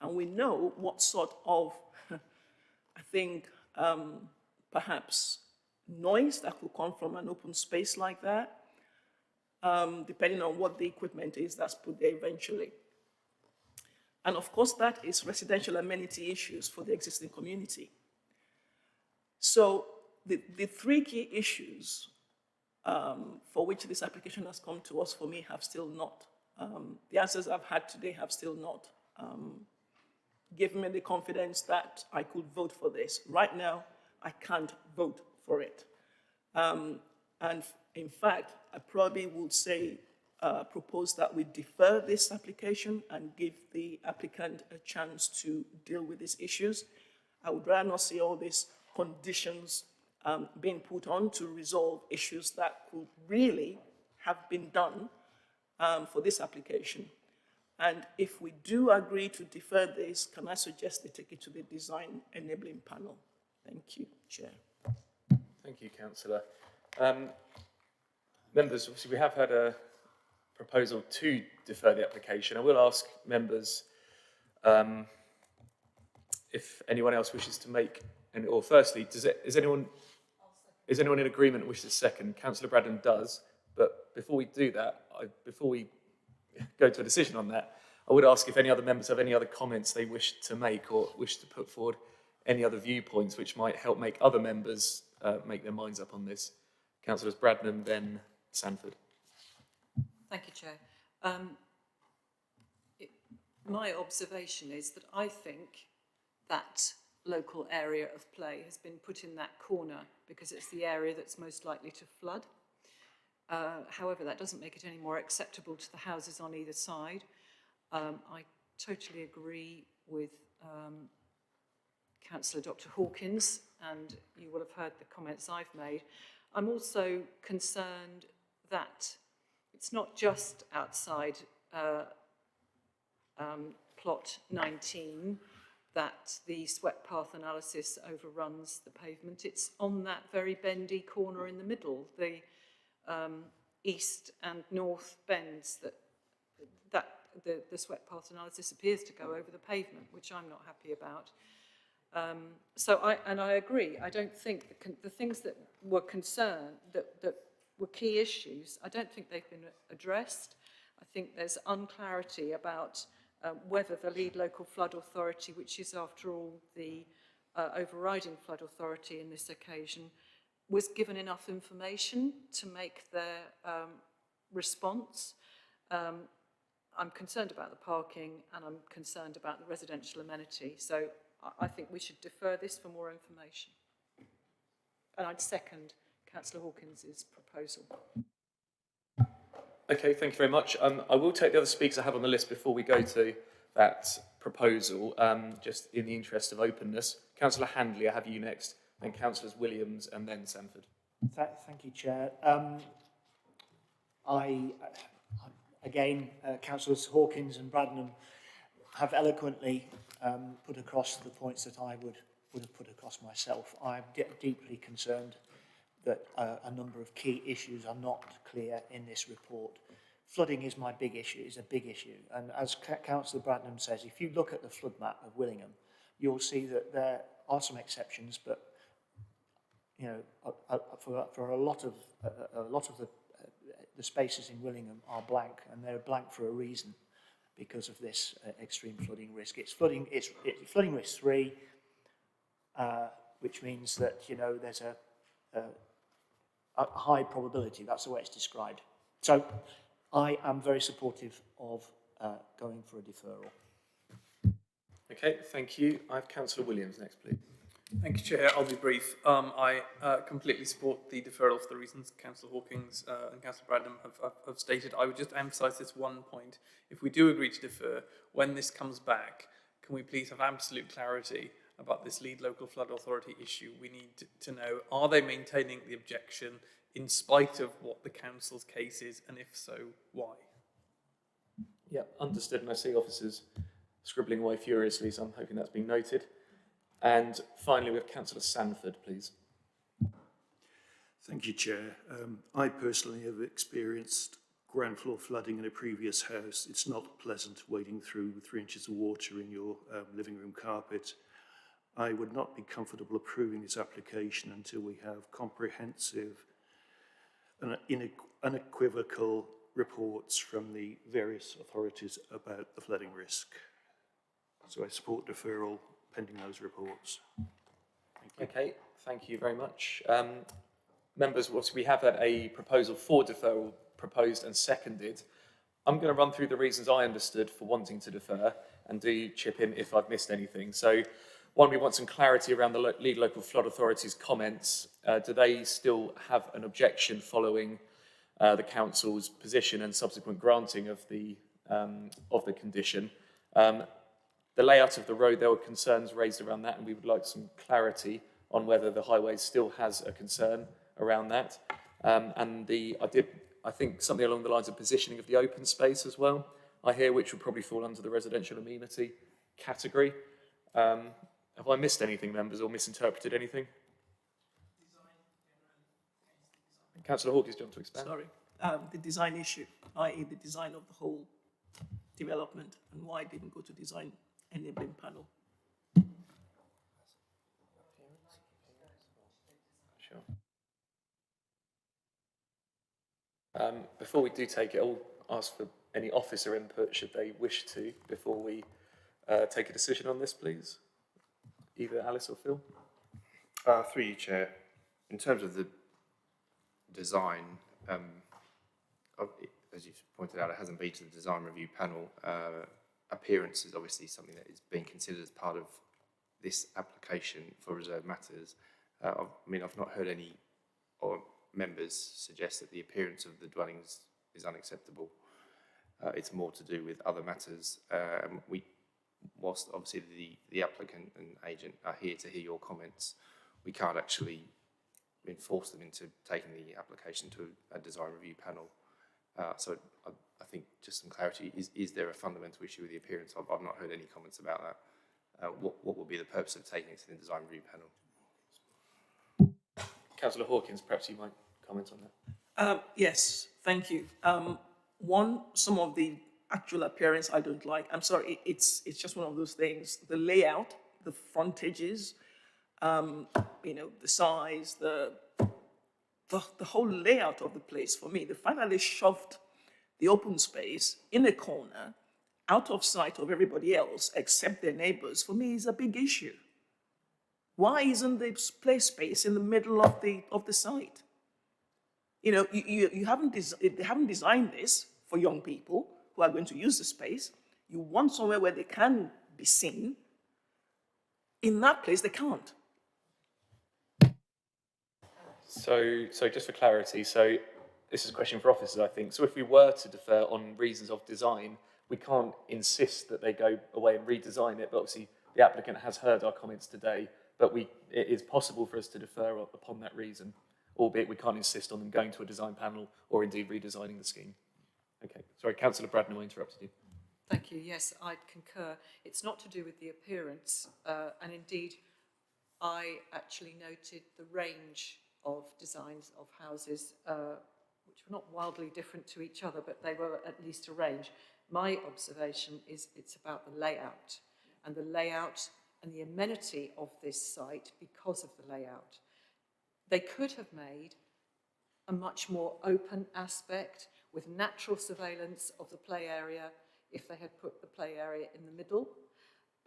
And we know what sort of, I think, perhaps noise that could come from an open space like that, depending on what the equipment is that's put there eventually. And of course, that is residential amenity issues for the existing community. So the three key issues for which this application has come to us, for me, have still not, the answers I've had today have still not given me the confidence that I could vote for this. Right now, I can't vote for it. And in fact, I probably would say, propose that we defer this application and give the applicant a chance to deal with these issues. I would rather not see all these conditions being put on to resolve issues that could really have been done for this application. And if we do agree to defer this, can I suggest they take it to the design enabling panel? Thank you, Chair. Thank you, Councillor. Members, obviously we have had a proposal to defer the application. I will ask members if anyone else wishes to make, or firstly, is anyone in agreement and wishes to second? Councillor Braddon does, but before we do that, before we go to a decision on that, I would ask if any other members have any other comments they wish to make or wish to put forward any other viewpoints which might help make other members make their minds up on this. Councillors Bradnam, then Sanford. Thank you, Chair. My observation is that I think that local area of play has been put in that corner because it's the area that's most likely to flood. However, that doesn't make it any more acceptable to the houses on either side. I totally agree with Councillor Dr. Hawkins, and you will have heard the comments I've made. I'm also concerned that it's not just outside plot 19 that the swept path analysis overruns the pavement. It's on that very bendy corner in the middle, the east and north bends that the swept path analysis appears to go over the pavement, which I'm not happy about. So I agree. I don't think the things that were concerned, that were key issues, I don't think they've been addressed. I think there's unclarity about whether the lead local flood authority, which is after all the overriding flood authority in this occasion, was given enough information to make their response. I'm concerned about the parking and I'm concerned about the residential amenity. So I think we should defer this for more information. And I'd second Councillor Hawkins' proposal. Okay, thank you very much. I will take the other speakers I have on the list before we go to that proposal, just in the interest of openness. Councillor Handley, I have you next, then Councillors Williams and then Sanford. Thank you, Chair. Again, Councillors Hawkins and Bradnam have eloquently put across the points that I would have put across myself. I'm deeply concerned that a number of key issues are not clear in this report. Flooding is my big issue, is a big issue. And as Councillor Bradnam says, if you look at the flood map of Willingham, you'll see that there are some exceptions, but you know, for a lot of the spaces in Willingham are blank, and they're blank for a reason, because of this extreme flooding risk. It's flooding risk 3, which means that, you know, there's a high probability. That's the way it's described. So I am very supportive of going for a deferral. Okay, thank you. I have Councillor Williams next, please. Thank you, Chair. I'll be brief. I completely support the deferral for the reasons Councillor Hawkins and Councillor Bradnam have stated. I would just emphasise this one point. If we do agree to defer, when this comes back, can we please have absolute clarity about this lead local flood authority issue? We need to know, are they maintaining the objection in spite of what the council's case is, and if so, why? Yeah, understood, and I see officers scribbling away furiously, so I'm hoping that's been noted. And finally, we have Councillor Sanford, please. Thank you, Chair. I personally have experienced ground floor flooding in a previous house. It's not pleasant wading through 3 inches of water in your living room carpet. I would not be comfortable approving this application until we have comprehensive and unequivocal reports from the various authorities about the flooding risk. So I support deferral pending those reports. Thank you. Okay, thank you very much. Members, we have had a proposal for deferral proposed and seconded. I'm going to run through the reasons I understood for wanting to defer, and do chip in if I've missed anything. So, one, we want some clarity around the lead local flood authority's comments. Do they still have an objection following the council's position and subsequent granting of the condition? The layout of the road, there were concerns raised around that, and we would like some clarity on whether the highway still has a concern around that. I think something along the lines of positioning of the open space as well, I hear, which would probably fall under the residential amenity category. Have I missed anything, members, or misinterpreted anything? Councillor Hawkins, do you want to expand? Sorry, the design issue, i.e. the design of the whole development, and why it didn't go to design enabling panel. Sure. Before we do take it, I'll ask for any officer input should they wish to before we take a decision on this, please. Either Alice or Phil. Through you, Chair. In terms of the design, as you've pointed out, it hasn't been to the design review panel. Appearance is obviously something that is being considered as part of this application for reserved matters. I mean, I've not heard any members suggest that the appearance of the dwellings is unacceptable. It's more to do with other matters. Whilst obviously the applicant and agent are here to hear your comments, we can't actually enforce them into taking the application to a design review panel. So I think just some clarity, is there a fundamental issue with the appearance? I've not heard any comments about that. What would be the purpose of taking it to the design review panel? Councillor Hawkins, perhaps you might comment on that. Yes, thank you. One, some of the actual appearance I don't like. I'm sorry, it's just one of those things. The layout, the frontages, you know, the size, the whole layout of the place for me. The fact that they shoved the open space in a corner, out of sight of everybody else except their neighbors, for me is a big issue. Why isn't the play space in the middle of the site? You know, they haven't designed this for young people who are going to use the space. You want somewhere where they can be seen. In that place, they can't. So just for clarity, so this is a question for officers, I think. So if we were to defer on reasons of design, we can't insist that they go away and redesign it, but obviously the applicant has heard our comments today, but it is possible for us to defer upon that reason, albeit we can't insist on them going to a design panel or indeed redesigning the scheme. Okay, sorry, Councillor Braddon, I interrupted you. Thank you. Yes, I concur. It's not to do with the appearance, and indeed, I actually noted the range of designs of houses, which were not wildly different to each other, but they were at least a range. My observation is it's about the layout and the amenity of this site because of the layout. They could have made a much more open aspect with natural surveillance of the play area if they had put the play area in the middle.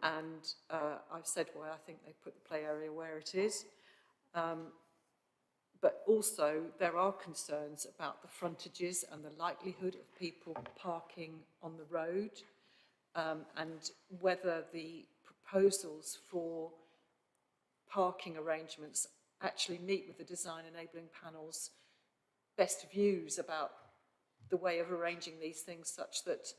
And I've said why I think they put the play area where it is. But also there are concerns about the frontages and the likelihood of people parking on the road, and whether the proposals for parking arrangements actually meet with the design enabling panel's best views about the way of arranging these things such that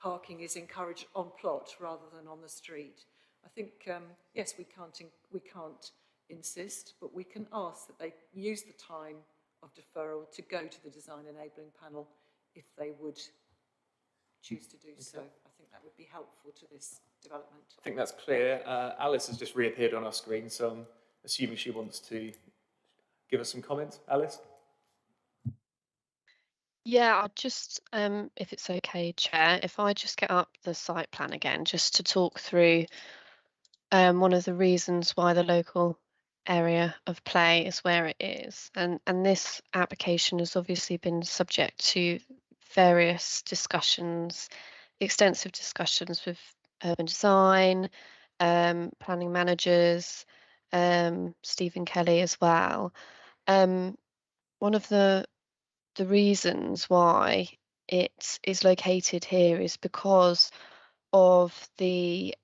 parking is encouraged on plot rather than on the street. I think, yes, we can't insist, but we can ask that they use the time of deferral to go to the design enabling panel if they would choose to do so. I think that would be helpful to this development. I think that's clear. Alice has just reappeared on our screen, so I'm assuming she wants to give us some comments, Alice? Yeah, I'll just, if it's okay, Chair, if I just get up the site plan again, just to talk through one of the reasons why the local area of play is where it is. And this application has obviously been subject to various discussions, extensive discussions with urban design, planning managers, Stephen Kelly as well. One of the reasons why it is located here is because of the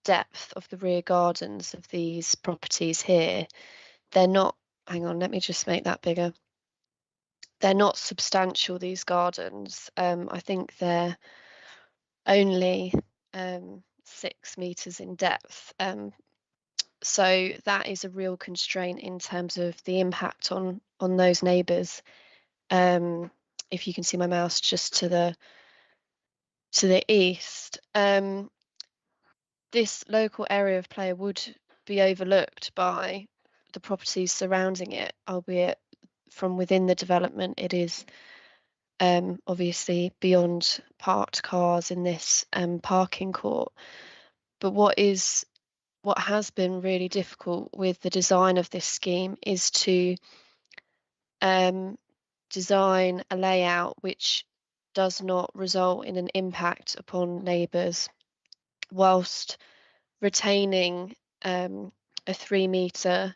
depth of the rear gardens of these properties here. They're not, hang on, let me just make that bigger. They're not substantial, these gardens. I think they're only 6 meters in depth. So that is a real constraint in terms of the impact on those neighbours. If you can see my mouse just to the east, this local area of play would be overlooked by the properties surrounding it, albeit from within the development it is obviously beyond parked cars in this parking court. But what has been really difficult with the design of this scheme is to design a layout which does not result in an impact upon neighbours, whilst retaining a 3 metre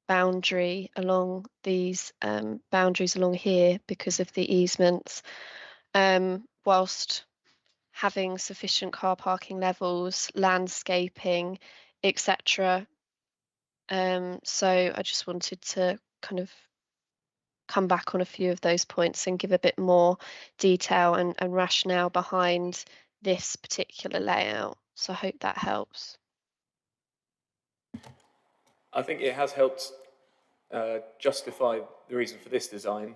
boundary along these boundaries along here because of the easements, whilst having sufficient car parking levels, landscaping, etc. So I just wanted to kind of come back on a few of those points and give a bit more detail and rationale behind this particular layout. So I hope that helps. I think it has helped justify the reason for this design.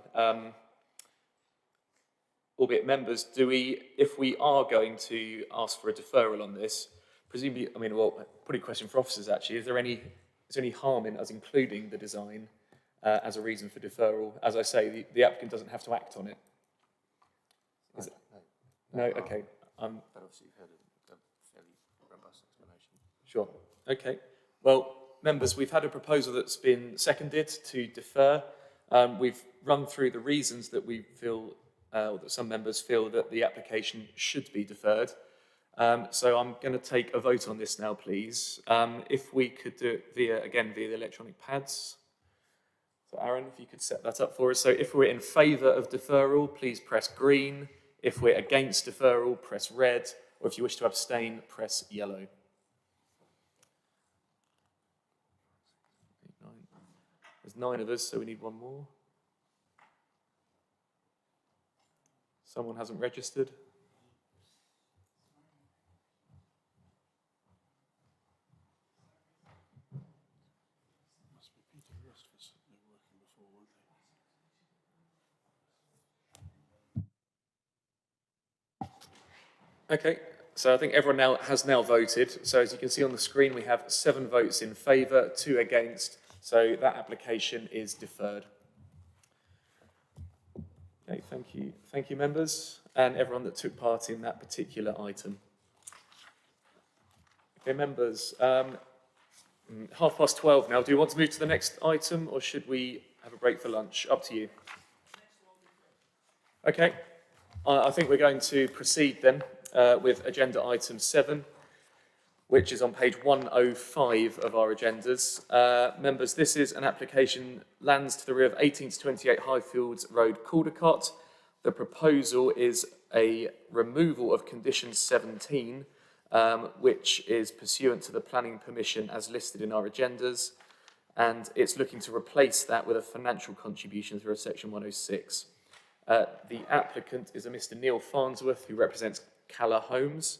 Albeit members, if we are going to ask for a deferral on this, presumably, I mean, well, probably a question for officers actually, is there any harm in us including the design as a reason for deferral? As I say, the applicant doesn't have to act on it. No? Okay. But obviously you've heard a fairly robust explanation. Sure. Okay. Well, members, we've had a proposal that's been seconded to defer. We've run through the reasons that we feel, or that some members feel that the application should be deferred. So I'm going to take a vote on this now, please. If we could do it via the electronic pads. So Aaron, if you could set that up for us. So if we're in favour of deferral, please press green. If we're against deferral, press red. Or if you wish to abstain, press yellow. There's 9 of us, so we need one more. Someone hasn't registered. Okay, so I think everyone has now voted. So as you can see on the screen, we have 7 votes in favour, 2 against. So that application is deferred. Okay, thank you. Thank you, members, and everyone that took part in that particular item. Okay, members, 12:30 now. Do you want to move to the next item, or should we have a break for lunch? Up to you. Okay, I think we're going to proceed then with agenda item 7, which is on page 105 of our agendas. Members, this is an application, lands to the rear of 18 to 28 Highfields Road, Caldecott. The proposal is a removal of condition 17, which is pursuant to the planning permission as listed in our agendas, and it's looking to replace that with a financial contribution through a section 106. The applicant is a Mr. Neil Farnsworth, who represents Calla Homes.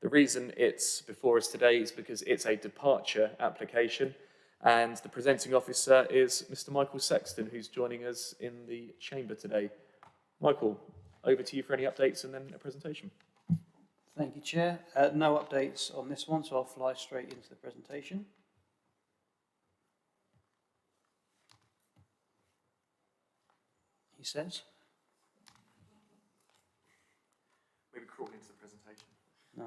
The reason it's before us today is because it's a departure application, and the presenting officer is Mr. Michael Sexton, who's joining us in the chamber today. Michael, over to you for any updates and then a presentation. Thank you, Chair. No updates on this one, so I'll fly straight into the presentation. he says. Maybe crawl into the presentation. No,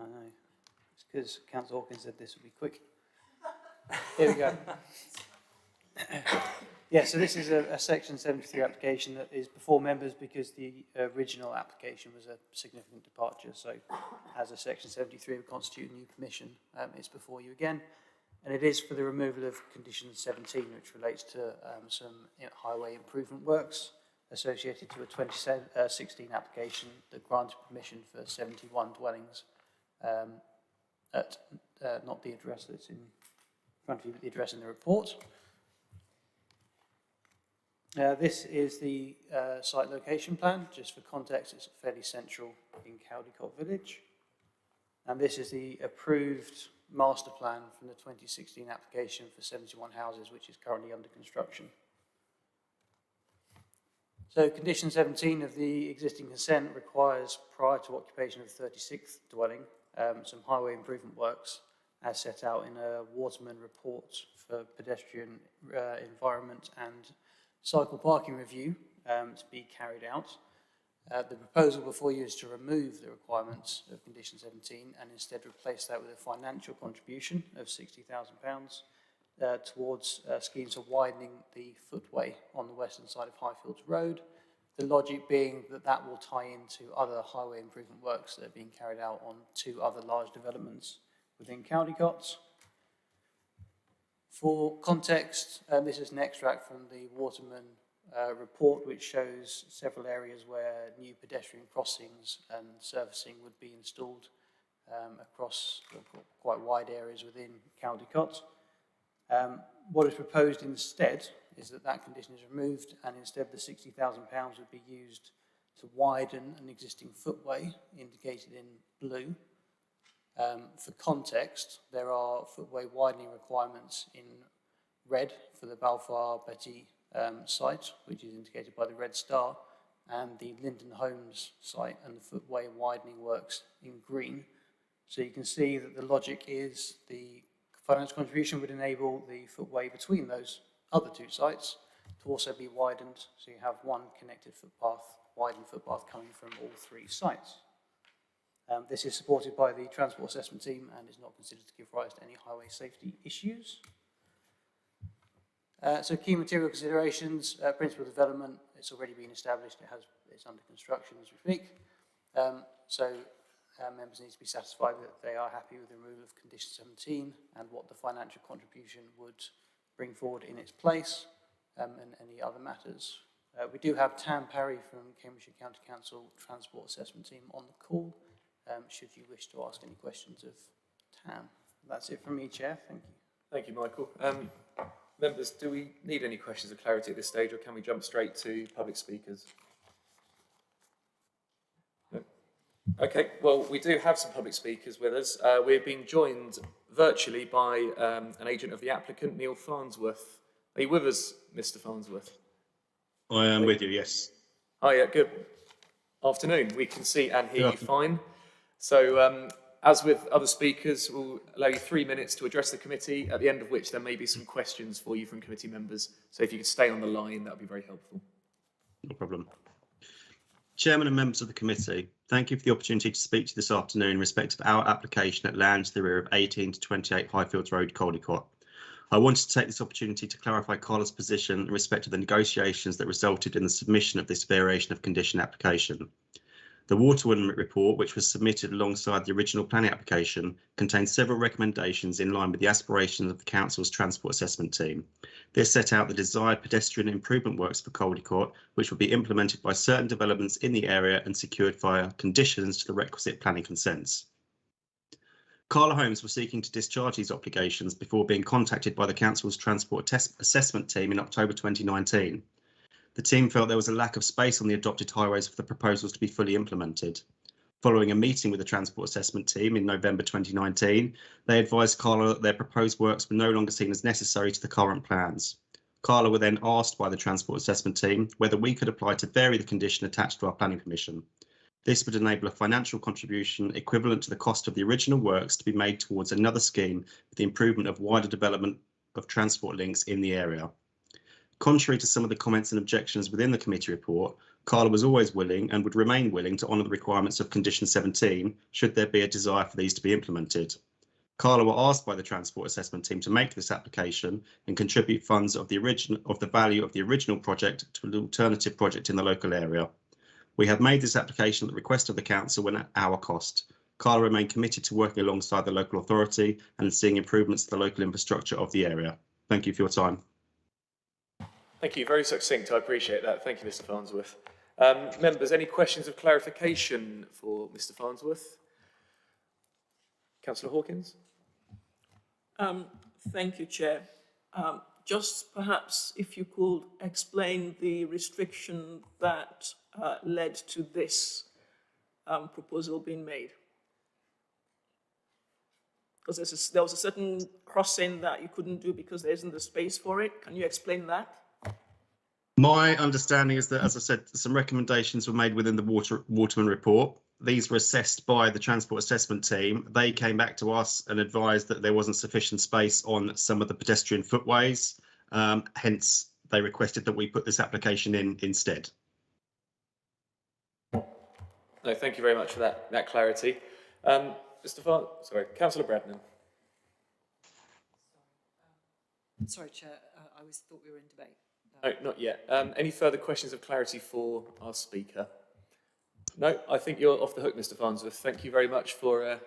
it's because Councillor Hawkins said this would be quick. Here we go. Yeah, so this is a Section 73 application that is before members because the original application was a significant departure. So as a Section 73 would constitute a new permission, it's before you again. And it is for the removal of Condition 17, which relates to some highway improvement works associated to a 2016 application that granted permission for 71 dwellings at not the address that's in front of you, but the address in the report. This is the site location plan. Just for context, it's fairly central in Caldecott Village. And this is the approved master plan from the 2016 application for 71 houses, which is currently under construction. So condition 17 of the existing consent requires, prior to occupation of the 36th dwelling, some highway improvement works as set out in a Waterman report for pedestrian environment and cycle parking review to be carried out. The proposal before you is to remove the requirements of condition 17 and instead replace that with a financial contribution of £60,000 towards schemes of widening the footway on the western side of Highfields Road. The logic being that that will tie into other highway improvement works that are being carried out on two other large developments within Caldecott. For context, this is an extract from the Waterman report, which shows several areas where new pedestrian crossings and surfacing would be installed across quite wide areas within Caldecott. What is proposed instead is that that condition is removed, and instead the £60,000 would be used to widen an existing footway indicated in blue. For context, there are footway widening requirements in red for the Balfour Betty site, which is indicated by the red star, and the Linden Homes site and the footway widening works in green. So you can see that the logic is the financial contribution would enable the footway between those other two sites to also be widened, so you have one connected footpath, widened footpath coming from all three sites. This is supported by the Transport Assessment Team and is not considered to give rise to any highway safety issues. So key material considerations, principal development, it's already been established, it's under construction as we speak. Members need to be satisfied that they are happy with the removal of condition 17 and what the financial contribution would bring forward in its place, and any other matters. We do have Tam Parry from Cambridgeshire County Council Transport Assessment Team on the call, should you wish to ask any questions of Tam. That's it from me, Chair. Thank you. Thank you, Michael. Members, do we need any questions of clarity at this stage, or can we jump straight to public speakers? No? Okay, well, we do have some public speakers with us. We're being joined virtually by an agent of the applicant, Neil Farnsworth. Are you with us, Mr. Farnsworth? I am with you, yes. Oh, yeah, good afternoon. We can see and hear you fine. So, as with other speakers, we'll allow you 3 minutes to address the committee, at the end of which there may be some questions for you from committee members. So if you could stay on the line, that would be very helpful. No problem. Chairman and members of the committee, thank you for the opportunity to speak to you this afternoon in respect of our application at land to the rear of 18 to 28 Highfields Road, Caldecott. I wanted to take this opportunity to clarify Carla's position in respect of the negotiations that resulted in the submission of this variation of condition application. The Waterman report, which was submitted alongside the original planning application, contains several recommendations in line with the aspirations of the Council's Transport Assessment Team. This set out the desired pedestrian improvement works for Caldecott, which will be implemented by certain developments in the area and secured via conditions to the requisite planning consents. Carla Homes were seeking to discharge these obligations before being contacted by the Council's Transport Assessment Team in October 2019. The team felt there was a lack of space on the adopted highways for the proposals to be fully implemented. Following a meeting with the Transport Assessment Team in November 2019, they advised Carla that their proposed works were no longer seen as necessary to the current plans. Carla were then asked by the Transport Assessment Team whether we could apply to vary the condition attached to our planning permission. This would enable a financial contribution equivalent to the cost of the original works to be made towards another scheme for the improvement of wider development of transport links in the area. Contrary to some of the comments and objections within the committee report, Carla was always willing and would remain willing to honour the requirements of condition 17 should there be a desire for these to be implemented. Carla were asked by the transport assessment team to make this application and contribute funds of the value of the original project to an alternative project in the local area. We have made this application at the request of the council and at our cost. Carla remained committed to working alongside the local authority and seeing improvements to the local infrastructure of the area. Thank you for your time. Thank you. Very succinct. I appreciate that. Thank you, Mr. Farnsworth. Members, any questions of clarification for Mr. Farnsworth? Councillor Hawkins? Thank you, Chair. Just perhaps if you could explain the restriction that led to this proposal being made. Because there was a certain crossing that you couldn't do because there isn't the space for it. Can you explain that? My understanding is that, as I said, some recommendations were made within the Waterman report. These were assessed by the transport assessment team. They came back to us and advised that there wasn't sufficient space on some of the pedestrian footways. Hence, they requested that we put this application in instead. No, thank you very much for that clarity. Councillor Bradnan. Sorry, Chair, I always thought we were in debate. No, not yet. Any further questions of clarity for our speaker? No, I think you're off the hook, Mr. Farnsworth. Thank you very much for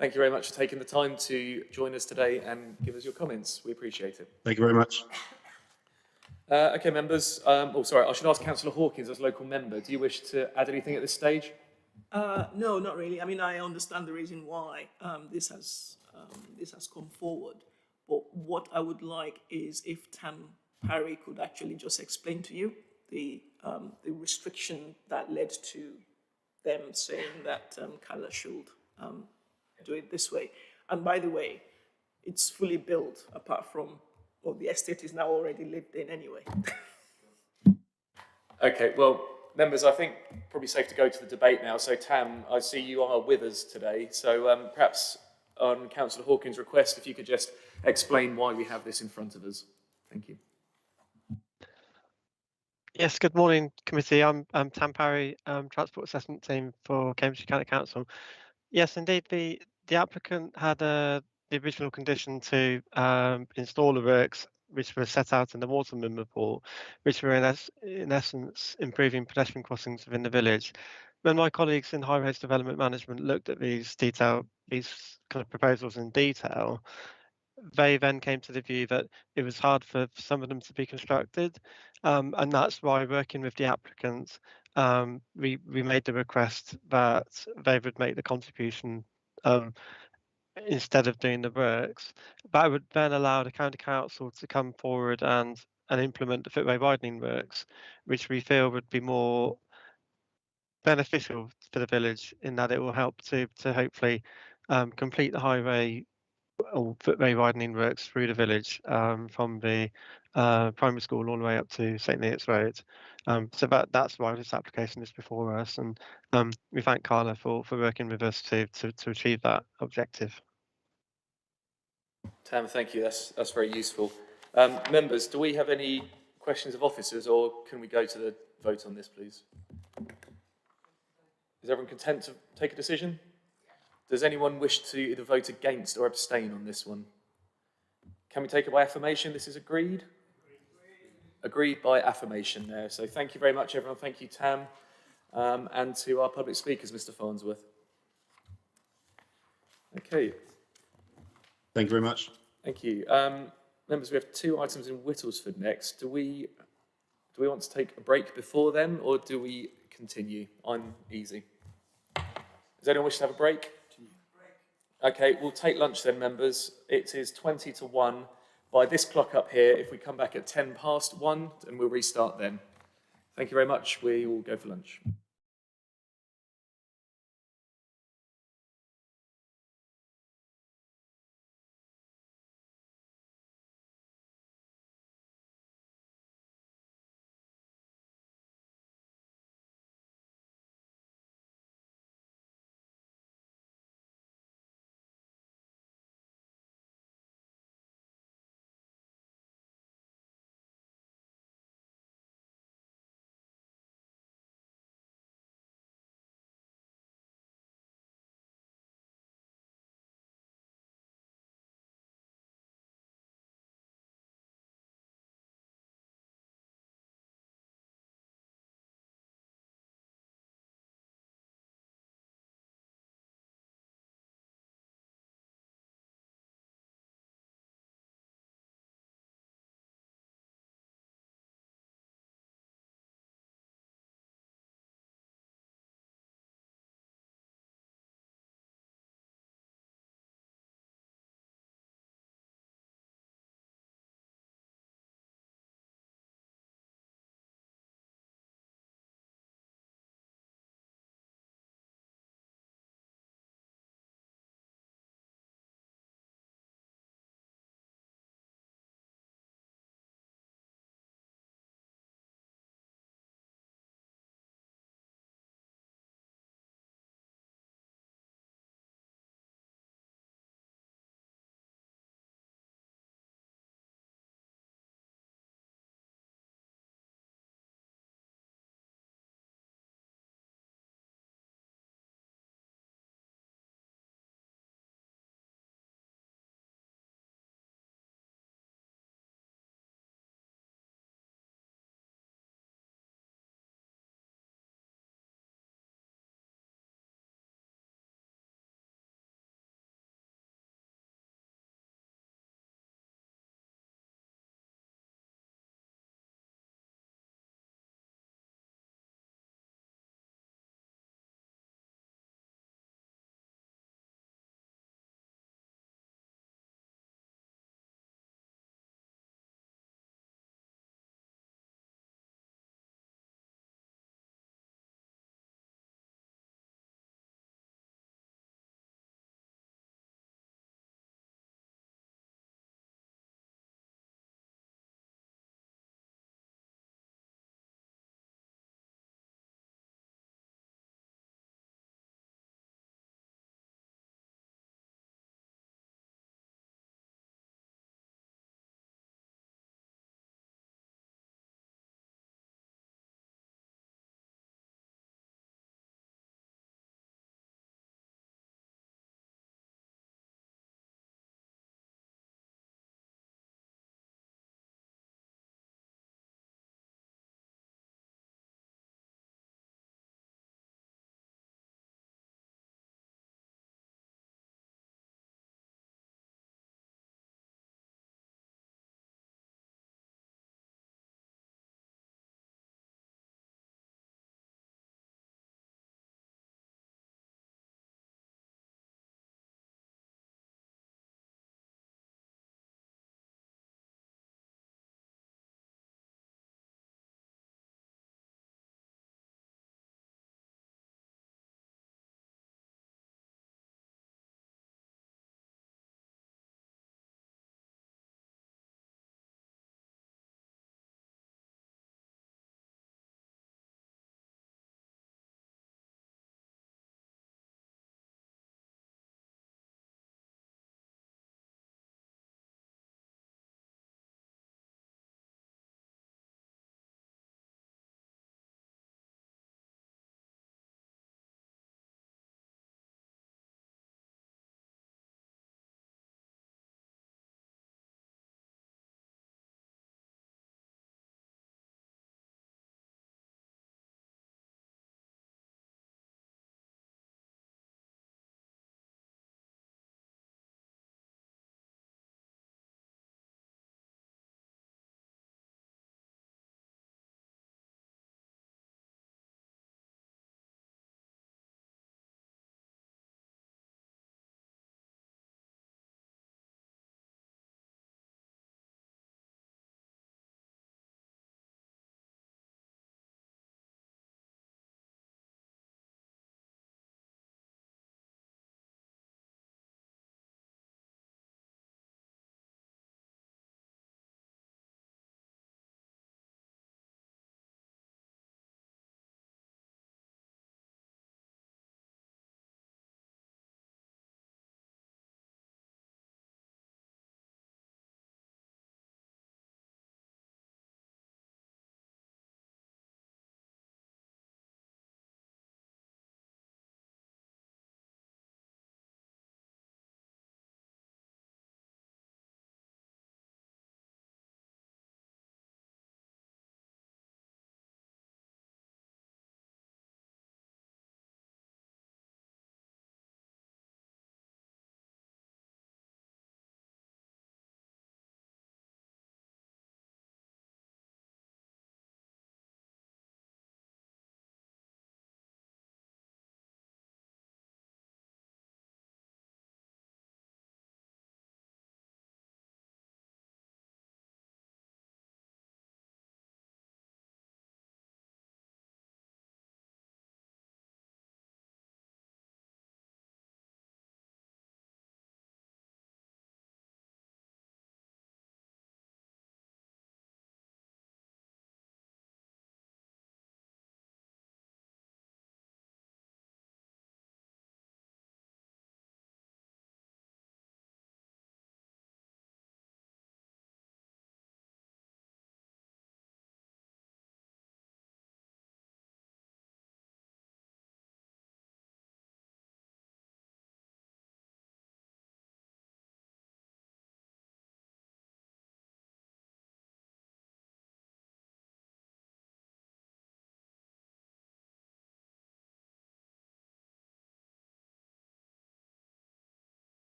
taking the time to join us today and give us your comments. We appreciate it. Thank you very much. Okay, members. I should ask Councillor Hawkins as local member. Do you wish to add anything at this stage? No, not really. I mean, I understand the reason why this has come forward. But what I would like is if Tam Parry could actually just explain to you the restriction that led to them saying that Carla should do it this way. And by the way, it's fully built apart from, well, the estate is now already lived in anyway. Okay, well, members, I think probably safe to go to the debate now. So Tam, I see you are with us today. So perhaps on Councillor Hawkins' request, if you could just explain why we have this in front of us. Thank you. Yes, good morning, committee. I'm Tam Parry, Transport Assessment Team for Cambridgeshire County Council. Yes, indeed, the applicant had the original condition to install the works which were set out in the Waterman report, which were in essence improving pedestrian crossings within the village. When my colleagues in Highways Development Management looked at these kind of proposals in detail, they then came to the view that it was hard for some of them to be constructed, and that's why, working with the applicants, we made the request that they would make the contribution instead of doing the works. That would then allow the county council to come forward and implement the footway widening works, which we feel would be more beneficial for the village in that it will help to hopefully complete the highway or footway widening works through the village from the primary school all the way up to St Neots Road. So that's why this application is before us, and we thank Carla for working with us to achieve that objective. Tam, thank you. That's very useful. Members, do we have any questions of officers, or can we go to the vote on this, please? Is everyone content to take a decision? Does anyone wish to either vote against or abstain on this one? Can we take it by affirmation? This is agreed? Agreed by affirmation there. So thank you very much, everyone. Thank you, Tam, and to our public speakers, Mr. Farnsworth. Okay. Thank you very much. Thank you. Members, we have 2 items in Whittlesford next. Do we want to take a break before them, or do we continue? I'm easy. Does anyone wish to have a break? Okay, we'll take lunch then, members. It is 20 to 1. By this clock up here, if we come back at 10 past 1, and we'll restart then. Thank you very much. We will go for lunch.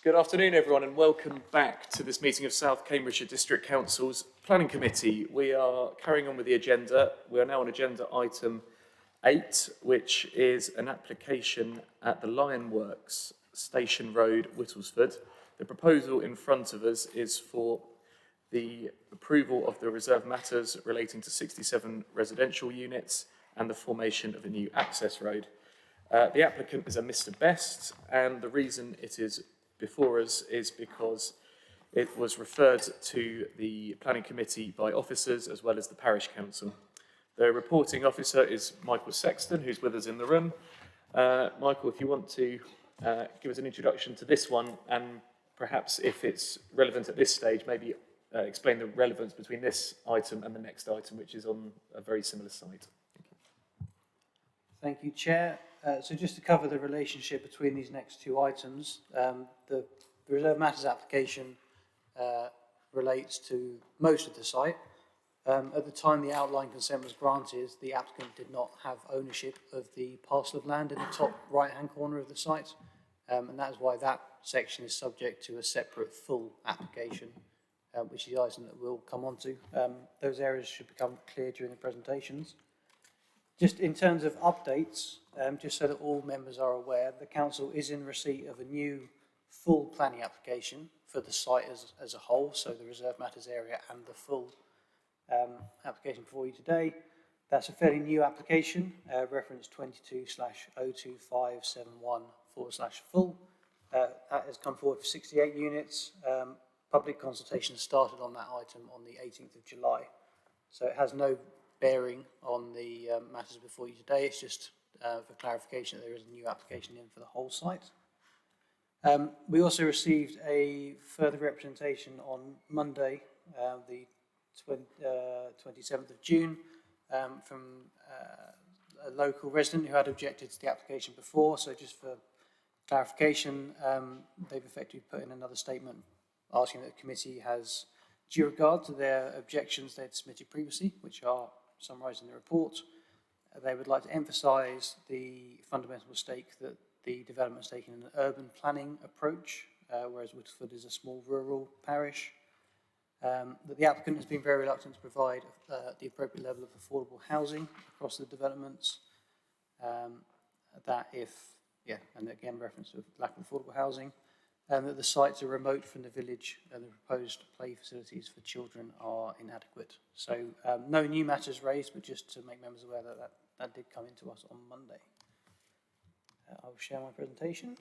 Good afternoon, everyone, and welcome back to this meeting of South Cambridgeshire District Council's Planning Committee. We are carrying on with the agenda. We are now on agenda item 8, which is an application at the Lionworks, Station Road, Whittlesford. The proposal in front of us is for the approval of the reserve matters relating to 67 residential units and the formation of a new access road. The applicant is a Mr. Best, and the reason it is before us is because it was referred to the planning committee by officers as well as the parish council. The reporting officer is Michael Sexton, who's with us in the room. Michael, if you want to give us an introduction to this one, and perhaps if it's relevant at this stage, maybe explain the relevance between this item and the next item, which is on a very similar site. Thank you, Chair. So just to cover the relationship between these next two items, the Reserve Matters application relates to most of the site. At the time the outline consent was granted, the applicant did not have ownership of the parcel of land in the top right-hand corner of the site, and that is why that section is subject to a separate full application, which is the item that we'll come on to. Those areas should become clear during the presentations. Just in terms of updates, just so that all members are aware, the Council is in receipt of a new full planning application for the site as a whole, so the Reserve Matters area and the full application for you today. That's a fairly new application, reference 22/02571/full. That has come forward for 68 units. Public consultation started on that item on the 18th of July. So it has no bearing on the matters before you today. It's just for clarification that there is a new application in for the whole site. We also received a further representation on Monday, the 27th of June, from a local resident who had objected to the application before. So just for clarification, they've effectively put in another statement asking that the committee has due regard to their objections they'd submitted previously, which are summarised in the report. They would like to emphasise the fundamental mistake that the development is taking an urban planning approach, whereas Whittlesford is a small rural parish. That the applicant has been very reluctant to provide the appropriate level of affordable housing across the developments. And again, reference to lack of affordable housing. And that the sites are remote from the village and the proposed play facilities for children are inadequate. So no new matters raised, but just to make members aware that did come into us on Monday. I'll share my presentation.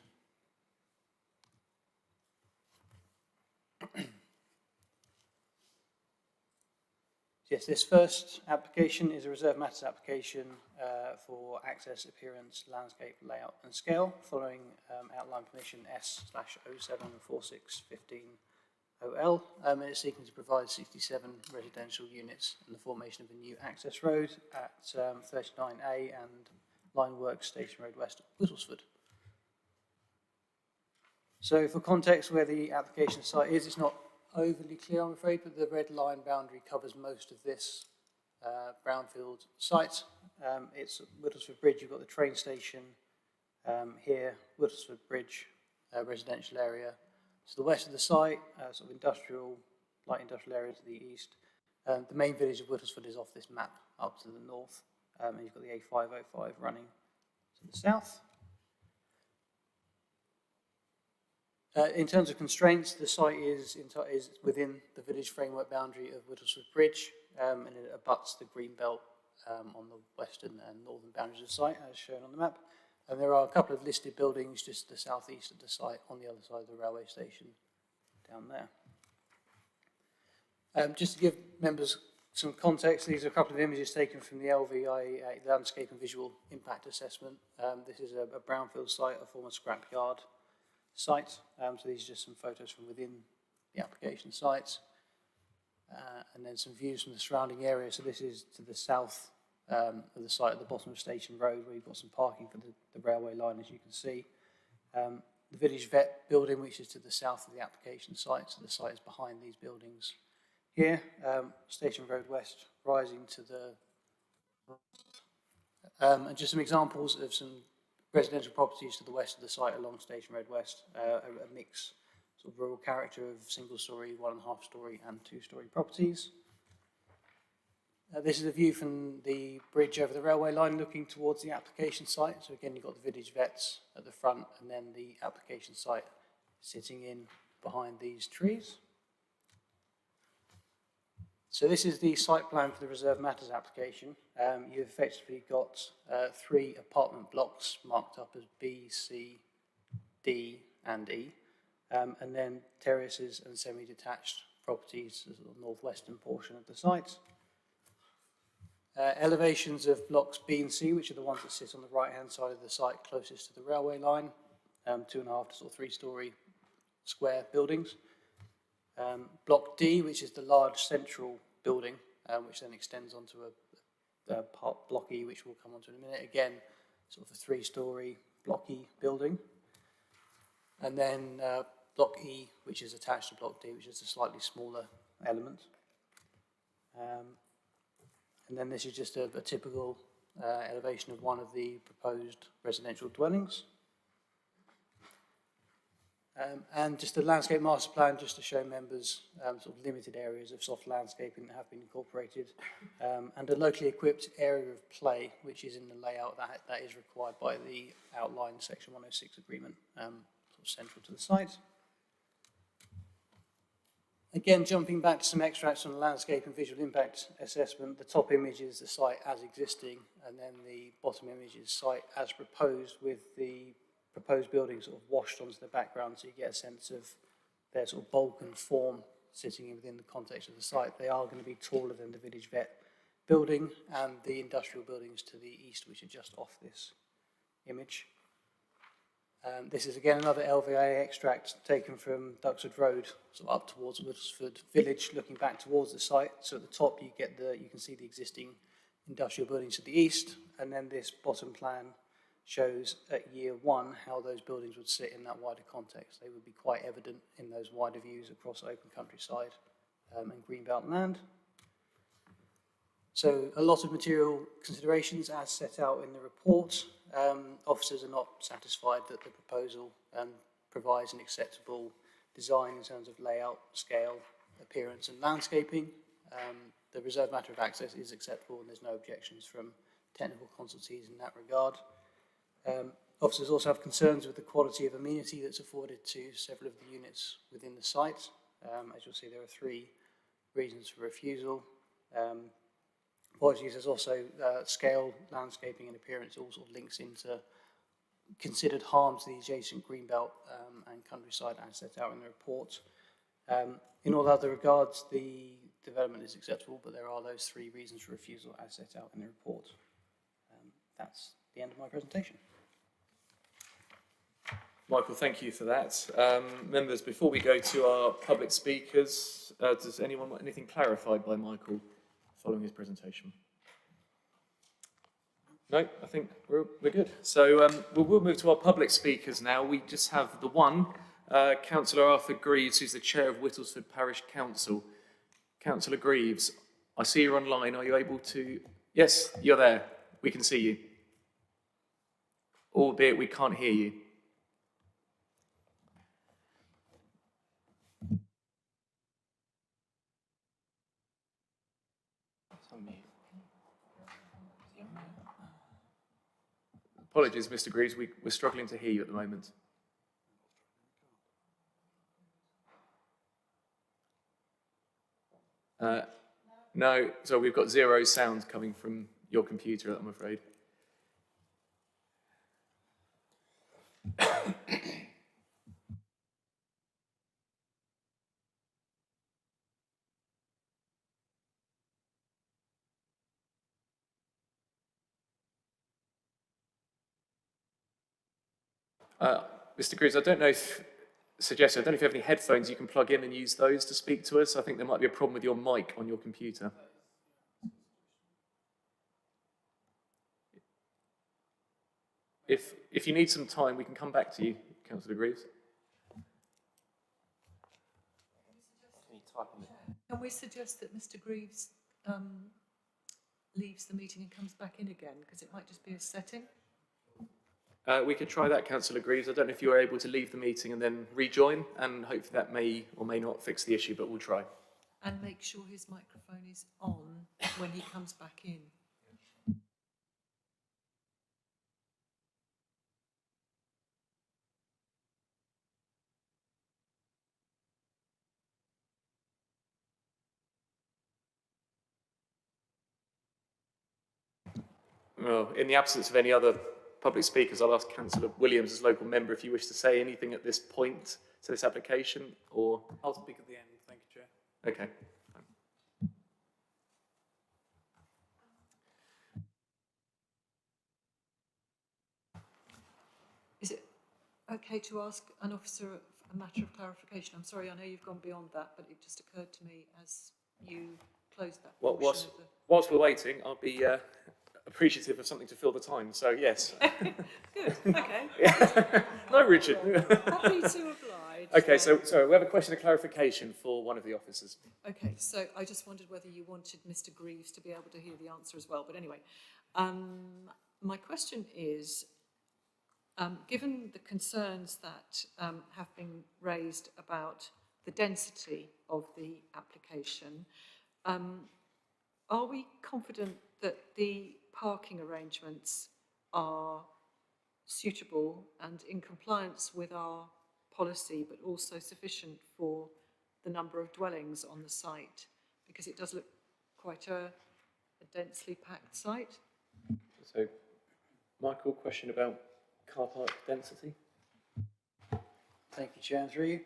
Yes, this first application is a Reserve Matters application for access, appearance, landscape, layout and scale following outline permission S/074615OL. And it's seeking to provide 67 residential units and the formation of a new access road at 39A and Lionworks Station Road West, Whittlesford. So for context, where the application site is, it's not overly clear, I'm afraid, but the red line boundary covers most of this brownfield site. It's Whittlesford Bridge. You've got the train station here, Whittlesford Bridge residential area to the west of the site, sort of industrial, light industrial area to the east. The main village of Whittlesford is off this map up to the north, and you've got the A505 running to the south. In terms of constraints, the site is within the village framework boundary of Whittlesford Bridge, and it abuts the green belt on the western and northern boundaries of the site, as shown on the map. And there are a couple of listed buildings just to the southeast of the site on the other side of the railway station down there. Just to give members some context, these are a couple of images taken from the LVIA, Landscape and Visual Impact Assessment. This is a brownfield site, a former scrapyard site. So these are just some photos from within the application sites. And then some views from the surrounding area. So this is to the south of the site at the bottom of Station Road, where you've got some parking for the railway line, as you can see. The village vet building, which is to the south of the application site. So the site is behind these buildings here. Station Road West rising to the... and just some examples of some residential properties to the west of the site along Station Road West, a mix sort of rural character of single-storey, 1.5-storey and 2-storey properties. This is a view from the bridge over the railway line looking towards the application site. So again, you've got the village vets at the front and then the application site sitting in behind these trees. So this is the site plan for the Reserve Matters application. You've effectively got 3 apartment blocks marked up as B, C, D and E, and then terraces and semi-detached properties, the sort of northwestern portion of the site. Elevations of blocks B and C, which are the ones that sit on the right-hand side of the site closest to the railway line, 2.5 to sort of 3-storey square buildings. Block D, which is the large central building, which then extends onto a part block E, which we'll come on to in a minute. Again, sort of a 3-storey blocky building. And then block E, which is attached to block D, which is a slightly smaller element. And then this is just a typical elevation of one of the proposed residential dwellings. And just the landscape master plan, just to show members sort of limited areas of soft landscaping that have been incorporated, and a locally equipped area of play, which is in the layout that is required by the outline section 106 agreement, sort of central to the site. Again, jumping back to some extracts from the landscape and visual impact assessment, the top image is the site as existing, and then the bottom image is site as proposed, with the proposed buildings sort of washed onto the background, so you get a sense of their sort of bulk and form sitting within the context of the site. They are going to be taller than the village vet building and the industrial buildings to the east, which are just off this image. This is again another LVA extract taken from Duxford Road, sort of up towards Whittlesford Village, looking back towards the site. So at the top you can see the existing industrial buildings to the east, and then this bottom plan shows at year 1 how those buildings would sit in that wider context. They would be quite evident in those wider views across open countryside and greenbelt land. So a lot of material considerations as set out in the report. Officers are not satisfied that the proposal provides an acceptable design in terms of layout, scale, appearance and landscaping. The reserved matter of access is acceptable and there's no objections from technical consultees in that regard. Officers also have concerns with the quality of amenity that's afforded to several of the units within the site. As you'll see, there are 3 reasons for refusal. Apologies, there's also scale, landscaping and appearance all sort of links into considered harm to the adjacent greenbelt and countryside as set out in the report. In all other regards, the development is acceptable, but there are those 3 reasons for refusal as set out in the report. That's the end of my presentation. Michael, thank you for that. Members, before we go to our public speakers, does anyone want anything clarified by Michael following his presentation? No, I think we're good. So we'll move to our public speakers now. We just have the one, Councillor Arthur Greaves, who's the chair of Whittlesford Parish Council. Councillor Greaves, I see you're online. Are you able to? Yes, you're there. We can see you. Albeit we can't hear you. Apologies, Mr. Greaves, we're struggling to hear you at the moment. No, so we've got 0 sound coming from your computer, I'm afraid. Mr. Greaves, I don't know if you have any headphones you can plug in and use those to speak to us. I think there might be a problem with your mic on your computer. If you need some time, we can come back to you, Councillor Greaves. Can we suggest that Mr. Greaves leaves the meeting and comes back in again, because it might just be a setting? We could try that, Councillor Greaves. I don't know if you were able to leave the meeting and then rejoin, and hopefully that may or may not fix the issue, but we'll try. And make sure his microphone is on when he comes back in. Well, in the absence of any other public speakers, I'll ask Councillor Williams as local member if you wish to say anything at this point to this application, or... I'll speak at the end. Thank you, Chair. Okay. Is it okay to ask an officer a matter of clarification? I'm sorry, I know you've gone beyond that, but it just occurred to me as you closed that portion of the... Whilst we're waiting, I'll be appreciative of something to fill the time, so yes. Good, okay. No, Richard. Happy to oblige. Okay, so we have a question of clarification for one of the officers. Okay, so I just wondered whether you wanted Mr. Greaves to be able to hear the answer as well. But anyway, my question is, given the concerns that have been raised about the density of the application, are we confident that the parking arrangements are suitable and in compliance with our policy, but also sufficient for the number of dwellings on the site? Because it does look quite a densely packed site. So, Michael, question about car park density? Thank you, Chair, through you.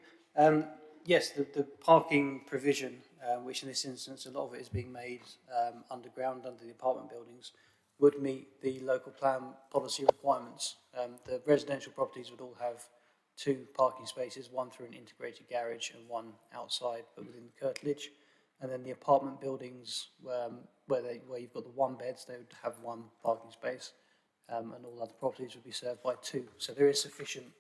Yes, the parking provision, which in this instance a lot of it is being made underground under the apartment buildings, would meet the local plan policy requirements. The residential properties would all have 2 parking spaces, one through an integrated garage and one outside, but within the curtilage. And then the apartment buildings, where you've got the 1 beds, they would have 1 parking space, and all other properties would be served by 2. So there is sufficient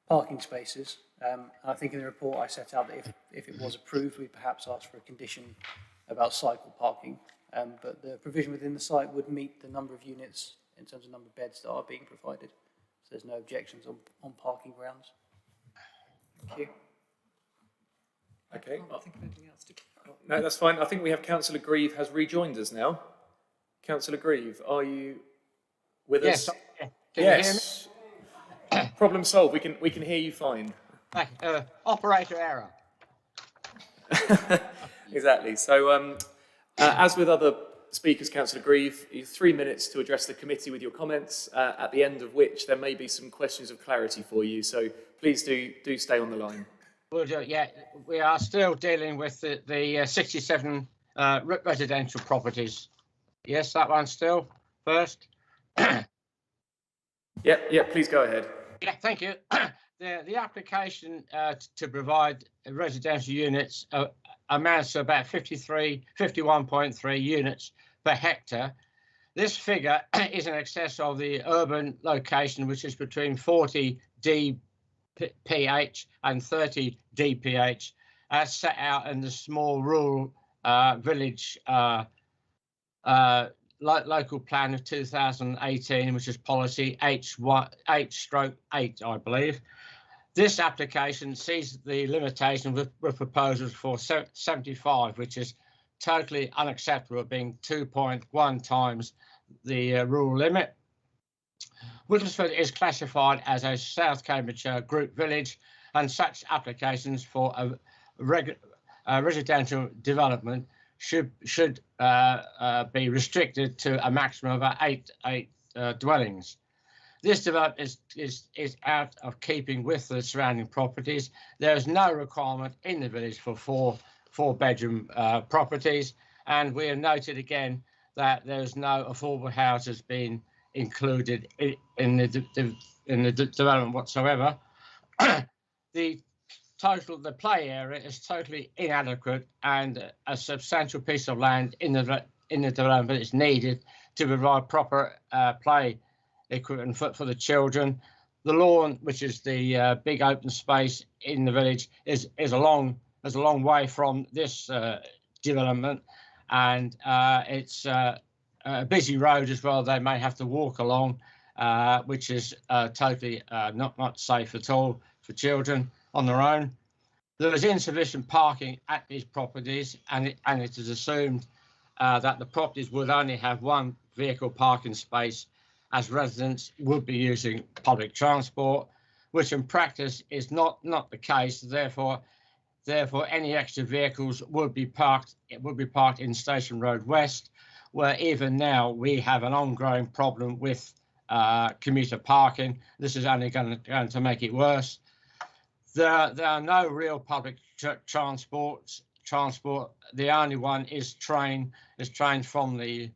parking spaces. And I think in the report I set out that if it was approved, we'd perhaps ask for a condition about cycle parking. But the provision within the site would meet the number of units in terms of number of beds that are being provided. So there's no objections on parking grounds. Thank you. Okay. I can't think of anything else to... No, that's fine. I think we have Councillor Grieve has rejoined us now. Councillor Grieve, are you with us? Yes. Can you hear me? Problem solved. We can hear you fine. Operator error. Exactly. So, as with other speakers, Councillor Grieve, you have 3 minutes to address the committee with your comments, at the end of which there may be some questions of clarity for you. So please do stay on the line. We'll do, yeah, we are still dealing with the 67 residential properties. Yes, that one still first. Yeah, please go ahead. Yeah, thank you. The application to provide residential units amounts to about 51.3 units per hectare. This figure is in excess of the urban location, which is between 40 dph and 30 dph, as set out in the small rural village local plan of 2018, which is policy H/8, I believe. This application sees the limitation with proposals for 75, which is totally unacceptable, being 2.1 times the rural limit. Whittlesford is classified as a South Cambridgeshire group village, and such applications for a residential development should be restricted to a maximum of eight dwellings. This development is out of keeping with the surrounding properties. There is no requirement in the village for four-bedroom properties, and we have noted again that there is no affordable houses being included in the development whatsoever. The play area is totally inadequate, and a substantial piece of land in the development is needed to provide proper play equipment for the children. The lawn, which is the big open space in the village, is a long way from this development, and it's a busy road as well. They may have to walk along, which is totally not safe at all for children on their own. There is insufficient parking at these properties, and it is assumed that the properties would only have one vehicle parking space, as residents would be using public transport, which in practice is not the case. Therefore, any extra vehicles would be parked in Station Road West, where even now we have an ongoing problem with commuter parking. This is only going to make it worse. There are no real public transport. The only one is train from the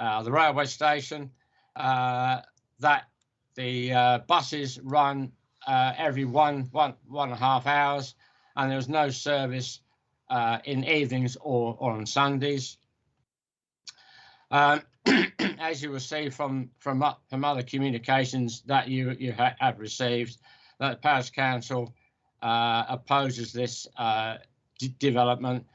railway station. That the buses run every one and a half hours, and there's no service in evenings or on Sundays. As you will see from other communications that you have received, that the Parish Council opposes this development.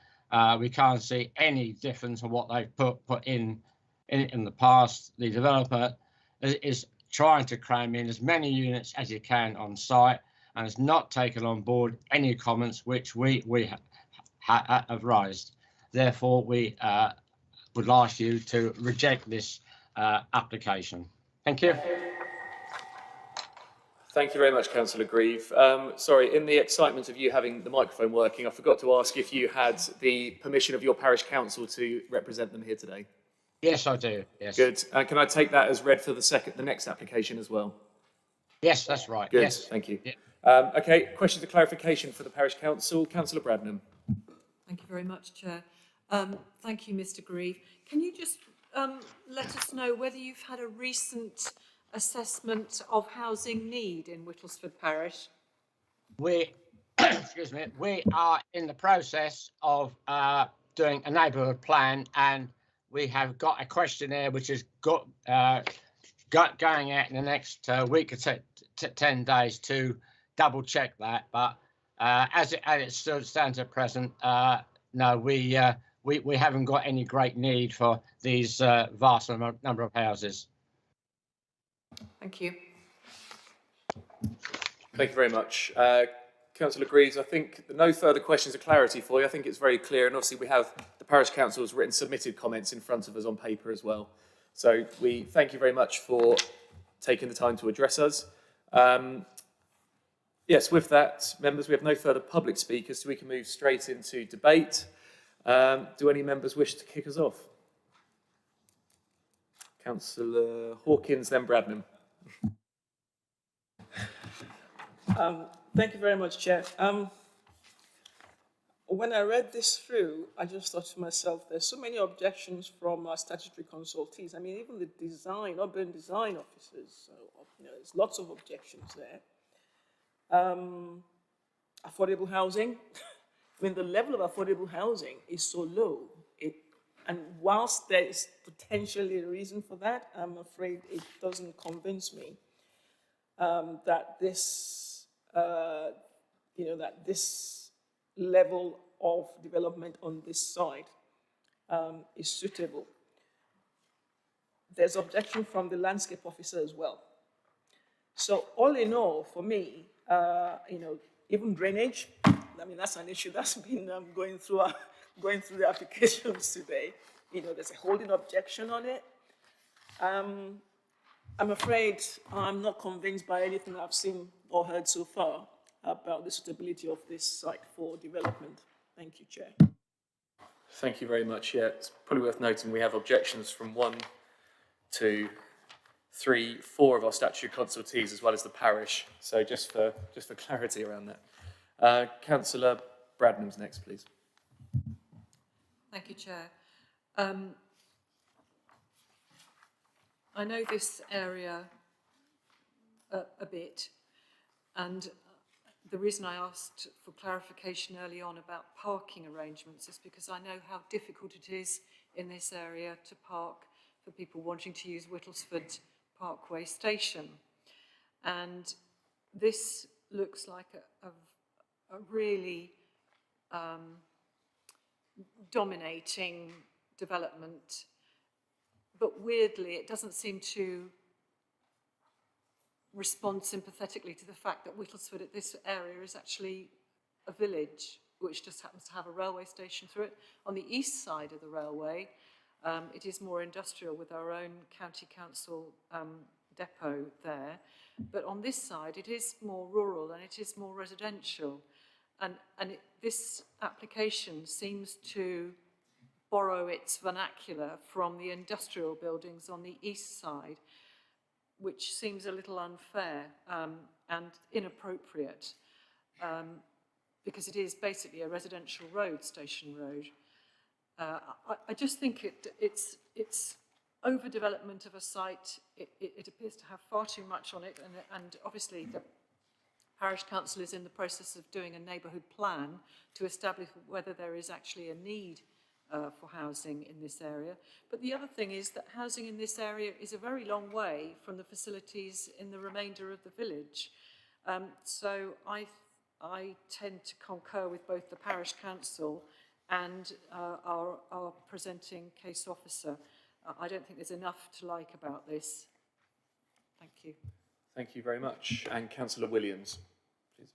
We can't see any difference in what they've put in the past. The developer is trying to cram in as many units as he can on site, and has not taken on board any comments which we have raised. Therefore, we would ask you to reject this application. Thank you. Thank you very much, Councillor Grieve. Sorry, in the excitement of you having the microphone working, I forgot to ask if you had the permission of your parish council to represent them here today. Yes, I do. Yes. Good. Can I take that as read for the next application as well? Yes, that's right. Good. Yes. Thank you. Yeah. Okay. Questions of clarification for the parish council. Councillor Bradnam. Thank you very much, Chair. Thank you, Mr. Grieve. Can you just let us know whether you've had a recent assessment of housing need in Whittlesford Parish? Excuse me, we are in the process of doing a neighbourhood plan, and we have got a questionnaire which is going out in the next week or 10 days to double check that. But as it still stands at present, no, we haven't got any great need for these vast number of houses. Thank you. Thank you very much. Councillor Greaves, I think no further questions of clarity for you. I think it's very clear, and obviously we have the parish council's written submitted comments in front of us on paper as well. So we thank you very much for taking the time to address us. Yes, with that, members, we have no further public speakers, so we can move straight into debate. Do any members wish to kick us off? Councillor Hawkins, then Bradnam. Thank you very much, Chair. When I read this through, I just thought to myself, there's so many objections from our statutory consultees. I mean, even the urban design officers, so, there's lots of objections there. Affordable housing. I mean, the level of affordable housing is so low. And whilst there is potentially a reason for that, I'm afraid it doesn't convince me that this, that this level of development on this site is suitable. There's objection from the landscape officer as well. So all in all, for me, even drainage, I mean, that's an issue that's been going through the applications today. There's a holding objection on it. I'm afraid I'm not convinced by anything I've seen or heard so far about the suitability of this site for development. Thank you, Chair. Thank you very much. Yeah, it's probably worth noting we have objections from 1, 2, 3, 4 of our statutory consultees, as well as the parish. So just for clarity around that. Councillor Bradnam's next, please. Thank you, Chair. I know this area a bit, and the reason I asked for clarification early on about parking arrangements is because I know how difficult it is in this area to park for people wanting to use Whittlesford Parkway Station. And this looks like a really dominating development, but weirdly it doesn't seem to respond sympathetically to the fact that Whittlesford at this area is actually a village which just happens to have a railway station through it. On the east side of the railway, it is more industrial with our own county council depot there. But on this side, it is more rural and it is more residential. And this application seems to borrow its vernacular from the industrial buildings on the east side, which seems a little unfair and inappropriate because it is basically a residential road, Station Road. I just think it's overdevelopment of a site. It appears to have far too much on it, and obviously the Parish Council is in the process of doing a neighbourhood plan to establish whether there is actually a need for housing in this area. But the other thing is that housing in this area is a very long way from the facilities in the remainder of the village. So I tend to concur with both the Parish Council and our presenting case officer. I don't think there's enough to like about this. Thank you. Thank you very much. And Councillor Williams, please.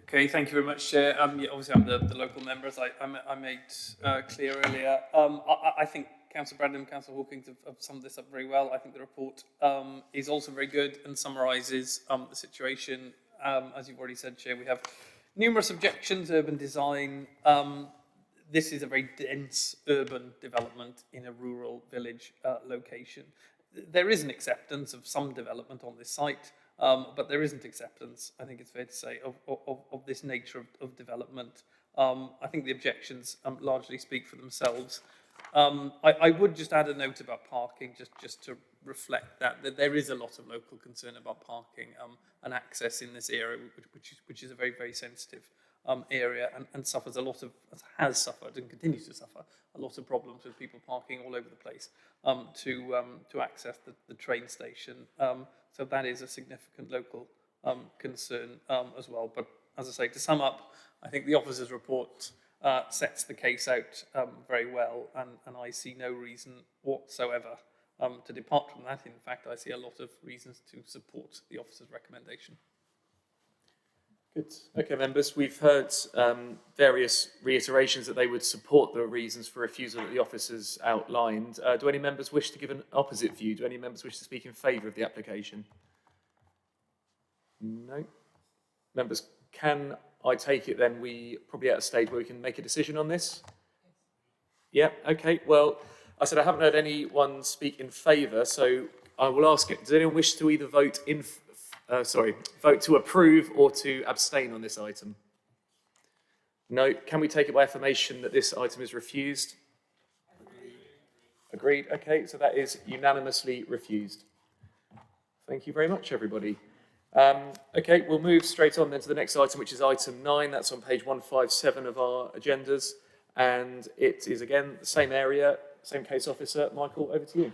Okay, thank you very much, Chair. Yeah, obviously, I'm the local member, as I made clear earlier. I think Councillor Bradham and Councillor Hawkins have summed this up very well. I think the report is also very good and summarises the situation. As you've already said, Chair, we have numerous objections, urban design. This is a very dense urban development in a rural village location. There is an acceptance of some development on this site, but there isn't acceptance, I think it's fair to say, of this nature of development. I think the objections largely speak for themselves. I would just add a note about parking, just to reflect that there is a lot of local concern about parking and access in this area, which is a very, very sensitive area and has suffered and continues to suffer a lot of problems with people parking all over the place to access the train station. So that is a significant local concern as well. But as I say, to sum up, I think the officer's report sets the case out very well, and I see no reason whatsoever to depart from that. In fact, I see a lot of reasons to support the officer's recommendation. Good. Okay, members, we've heard various reiterations that they would support the reasons for refusal that the officers outlined. Do any members wish to give an opposite view? Do any members wish to speak in favour of the application? No. Members, can I take it then we probably at a stage where we can make a decision on this? Yeah, okay. Well, I said I haven't heard anyone speak in favour, so I will ask it. Does anyone wish to either vote to approve or to abstain on this item? No. Can we take it by affirmation that this item is refused? Agreed. Okay, so that is unanimously refused. Thank you very much, everybody. Okay, we'll move straight on then to the next item, which is item 9. That's on page 157 of our agendas. And it is, again, the same area, same case officer. Michael, over to you.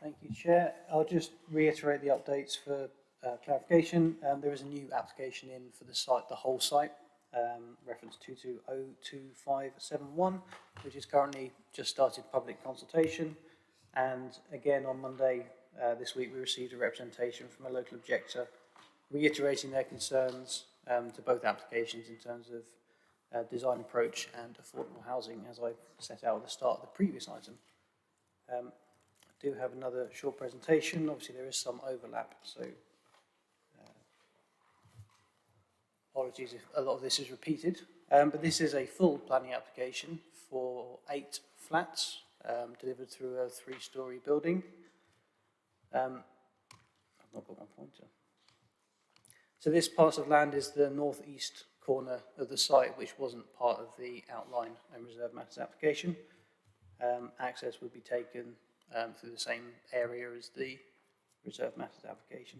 Thank you, Chair. I'll just reiterate the updates for clarification. There is a new application in for the site, the whole site, reference 22022571, which is currently just started public consultation. And again, on Monday this week, we received a representation from a local objector reiterating their concerns to both applications in terms of design approach and affordable housing, as I set out at the start of the previous item. I do have another short presentation. Obviously, there is some overlap, so apologies if a lot of this is repeated. But this is a full planning application for 8 flats delivered through a 3-storey building. I've not got my pointer. So this parcel of land is the northeast corner of the site, which wasn't part of the outline and reserve matters application. Access would be taken through the same area as the reserve matters application.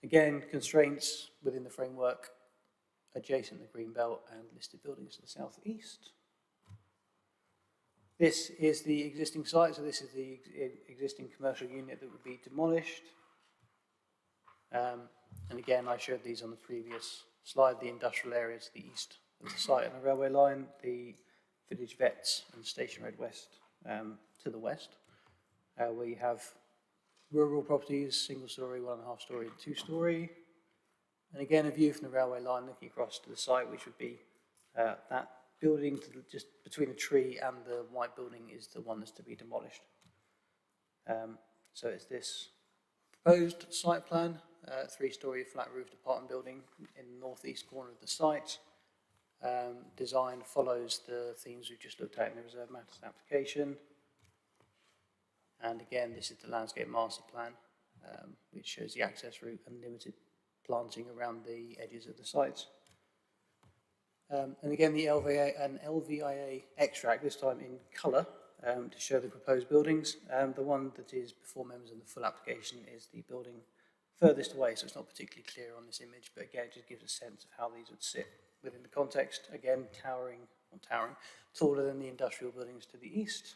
Again, constraints within the framework adjacent to the green belt and listed buildings to the southeast. This is the existing site, so this is the existing commercial unit that would be demolished. And again, I showed these on the previous slide, the industrial area to the east of the site and the railway line, the village vets and Station Road West to the west, where you have rural properties, single story, 1.5 story, and 2 story. And again, a view from the railway line looking across to the site, which would be that building just between the tree and the white building is the one that's to be demolished. So it's this proposed site plan, 3-story flat roofed apartment building in the northeast corner of the site. Design follows the themes we've just looked at in the reserve matters application. And again, this is the landscape master plan, which shows the access route and limited planting around the edges of the sites. And again, the LVIA extract, this time in colour, to show the proposed buildings. The one that is before members in the full application is the building furthest away, so it's not particularly clear on this image, but again, it just gives a sense of how these would sit within the context. Again, taller than the industrial buildings to the east.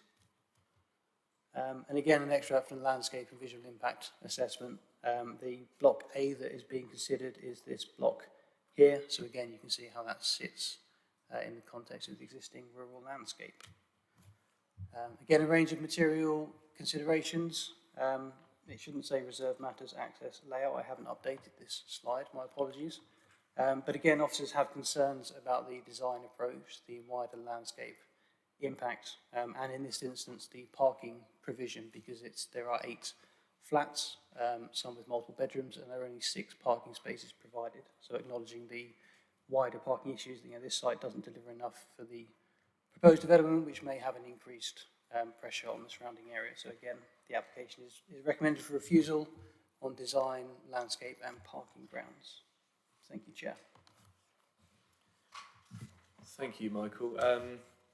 And again, an extract from the landscape and visual impact assessment. The block A that is being considered is this block here. So again, you can see how that sits in the context of the existing rural landscape. Again, a range of material considerations. It shouldn't say reserve matters, access, layout. I haven't updated this slide, my apologies. But again, officers have concerns about the design approach, the wider landscape impact, and in this instance, the parking provision, because there are 8 flats, some with multiple bedrooms, and there are only 6 parking spaces provided. So acknowledging the wider parking issues, this site doesn't deliver enough for the proposed development, which may have an increased pressure on the surrounding area. So again, the application is recommended for refusal on design, landscape, and parking grounds. Thank you, Chair. Thank you, Michael.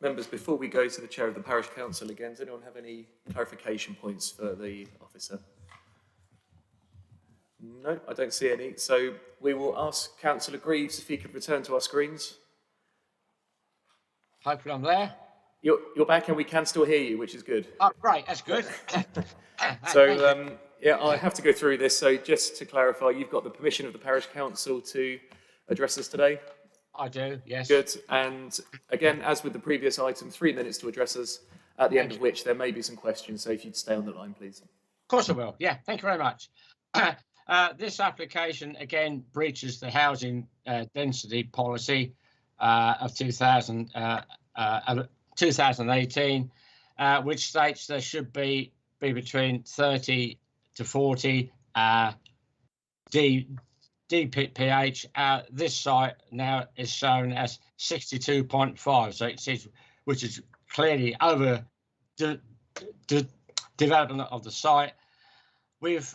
Members, before we go to the Chair of the Parish Council again, does anyone have any clarification points for the officer? No, I don't see any. So we will ask Councillor Greaves if he could return to our screens. Hopefully I'm there. You're back and we can still hear you, which is good. Oh, great, that's good. So, yeah, I have to go through this. So just to clarify, you've got the permission of the Parish Council to address us today? I do, yes. Good. And again, as with the previous item, 3 minutes to address us, at the end of which there may be some questions. So if you'd stay on the line, please. Of course I will. Yeah, thank you very much. This application, again, breaches the housing density policy of 2018, which states there should be between 30 to 40 DPH. This site now is shown as 62.5, so it is, which is clearly over development of the site. We've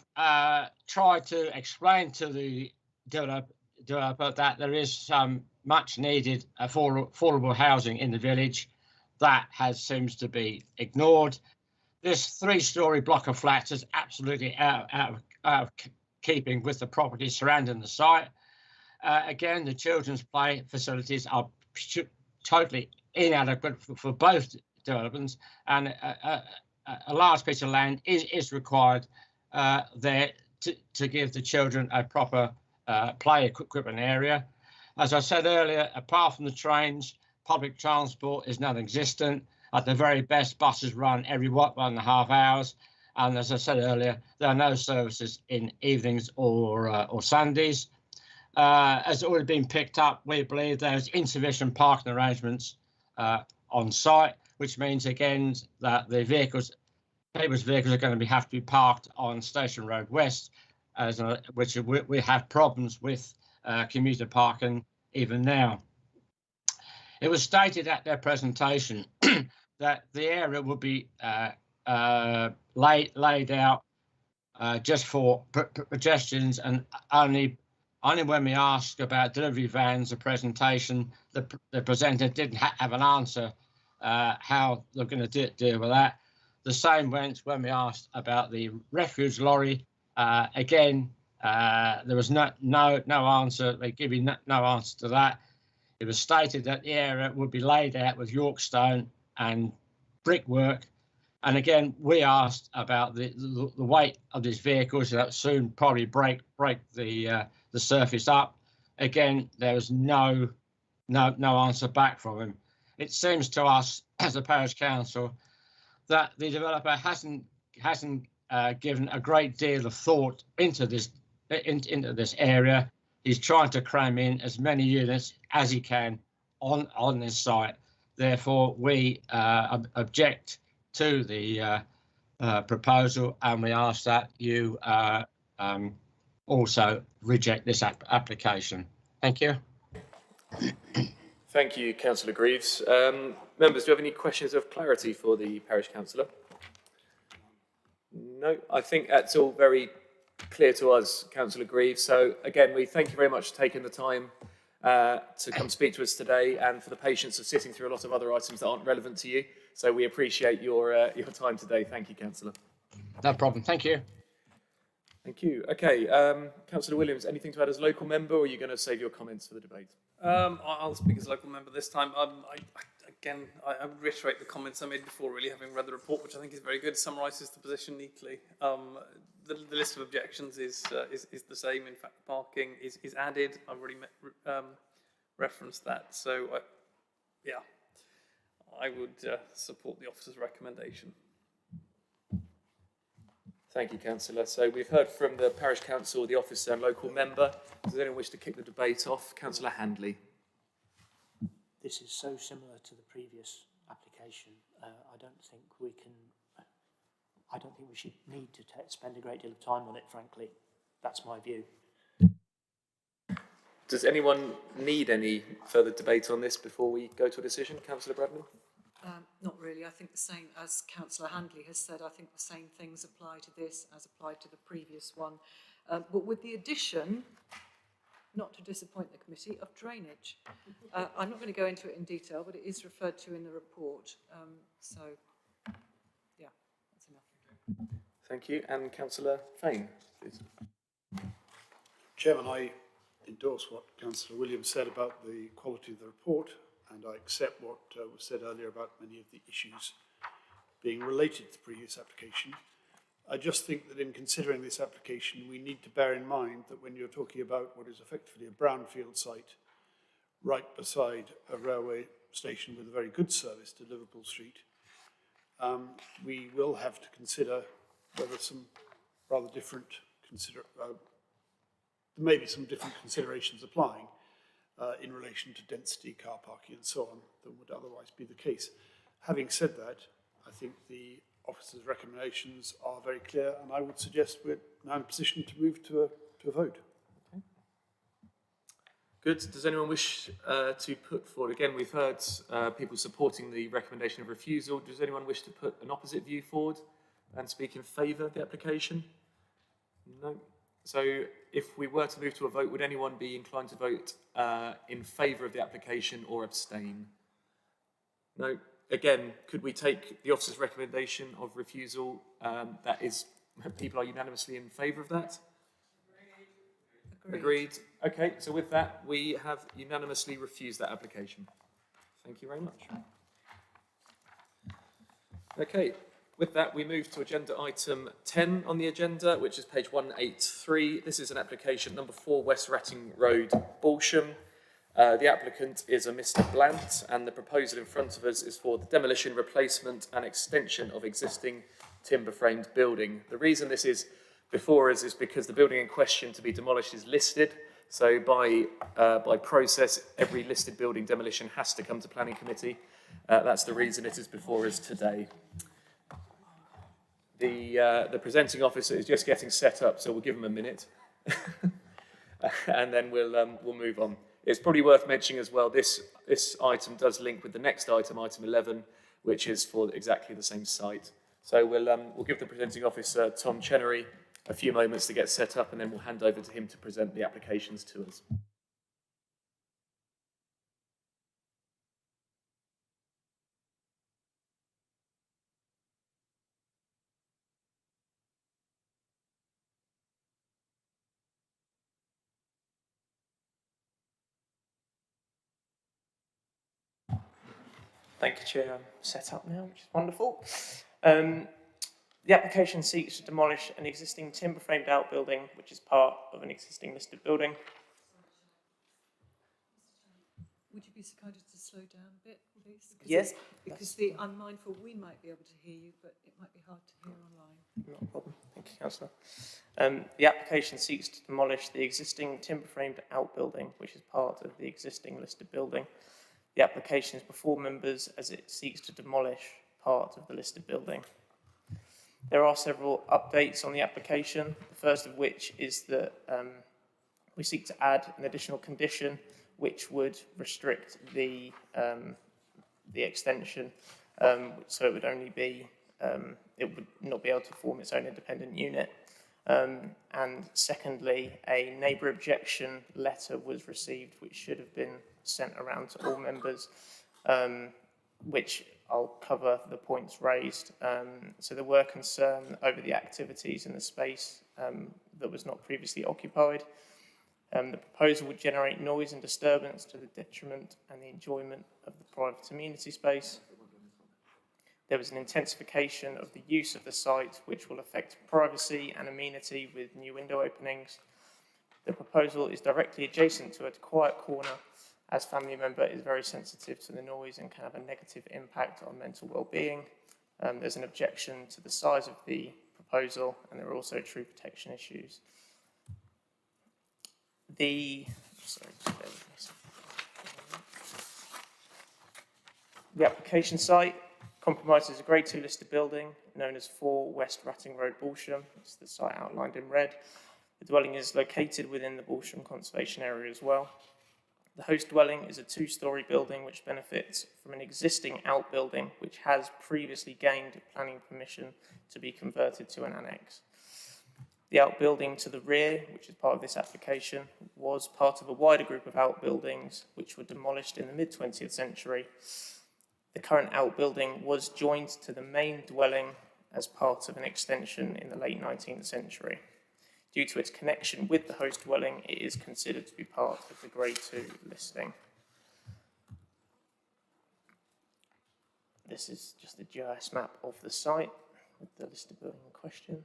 tried to explain to the developer that there is some much needed affordable housing in the village. That seems to be ignored. This 3-story block of flats is absolutely out of keeping with the property surrounding the site. Again, the children's play facilities are totally inadequate for both developments, and a large piece of land is required there to give the children a proper play equipment area. As I said earlier, apart from the trains, public transport is non-existent. At the very best, buses run every 1.5 hours. And as I said earlier, there are no services in evenings or Sundays. As already been picked up, we believe there's insufficient parking arrangements on site, which means again that the people's vehicles are going to have to be parked on Station Road West, which we have problems with commuter parking even now. It was stated at their presentation that the area would be laid out just for pedestrians, and only when we asked about delivery vans, the presentation, the presenter didn't have an answer how they're going to deal with that. The same went when we asked about the refuge lorry. Again, there was no answer. They give you no answer to that. It was stated that the area would be laid out with York stone and brickwork. And again, we asked about the weight of these vehicles that soon probably break the surface up. Again, there was no answer back from him. It seems to us as a parish council that the developer hasn't given a great deal of thought into this area. He's trying to cram in as many units as he can on this site. Therefore, we object to the proposal, and we ask that you also reject this application. Thank you. Thank you, Councillor Greaves. Members, do you have any questions of clarity for the parish councillor? No, I think that's all very clear to us, Councillor Greaves. So again, we thank you very much for taking the time to come speak to us today, and for the patience of sitting through a lot of other items that aren't relevant to you. So we appreciate your time today. Thank you, Councillor. No problem. Thank you. Thank you. Okay, Councillor Williams, anything to add as local member, or are you going to save your comments for the debate? I'll speak as a local member this time. I would reiterate the comments I made before, really, having read the report, which I think is very good, summarises the position neatly. The list of objections is the same. In fact, parking is added. I've already referenced that. So, yeah, I would support the officer's recommendation. Thank you, Councillor. So we've heard from the Parish Council, the officer and local member. Does anyone wish to kick the debate off? Councillor Handley. This is so similar to the previous application. I don't think we should need to spend a great deal of time on it, frankly. That's my view. Does anyone need any further debate on this before we go to a decision? Councillor Bradman? Not really. I think the same, as Councillor Handley has said, I think the same things apply to this as applied to the previous one. But with the addition, not to disappoint the committee, of drainage. I'm not going to go into it in detail, but it is referred to in the report. So, yeah, that's enough. Thank you. And Councillor Fane, please. Chairman, I endorse what Councillor Williams said about the quality of the report, and I accept what was said earlier about many of the issues being related to the previous application. I just think that in considering this application, we need to bear in mind that when you're talking about what is effectively a brownfield site right beside a railway station with a very good service to Liverpool Street, we will have to consider whether some rather different there may be some different considerations applying in relation to density, car parking and so on than would otherwise be the case. Having said that, I think the officer's recommendations are very clear, and I would suggest we're now in a position to move to a vote. Okay. Good. Does anyone wish to put forward? Again, we've heard people supporting the recommendation of refusal. Does anyone wish to put an opposite view forward and speak in favour of the application? No. So if we were to move to a vote, would anyone be inclined to vote in favour of the application or abstain? No. Again, could we take the officer's recommendation of refusal? That is, people are unanimously in favour of that? Agreed. Okay, so with that, we have unanimously refused that application. Thank you very much. Okay, with that, we move to agenda item 10 on the agenda, which is page 183. This is an application number 4, West Ratting Road, Balsham. The applicant is a Mr. Blant, and the proposal in front of us is for the demolition, replacement and extension of existing timber-framed building. The reason this is before us is because the building in question to be demolished is listed. So by process, every listed building demolition has to come to planning committee. That's the reason it is before us today. The presenting officer is just getting set up, so we'll give him a minute, and then we'll move on. It's probably worth mentioning as well, this item does link with the next item, item 11, which is for exactly the same site. So we'll give the presenting officer, Tom Chenery, a few moments to get set up, and then we'll hand over to him to present the applications to us. Thank you, Chair. I'm set up now, which is wonderful. The application seeks to demolish an existing timber-framed outbuilding, which is part of an existing listed building. Would you be so kind as to slow down a bit? please? Yes. Because I'm mindful we might be able to hear you, but it might be hard to hear online. Not a problem. Thank you, Councillor. The application seeks to demolish the existing timber-framed outbuilding, which is part of the existing listed building. The application is before members as it seeks to demolish part of the listed building. There are several updates on the application, the first of which is that we seek to add an additional condition which would restrict the extension, so it would only be, it would not be able to form its own independent unit. And secondly, a neighbour objection letter was received, which should have been sent around to all members, which I'll cover the points raised. So there were concern over the activities in the space that was not previously occupied. The proposal would generate noise and disturbance to the detriment and the enjoyment of the private amenity space. There was an intensification of the use of the site, which will affect privacy and amenity with new window openings. The proposal is directly adjacent to a quiet corner, as family member is very sensitive to the noise and can have a negative impact on mental well-being. There's an objection to the size of the proposal, and there are also tree protection issues. The application site compromises a Grade 2 listed building known as 4 West Ratting Road, Balsham. It's the site outlined in red. The dwelling is located within the Balsham Conservation Area as well. The host dwelling is a 2-storey building which benefits from an existing outbuilding which has previously gained planning permission to be converted to an annex. The outbuilding to the rear, which is part of this application, was part of a wider group of outbuildings which were demolished in the mid-20th century. The current outbuilding was joined to the main dwelling as part of an extension in the late 19th century. Due to its connection with the host dwelling, it is considered to be part of the Grade 2 listing. This is just a GIS map of the site with the listed building in question.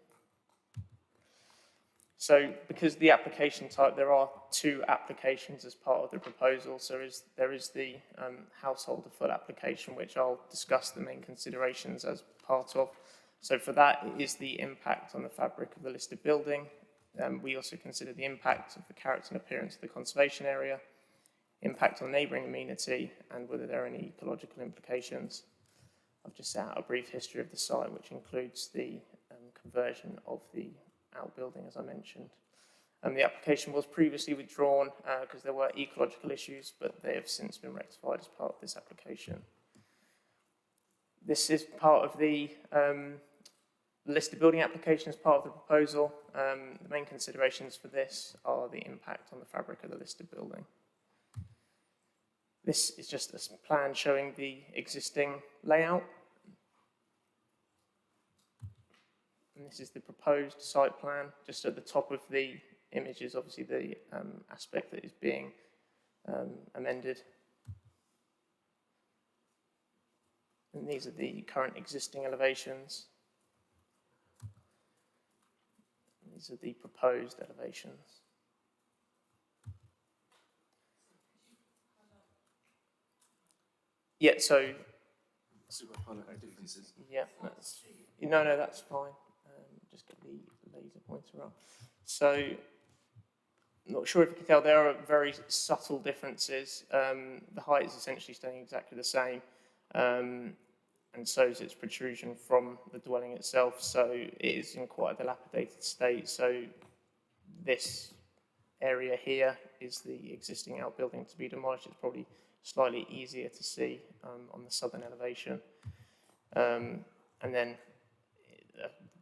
So, because the application type, there are 2 applications as part of the proposal. So there is the householder full application, which I'll discuss the main considerations as part of. So for that, it is the impact on the fabric of the listed building. We also consider the impact of the character and appearance of the conservation area, impact on neighbouring amenity, and whether there are any ecological implications. I've just set out a brief history of the site, which includes the conversion of the outbuilding, as I mentioned. The application was previously withdrawn because there were ecological issues, but they have since been rectified as part of this application. This is part of the listed building application as part of the proposal. The main considerations for this are the impact on the fabric of the listed building. This is just a plan showing the existing layout. And this is the proposed site plan. Just at the top of the image is obviously the aspect that is being amended. And these are the current existing elevations. And these are the proposed elevations. Yeah, so yeah, that's, no, that's fine. Just get the laser pointer up. So, I'm not sure if you can tell, there are very subtle differences. The height is essentially staying exactly the same, and so is its protrusion from the dwelling itself. So it is in quite a dilapidated state. So this area here is the existing outbuilding to be demolished. It's probably slightly easier to see on the southern elevation. And then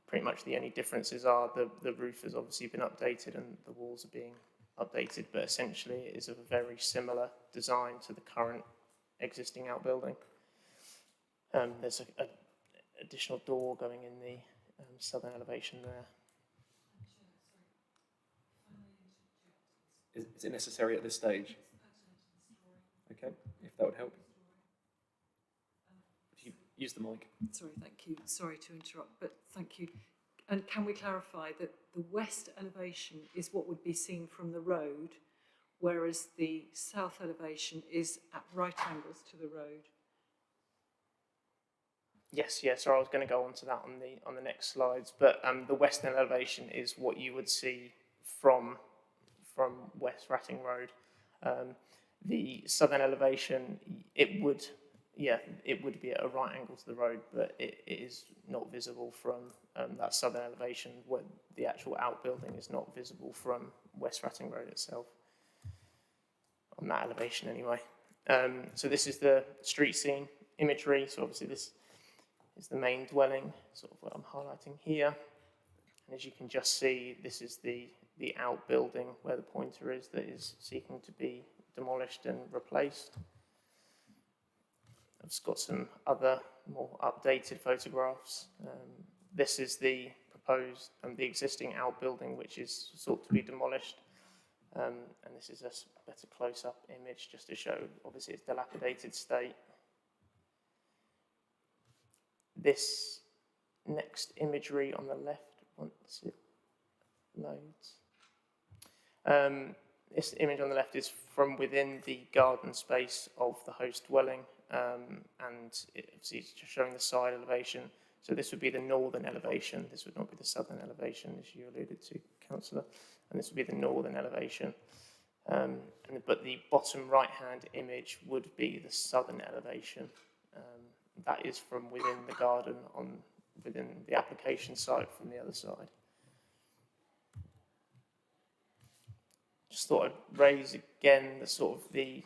pretty much the only differences are the roof has obviously been updated and the walls are being updated, but essentially it is of a very similar design to the current existing outbuilding. There's an additional door going in the southern elevation there. Is it necessary at this stage? Okay, if that would help. If you use the mic. Sorry, thank you. Sorry to interrupt, but thank you. And can we clarify that the west elevation is what would be seen from the road, whereas the south elevation is at right angles to the road? Yes, yeah, sorry, I was going to go on to that on the next slides, but the western elevation is what you would see from West Ratting Road. The southern elevation, it would be at a right angle to the road, but it is not visible from that southern elevation, where the actual outbuilding is not visible from West Ratting Road itself, on that elevation anyway. So this is the street scene imagery, so obviously this is the main dwelling, sort of what I'm highlighting here. And as you can just see, this is the outbuilding where the pointer is that is seeking to be demolished and replaced. I've just got some other more updated photographs. This is the proposed and the existing outbuilding, which is sought to be demolished. And this is a better close-up image just to show, obviously, its dilapidated state. This next imagery on the left, once it loads. This image on the left is from within the garden space of the host dwelling, and it's just showing the side elevation. So this would be the northern elevation. This would not be the southern elevation, as you alluded to, Councillor. And this would be the northern elevation. But the bottom right-hand image would be the southern elevation. That is from within the garden, within the application site from the other side. Just thought I'd raise again the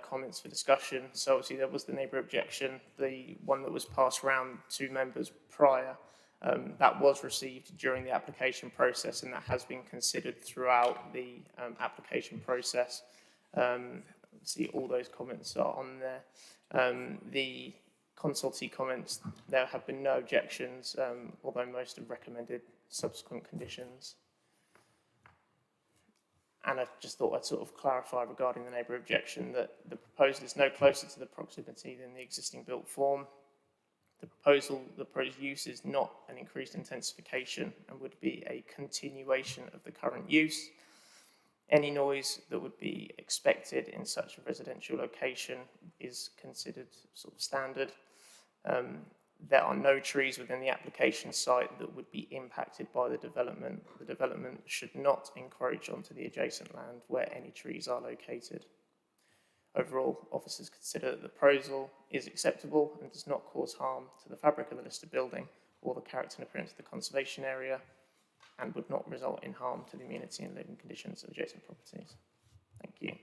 comments for discussion. So obviously there was the neighbour objection, the one that was passed around to members prior. That was received during the application process, and that has been considered throughout the application process. See, all those comments are on there. The consultee comments, there have been no objections, although most have recommended subsequent conditions. And I just thought I'd sort of clarify regarding the neighbour objection that the proposal is no closer to the proximity than the existing built form. The proposed use is not an increased intensification and would be a continuation of the current use. Any noise that would be expected in such a residential location is considered sort of standard. There are no trees within the application site that would be impacted by the development. The development should not encroach onto the adjacent land where any trees are located. Overall, officers consider that the proposal is acceptable and does not cause harm to the fabric of the listed building or the character and appearance of the conservation area, and would not result in harm to the amenity and living conditions of adjacent properties. Thank you.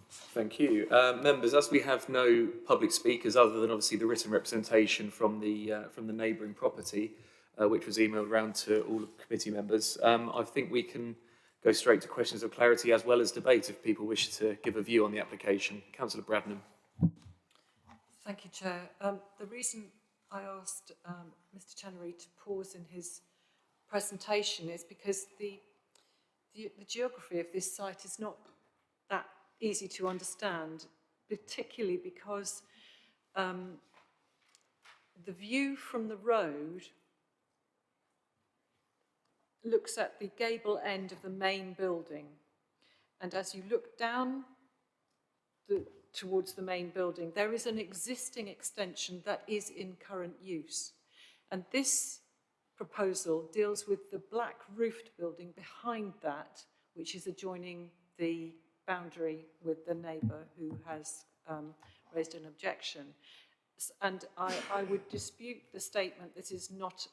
Thank you. Members, as we have no public speakers other than obviously the written representation from the neighbouring property, which was emailed around to all of the committee members, I think we can go straight to questions of clarity as well as debate if people wish to give a view on the application. Councillor Bradnam. Thank you, Chair. The reason I asked Mr. Chenery to pause in his presentation is because the geography of this site is not that easy to understand, particularly because the view from the road looks at the gable end of the main building, and as you look down towards the main building, there is an existing extension that is in current use, and this proposal deals with the black roofed building behind that, which is adjoining the boundary with the neighbour who has raised an objection. And I would dispute the statement this is not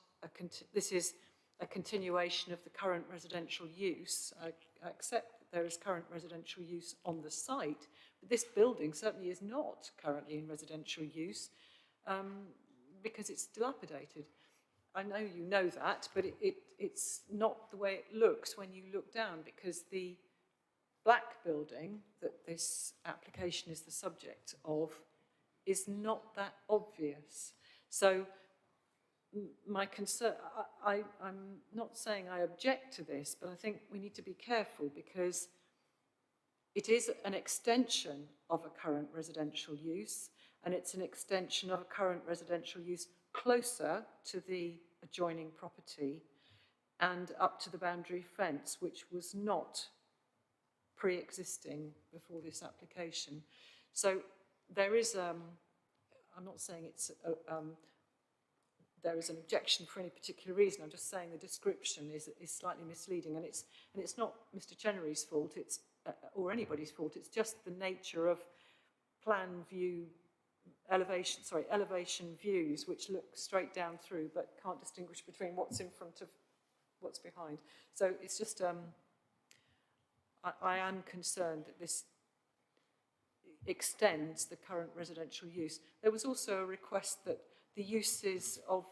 this is a continuation of the current residential use. I accept that there is current residential use on the site, but this building certainly is not currently in residential use because it's dilapidated. I know you know that, but it's not the way it looks when you look down, because the black building that this application is the subject of is not that obvious. So my concern, I'm not saying I object to this, but I think we need to be careful because it is an extension of a current residential use, and it's an extension of a current residential use closer to the adjoining property and up to the boundary fence, which was not pre-existing before this application. So there is, I'm not saying it's there is an objection for any particular reason. I'm just saying the description is slightly misleading, and it's not Mr. Chenery's fault. It's or anybody's fault. It's just the nature of plan view elevation views, which look straight down through but can't distinguish between what's in front of what's behind. So it's just I am concerned that this extends the current residential use. There was also a request that the uses of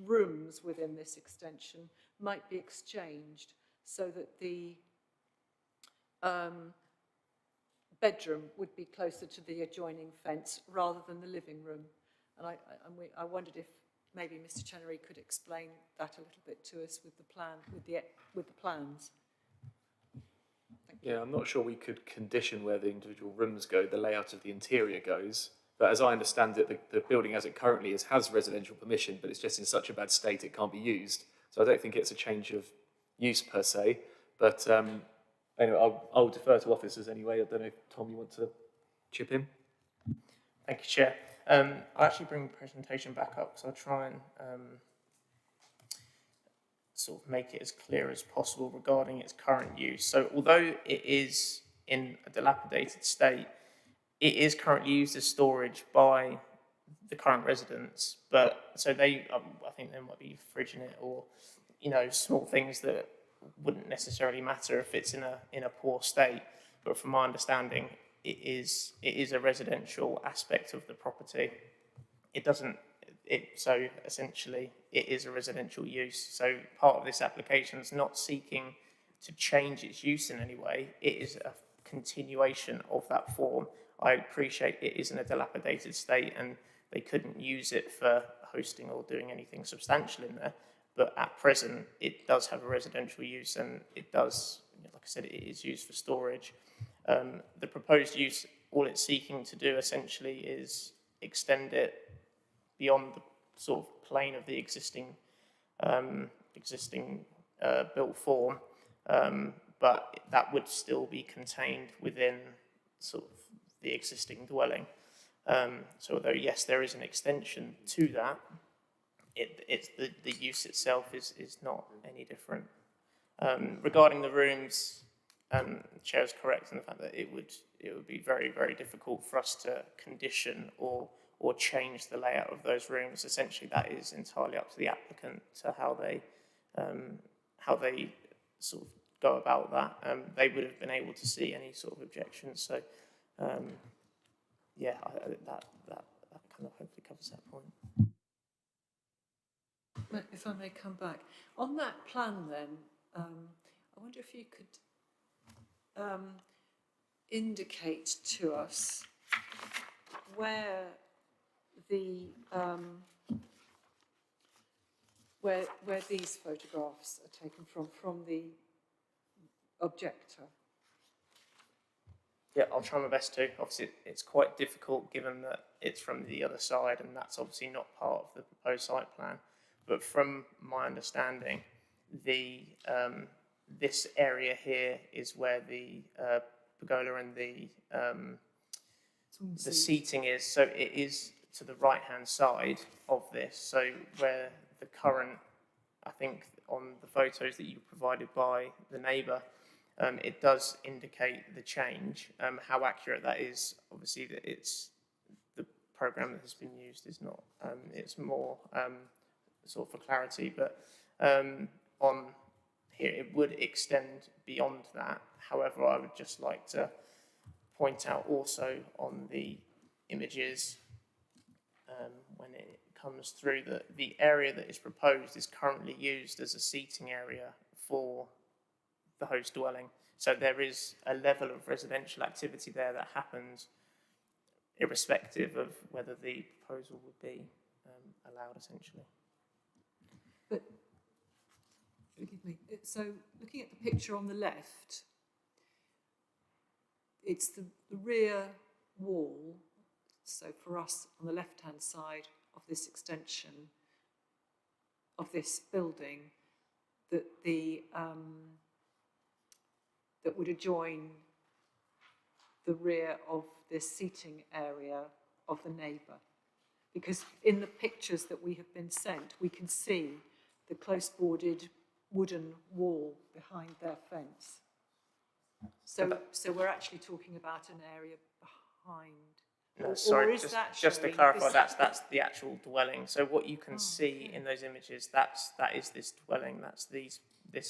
rooms within this extension might be exchanged so that the bedroom would be closer to the adjoining fence rather than the living room. And I wondered if maybe Mr. Chenery could explain that a little bit to us with the plan, with the plans. Yeah, I'm not sure we could condition where the individual rooms go, the layout of the interior goes. But as I understand it, the building as it currently is has residential permission, but it's just in such a bad state it can't be used. So I don't think it's a change of use per se. But anyway, I'll defer to officers anyway. I don't know if, Tom, you want to chip in? Thank you, Chair. I'll actually bring the presentation back up, so I'll try and sort of make it as clear as possible regarding its current use. So although it is in a dilapidated state, it is currently used as storage by the current residents, but so they, I think there might be a fridge in it, or small things that wouldn't necessarily matter if it's in a poor state. But from my understanding, it is a residential aspect of the property. So essentially it is a residential use. So part of this application is not seeking to change its use in any way. It is a continuation of that form. I appreciate it is in a dilapidated state and they couldn't use it for hosting or doing anything substantial in there. But at present, it does have a residential use, and it does, like I said, it is used for storage. The proposed use, all it's seeking to do essentially is extend it beyond the sort of plane of the existing built form, but that would still be contained within sort of the existing dwelling. So although yes, there is an extension to that, it's the use itself is not any different. Regarding the rooms, the Chair is correct in the fact that it would be very, very difficult for us to condition or change the layout of those rooms. Essentially, that is entirely up to the applicant to how they sort of go about that. They would have been able to see any sort of objections. So, yeah, that kind of hopefully covers that point. If I may come back. On that plan then, I wonder if you could indicate to us where the where these photographs are taken from the objector. Yeah, I'll try my best to. Obviously, it's quite difficult given that it's from the other side, and that's obviously not part of the proposed site plan. But from my understanding, this area here is where the pergola and the seating is. So it is to the right-hand side of this. So where the current, I think on the photos that you provided by the neighbour, it does indicate the change. How accurate that is, obviously, that it's the programme that has been used is not. It's more sort of for clarity, but on here it would extend beyond that. However, I would just like to point out also on the images when it comes through that the area that is proposed is currently used as a seating area for the host dwelling. So there is a level of residential activity there that happens irrespective of whether the proposal would be allowed, essentially. But, forgive me, so looking at the picture on the left, it's the rear wall, so for us on the left-hand side of this extension of this building, that that would adjoin the rear of this seating area of the neighbour. Because in the pictures that we have been sent, we can see the close-boarded wooden wall behind their fence. So we're actually talking about an area behind. No, Or sorry, is that just to showing clarify, this- that's the actual dwelling. So what you can see in those images, that is this dwelling. That's this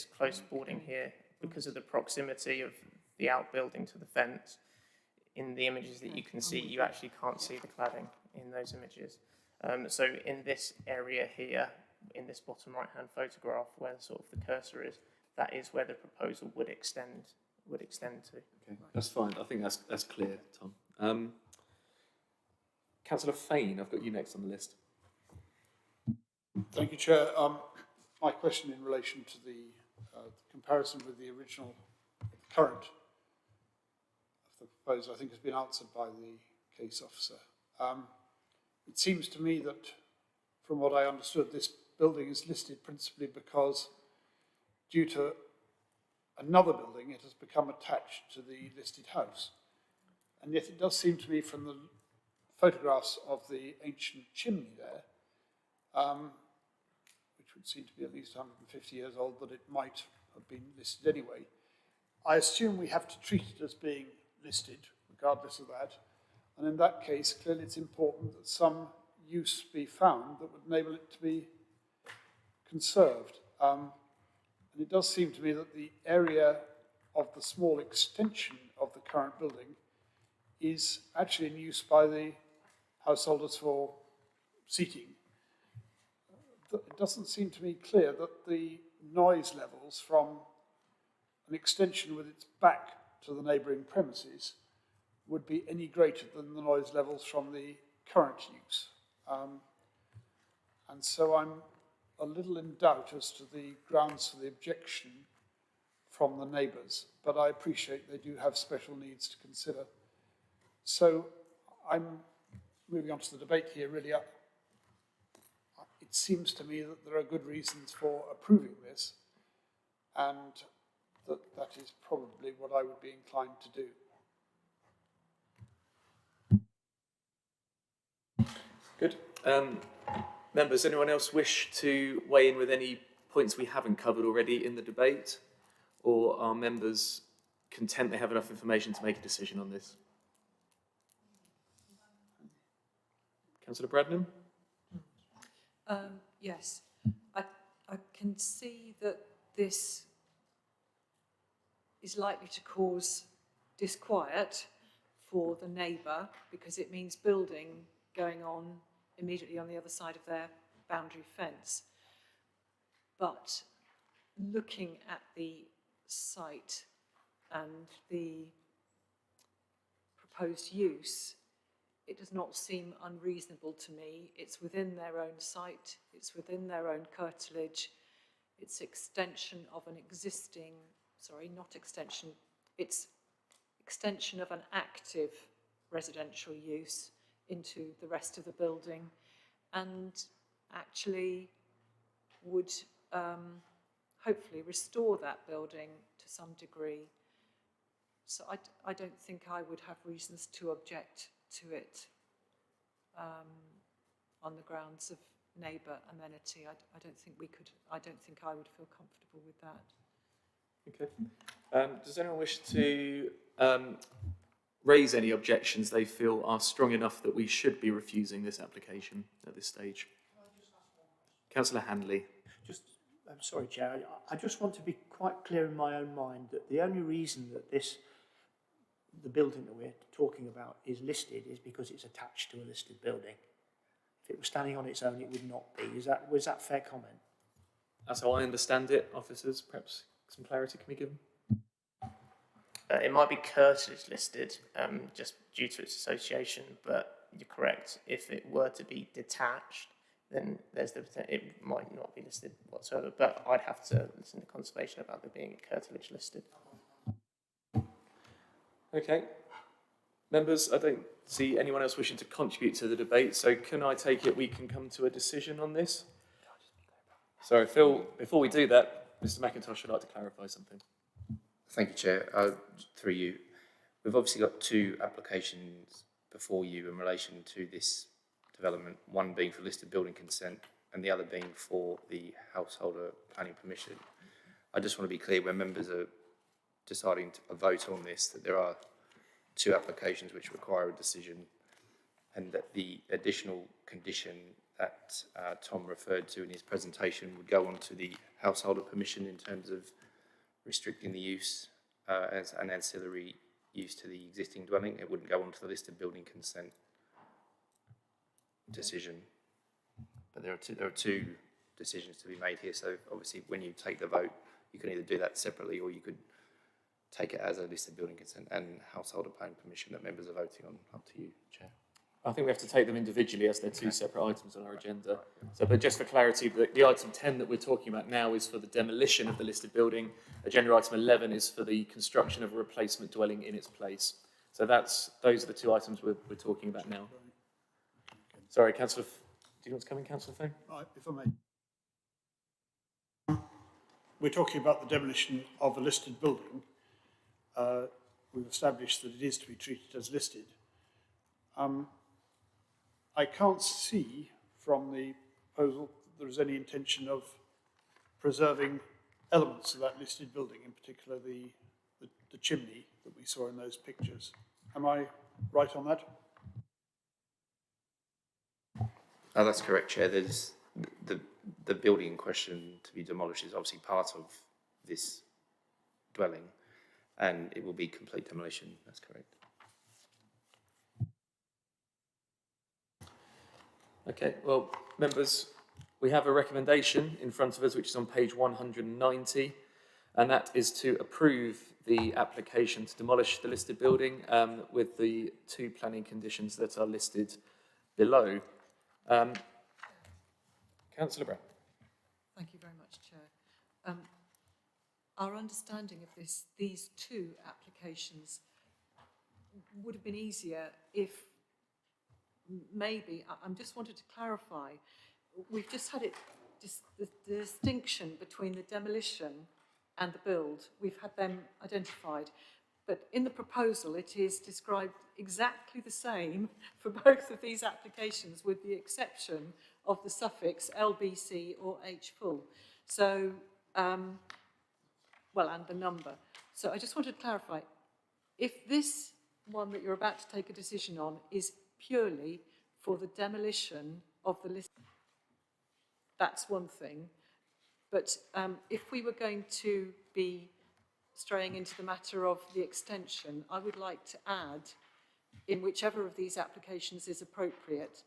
close boarding here, because of the proximity of the outbuilding to the fence. In the images that you can see, you actually can't see the cladding in those images. So in this area here, in this bottom right-hand photograph, where sort of the cursor is, that is where the proposal would extend to. Okay, that's fine. I think that's clear, Tom. Councillor Fain, I've got you next on the list. Thank you, Chair. My question in relation to the comparison with the original, current of the proposal, I think has been answered by the case officer. It seems to me that, from what I understood, this building is listed principally because, due to another building, it has become attached to the listed house. And yet it does seem to me from the photographs of the ancient chimney there, which would seem to be at least 150 years old, that it might have been listed anyway. I assume we have to treat it as being listed, regardless of that. And in that case, clearly it's important that some use be found that would enable it to be conserved. And it does seem to me that the area of the small extension of the current building is actually in use by the householders for seating. It doesn't seem to me clear that the noise levels from an extension with its back to the neighbouring premises would be any greater than the noise levels from the current use. And so I'm a little in doubt as to the grounds for the objection from the neighbours, but I appreciate they do have special needs to consider. So I'm moving on to the debate here, really. It seems to me that there are good reasons for approving this, and that is probably what I would be inclined to do. Good. Members, anyone else wish to weigh in with any points we haven't covered already in the debate? Or are members content they have enough information to make a decision on this? Councillor Bradnam? Yes, I can see that this is likely to cause disquiet for the neighbour, because it means building going on immediately on the other side of their boundary fence. But looking at the site and the proposed use, it does not seem unreasonable to me. It's within their own site, it's within their own curtilage, it's extension of an existing, it's extension of an active residential use into the rest of the building, and actually would hopefully restore that building to some degree. So I don't think I would have reasons to object to it on the grounds of neighbour amenity. I don't think I would feel comfortable with that. Okay. Does anyone wish to raise any objections they feel are strong enough that we should be refusing this application at this stage? Councillor Handley. I'm sorry, Chair. I just want to be quite clear in my own mind that the only reason that the building that we're talking about is listed is because it's attached to a listed building. If it was standing on its own, it would not be. Was that fair comment? That's how I understand it, officers. Perhaps some clarity can be given. It might be curtilage listed, just due to its association, but you're correct. If it were to be detached, then there's the potential it might not be listed whatsoever. But I'd have to listen to conservation about there being a curtilage listed. Okay. Members, I don't see anyone else wishing to contribute to the debate, so can I take it we can come to a decision on this? Sorry, Phil, before we do that, Mr. McIntosh would like to clarify something. Thank you, Chair. Through you, we've obviously got two applications before you in relation to this development, one being for listed building consent and the other being for the householder planning permission. I just want to be clear when members are deciding to vote on this that there are two applications which require a decision, and that the additional condition that Tom referred to in his presentation would go on to the householder permission in terms of restricting the use as an ancillary use to the existing dwelling. It wouldn't go on to the listed building consent decision. But there are two decisions to be made here. So obviously, when you take the vote, you can either do that separately, or you could take it as a listed building consent and householder planning permission that members are voting on. Up to you, Chair. I think we have to take them individually as they're two separate items on our agenda. So, but just for clarity, the item 10 that we're talking about now is for the demolition of the listed building. Agenda item 11 is for the construction of a replacement dwelling in its place. So those are the two items we're talking about now. Sorry, Councillor, do you want to come in, Councillor Fane? Right, if I may. We're talking about the demolition of a listed building. We've established that it is to be treated as listed. I can't see from the proposal that there is any intention of preserving elements of that listed building, in particular the chimney that we saw in those pictures. Am I right on that? Oh, that's correct, Chair. There's the building in question to be demolished is obviously part of this dwelling, and it will be complete demolition. That's correct. Okay, well, members, we have a recommendation in front of us, which is on page 190, and that is to approve the application to demolish the listed building with the two planning conditions that are listed below. Councillor Brown. Thank you very much, Chair. Our understanding of these two applications would have been easier if maybe, I just wanted to clarify, we've just had the distinction between the demolition and the build. We've had them identified, but in the proposal it is described exactly the same for both of these applications, with the exception of the suffix LBC or H full. So, well, and the number. So I just wanted to clarify, if this one that you're about to take a decision on is purely for the demolition of the list, that's one thing. But if we were going to be straying into the matter of the extension, I would like to add, in whichever of these applications is appropriate,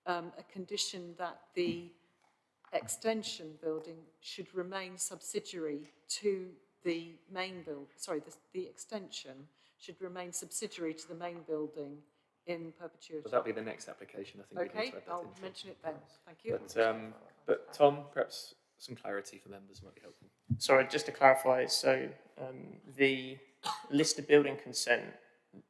a condition that the extension building should remain subsidiary to the main build. Sorry, the extension should remain subsidiary to the main building in perpetuity. Well, that'll be the next application, I think. Okay, I'll mention it then. Thank you. But Tom, perhaps some clarity for members might be helpful. Sorry, just to clarify, so the listed building consent,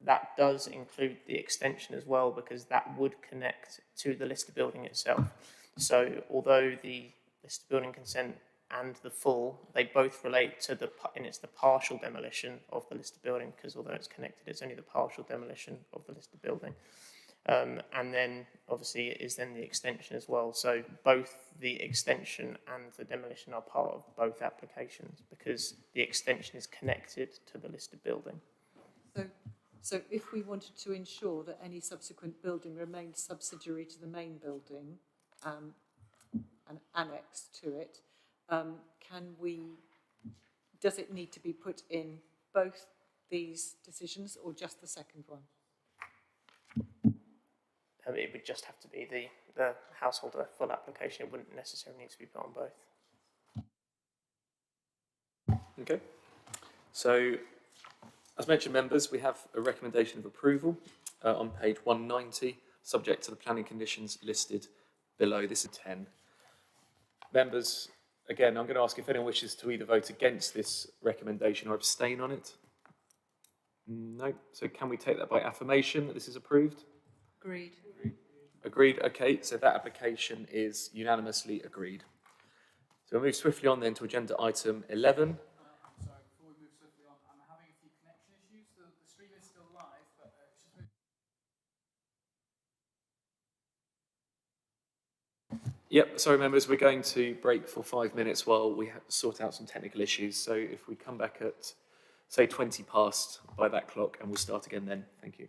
that does include the extension as well, because that would connect to the listed building itself. So although the listed building consent and the full, they both relate to the partial demolition of the listed building, because although it's connected, it's only the partial demolition of the listed building. And then obviously it is then the extension as well. So both the extension and the demolition are part of both applications, because the extension is connected to the listed building. So if we wanted to ensure that any subsequent building remained subsidiary to the main building and annexed to it, does it need to be put in both these decisions or just the second one? It would just have to be the householder full application. It wouldn't necessarily need to be put on both. Okay. So, as mentioned, members, we have a recommendation of approval on page 190, subject to the planning conditions listed below. This is 10. Members, again, I'm going to ask if anyone wishes to either vote against this recommendation or abstain on it. No. So can we take that by affirmation that this is approved? Agreed. Agreed. Okay, so that application is unanimously agreed. So we'll move swiftly on then to agenda item 11. Sorry, before we move swiftly on, I'm having a few connection issues. The stream is still live, but it's just Yep, sorry members, we're going to break for 5 minutes while we sort out some technical issues. So if we come back at, say, 20 past by that clock, and we'll start again then. Thank you.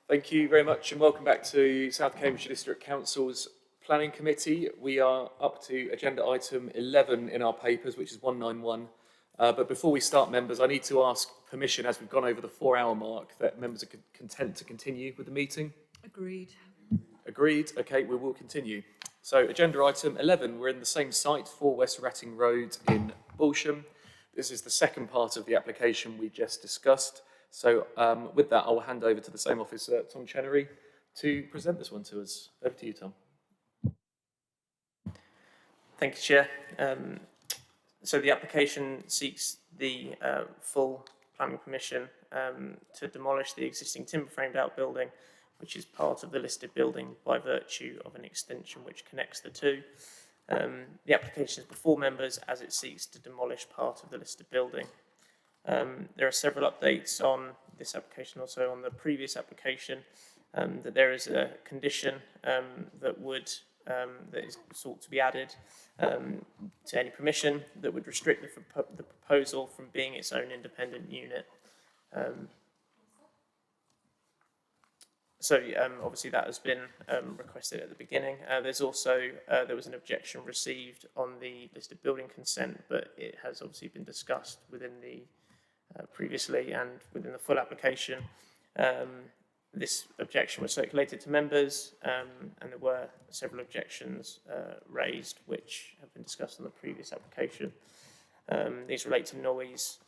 Thank you very much and welcome back to South Cambridgeshire District Council's Planning Committee. We are up to agenda item 11 in our papers, which is 191. But before we start, members, I need to ask permission, as we've gone over the 4-hour mark, that members are content to continue with the meeting. Agreed. Agreed. Okay, we will continue. So agenda item 11, we're in the same site, 4 West Ratting Road in Balsham. This is the second part of the application we just discussed. So with that, I will hand over to the same officer, Tom Chenery, to present this one to us. Over to you, Tom. Thank you, Chair. So the application seeks the full planning permission to demolish the existing timber framed outbuilding, which is part of the listed building by virtue of an extension which connects the two. The application is before members as it seeks to demolish part of the listed building. There are several updates on this application, also on the previous application, that there is a condition that is sought to be added to any permission that would restrict the proposal from being its own independent unit. So obviously that has been requested at the beginning. There's also, there was an objection received on the listed building consent, but it has obviously been discussed within the previously and within the full application. This objection was circulated to members and there were several objections raised which have been discussed on the previous application. These relate to noise,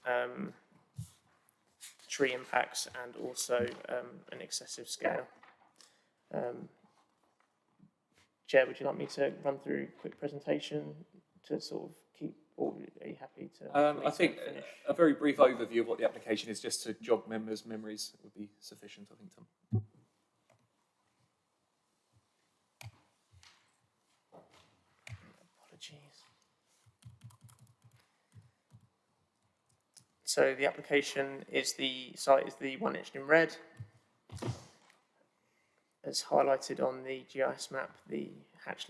tree impacts and also an excessive scale. Chair, would you like me to run through a quick presentation to sort of keep, or are you happy to? I think a very brief overview of what the application is, just to jog members' memories, would be sufficient, I think, Tom. Apologies. So the application is the site is the one etched in red. As highlighted on the GIS map, the hatch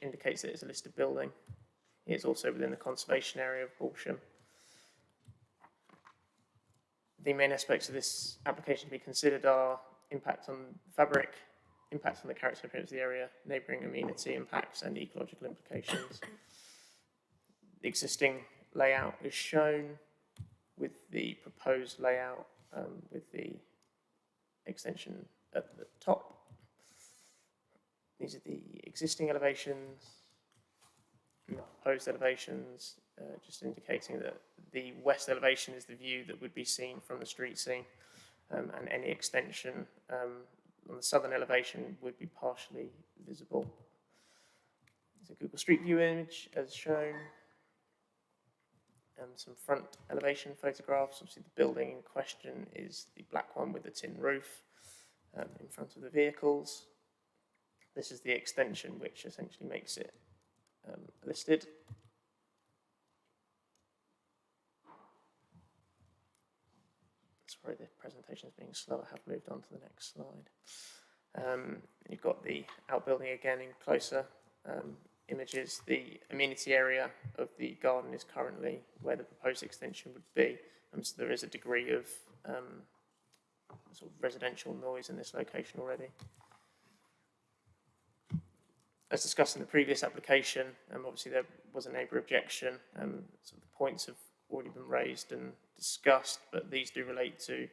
indicates that it's a listed building. It is also within the conservation area of Balsham. The main aspects of this application to be considered are impact on fabric, impact on the character and appearance of the area, neighbouring amenity impacts and ecological implications. The existing layout is shown with the proposed layout with the extension at the top. These are the existing elevations and the proposed elevations, just indicating that the west elevation is the view that would be seen from the street scene, and any extension on the southern elevation would be partially visible. There's a Google Street View image as shown. Some front elevation photographs. Obviously the building in question is the black one with the tin roof in front of the vehicles. This is the extension which essentially makes it listed. Sorry, the presentation is being slow. I have moved on to the next slide. You've got the outbuilding again in closer images. The amenity area of the garden is currently where the proposed extension would be. So there is a degree of sort of residential noise in this location already. As discussed in the previous application, obviously there was a neighbour objection. So the points have already been raised and discussed, but these do relate to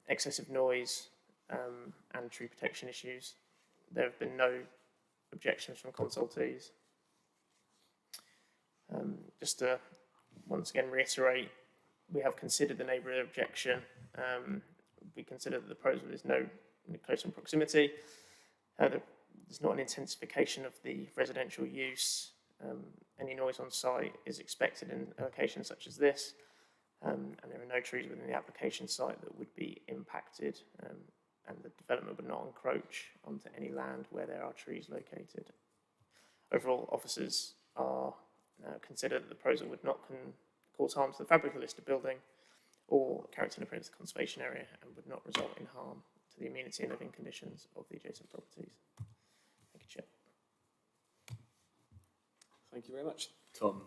excessive noise and tree protection issues. There have been no objections from consultees. Just to once again reiterate, we have considered the neighbour objection. We consider that the proposal is no close in proximity. There's not an intensification of the residential use. Any noise on site is expected in a location such as this, and there are no trees within the application site that would be impacted, and the development would not encroach onto any land where there are trees located. Overall, officers are consider that the proposal would not cause harm to the fabric of the listed building or character and appearance of the conservation area, and would not result in harm to the amenity and living conditions of the adjacent properties. Thank you, Chair. Thank you very much, Tom.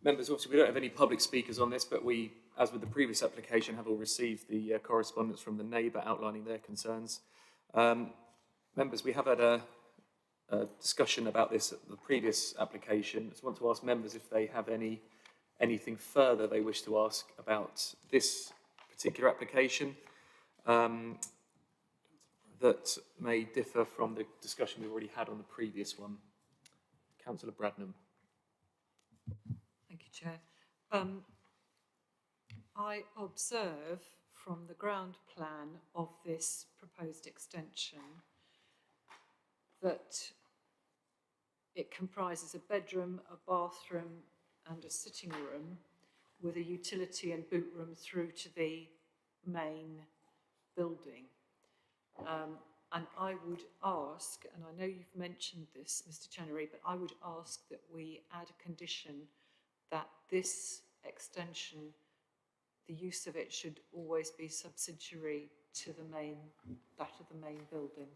Members, obviously we don't have any public speakers on this, but we, as with the previous application, have all received the correspondence from the neighbour outlining their concerns. Members, we have had a discussion about this at the previous application. I just want to ask members if they have anything further they wish to ask about this particular application that may differ from the discussion we've already had on the previous one. Councillor Bradnam. Thank you, Chair. I observe from the ground plan of this proposed extension that it comprises a bedroom, a bathroom and a sitting room with a utility and boot room through to the main building. And I would ask, and I know you've mentioned this, Mr. Chenery, but I would ask that we add a condition that this extension, the use of it should always be subsidiary to that of the main building.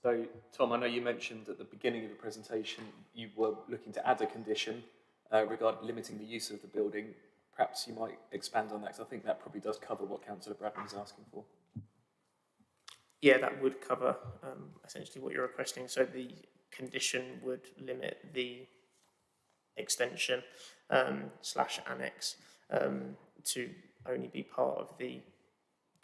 So, Tom, I know you mentioned at the beginning of the presentation you were looking to add a condition regarding limiting the use of the building. Perhaps you might expand on that, because I think that probably does cover what Councillor Bradman is asking for. Yeah, that would cover essentially what you're requesting. So the condition would limit the extension slash annex to only be part of the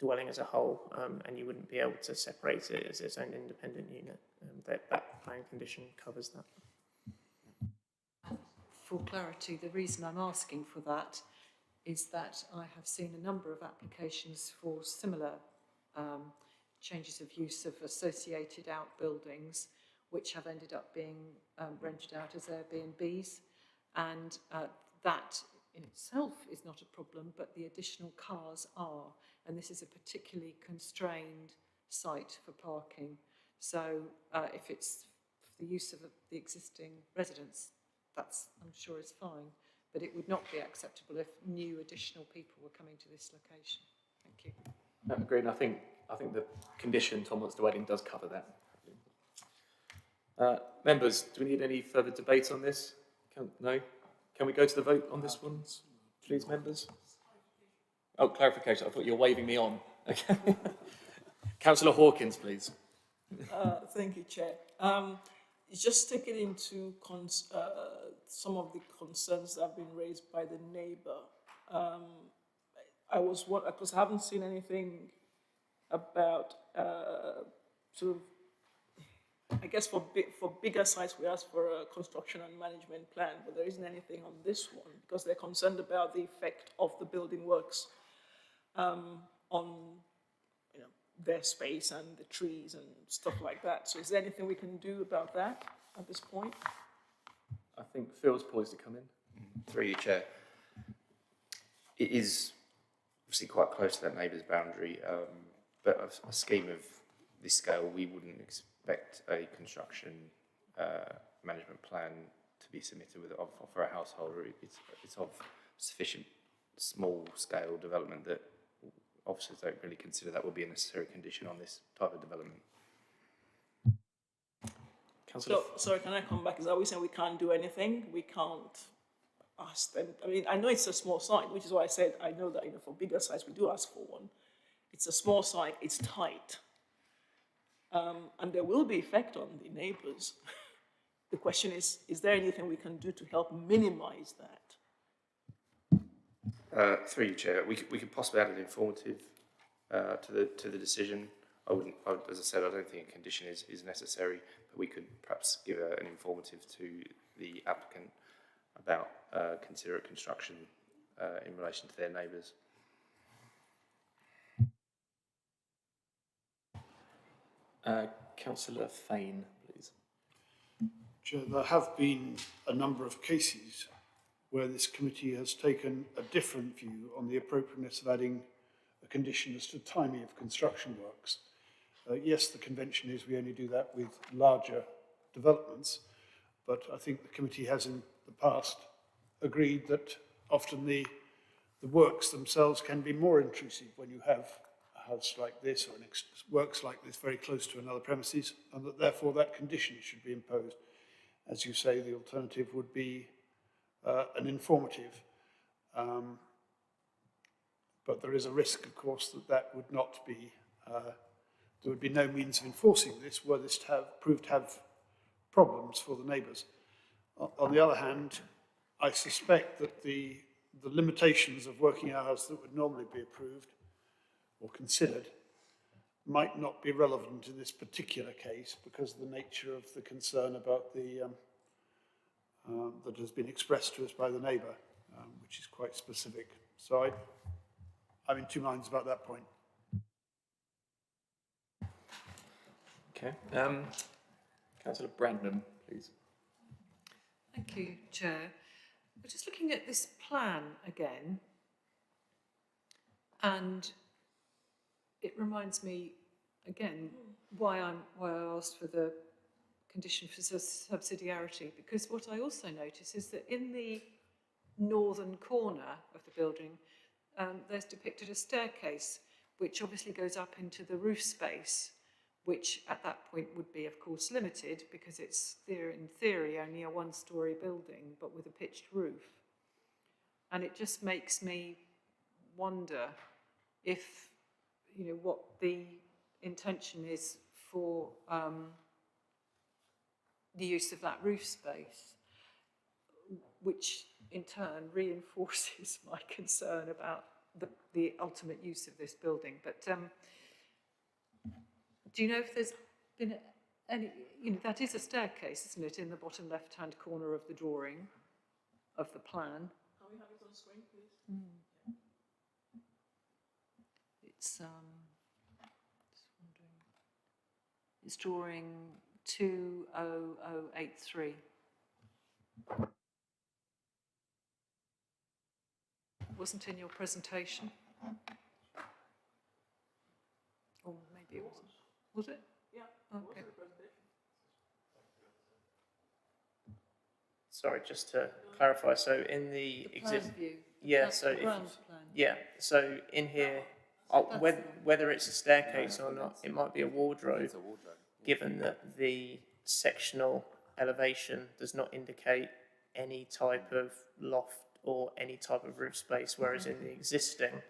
dwelling as a whole, and you wouldn't be able to separate it as its own independent unit. That planning condition covers that. For clarity, the reason I'm asking for that is that I have seen a number of applications for similar changes of use of associated outbuildings, which have ended up being rented out as Airbnbs, and that in itself is not a problem, but the additional cars are, and this is a particularly constrained site for parking. So if it's for the use of the existing residents, that's, I'm sure, is fine, but it would not be acceptable if new additional people were coming to this location. Thank you. Agreed. I think the condition Tom wants to add in does cover that. Members, do we need any further debate on this? No? Can we go to the vote on this one, please, members? Oh, clarification. I thought you were waving me on. Okay. Councillor Hawkins, please. Thank you, Chair. It's just taking into some of the concerns that have been raised by the neighbour. Because I haven't seen anything about sort of, I guess for bigger sites we ask for a construction and management plan, but there isn't anything on this one because they're concerned about the effect of the building works on their space and the trees and stuff like that. So is there anything we can do about that at this point? I think Phil's poised to come in. Through you, Chair. It is obviously quite close to that neighbour's boundary, but a scheme of this scale, we wouldn't expect a construction management plan to be submitted for a householder. It's of sufficient small scale development that officers don't really consider that would be a necessary condition on this type of development. So, sorry, can I come back? Is that what we're saying we can't do anything? We can't ask them. I mean, I know it's a small site, which is why I said I know that for bigger sites we do ask for one. It's a small site, it's tight. And there will be effect on the neighbours. The question is there anything we can do to help minimise that? Through you, Chair, we could possibly add an informative to the decision. As I said, I don't think a condition is necessary, but we could perhaps give an informative to the applicant about considerate construction in relation to their neighbours. Councillor Fain, please. Chair, there have been a number of cases where this committee has taken a different view on the appropriateness of adding a condition as to timing of construction works. Yes, the convention is we only do that with larger developments, but I think the committee has in the past agreed that often the works themselves can be more intrusive when you have a house like this or works like this very close to another premises, and that therefore that condition should be imposed. As you say, the alternative would be and informative. But there is a risk, of course, that that would not be, there would be no means of enforcing this were this to prove to have problems for the neighbours. On the other hand, I suspect that the limitations of working hours that would normally be approved or considered might not be relevant in this particular case because of the nature of the concern about the that has been expressed to us by the neighbour, which is quite specific. So I'm in two minds about that point. Okay. Councillor Brandon, please. Thank you, Chair. We're just looking at this plan again, and it reminds me again why I asked for the condition for subsidiarity, because what I also notice is that in the northern corner of the building, there's depicted a staircase which obviously goes up into the roof space, which at that point would be, of course, limited because it's in theory only a one-storey building, but with a pitched roof. And it just makes me wonder if, you know, what the intention is for the use of that roof space, which in turn reinforces my concern about the ultimate use of this building. But do you know if there's been any, you know, that is a staircase, isn't it, in the bottom left-hand corner of the drawing of the plan? Can we have it on screen, please? It's just wondering. It's drawing 20083. Wasn't in your presentation? Or maybe it wasn't. Was it? Yeah. Okay. Sorry, just to clarify, so in the exhibit, view. yeah, That's so the if, ground plan. yeah, so in here, whether it's a staircase or not, it might be a wardrobe, given that the sectional elevation does not indicate any type of loft or any type of roof space, whereas in the existing,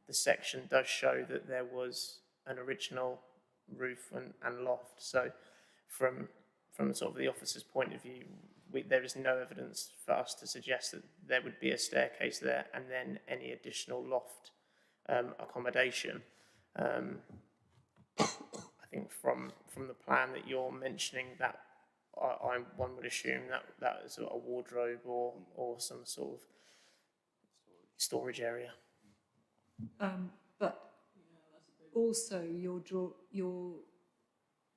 the section does show that there was an original roof and loft. So from sort of the officer's point of view, there is no evidence for us to suggest that there would be a staircase there and then any additional loft accommodation. I think from the plan that you're mentioning, that one would assume that is a wardrobe or some sort of storage area. But also your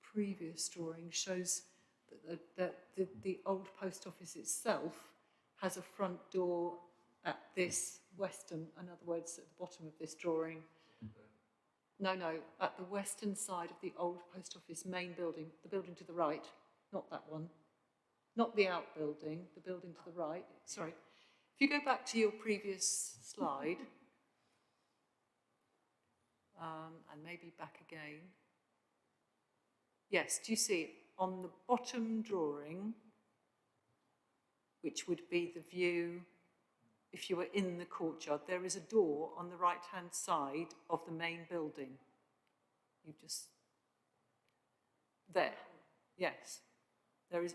previous drawing shows that the old post office itself has a front door at this western, in other words, at the bottom of this drawing. No, at the western side of the old post office main building, the building to the right, not that one, not the outbuilding, the building to the right. Sorry. If you go back to your previous slide, and maybe back again. Yes, do you see on the bottom drawing, which would be the view if you were in the courtyard, there is a door on the right-hand side of the main building. You just, there, yes, there is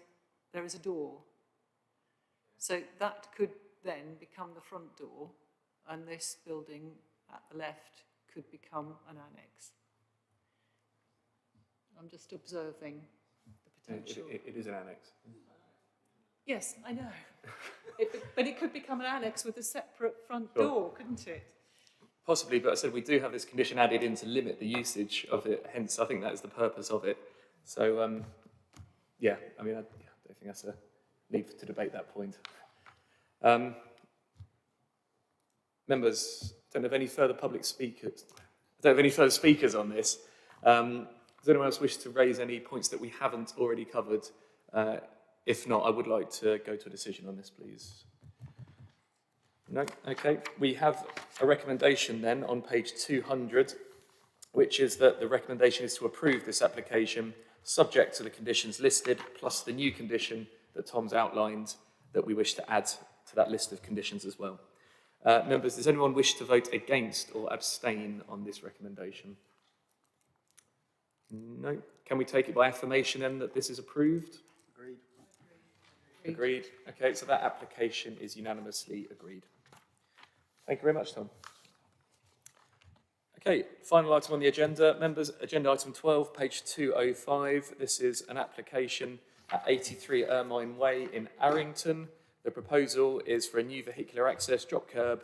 a door. So that could then become the front door, and this building at the left could become an annex. I'm just observing the potential. It is an annex. Yes, I know. But it could become an annex with a separate front door, couldn't it? Possibly, but I said we do have this condition added in to limit the usage of it, hence I think that is the purpose of it. So, yeah, I mean, I don't think that's a need to debate that point. Members, I don't have any further public speakers. I don't have any further speakers on this. Does anyone else wish to raise any points that we haven't already covered? If not, I would like to go to a decision on this, please. No? Okay. We have a recommendation then on page 200, which is that the recommendation is to approve this application subject to the conditions listed, plus the new condition that Tom's outlined that we wish to add to that list of conditions as well. Members, does anyone wish to vote against or abstain on this recommendation? No. Can we take it by affirmation then that this is approved? Agreed. Agreed. Okay, so that application is unanimously agreed. Thank you very much, Tom. Okay, final item on the agenda. Members, agenda item 12, page 205. This is an application at 83 Ermine Way in Arrington. The proposal is for a new vehicular access, drop curb,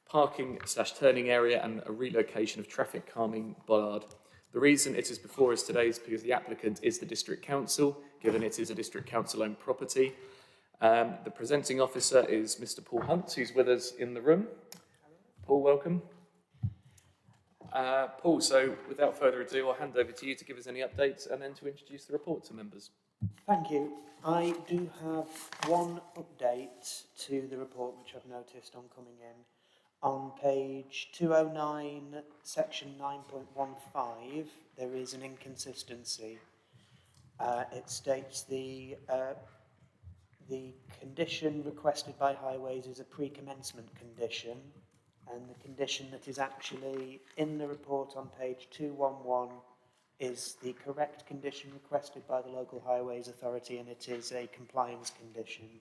parking / turning area and a relocation of traffic calming bollard. The reason it is before us today is because the applicant is the District Council, given it is a District Council owned property. The presenting officer is Mr. Paul Hunt, who's with us in the room. Paul, welcome. Paul, so without further ado, I'll hand over to you to give us any updates and then to introduce the report to members. Thank you. I do have one update to the report which I've noticed on coming in. On page 209, section 9.15, there is an inconsistency. It states the condition requested by Highways is a pre-commencement condition, and the condition that is actually in the report on page 211 is the correct condition requested by the local Highways Authority, and it is a compliance condition.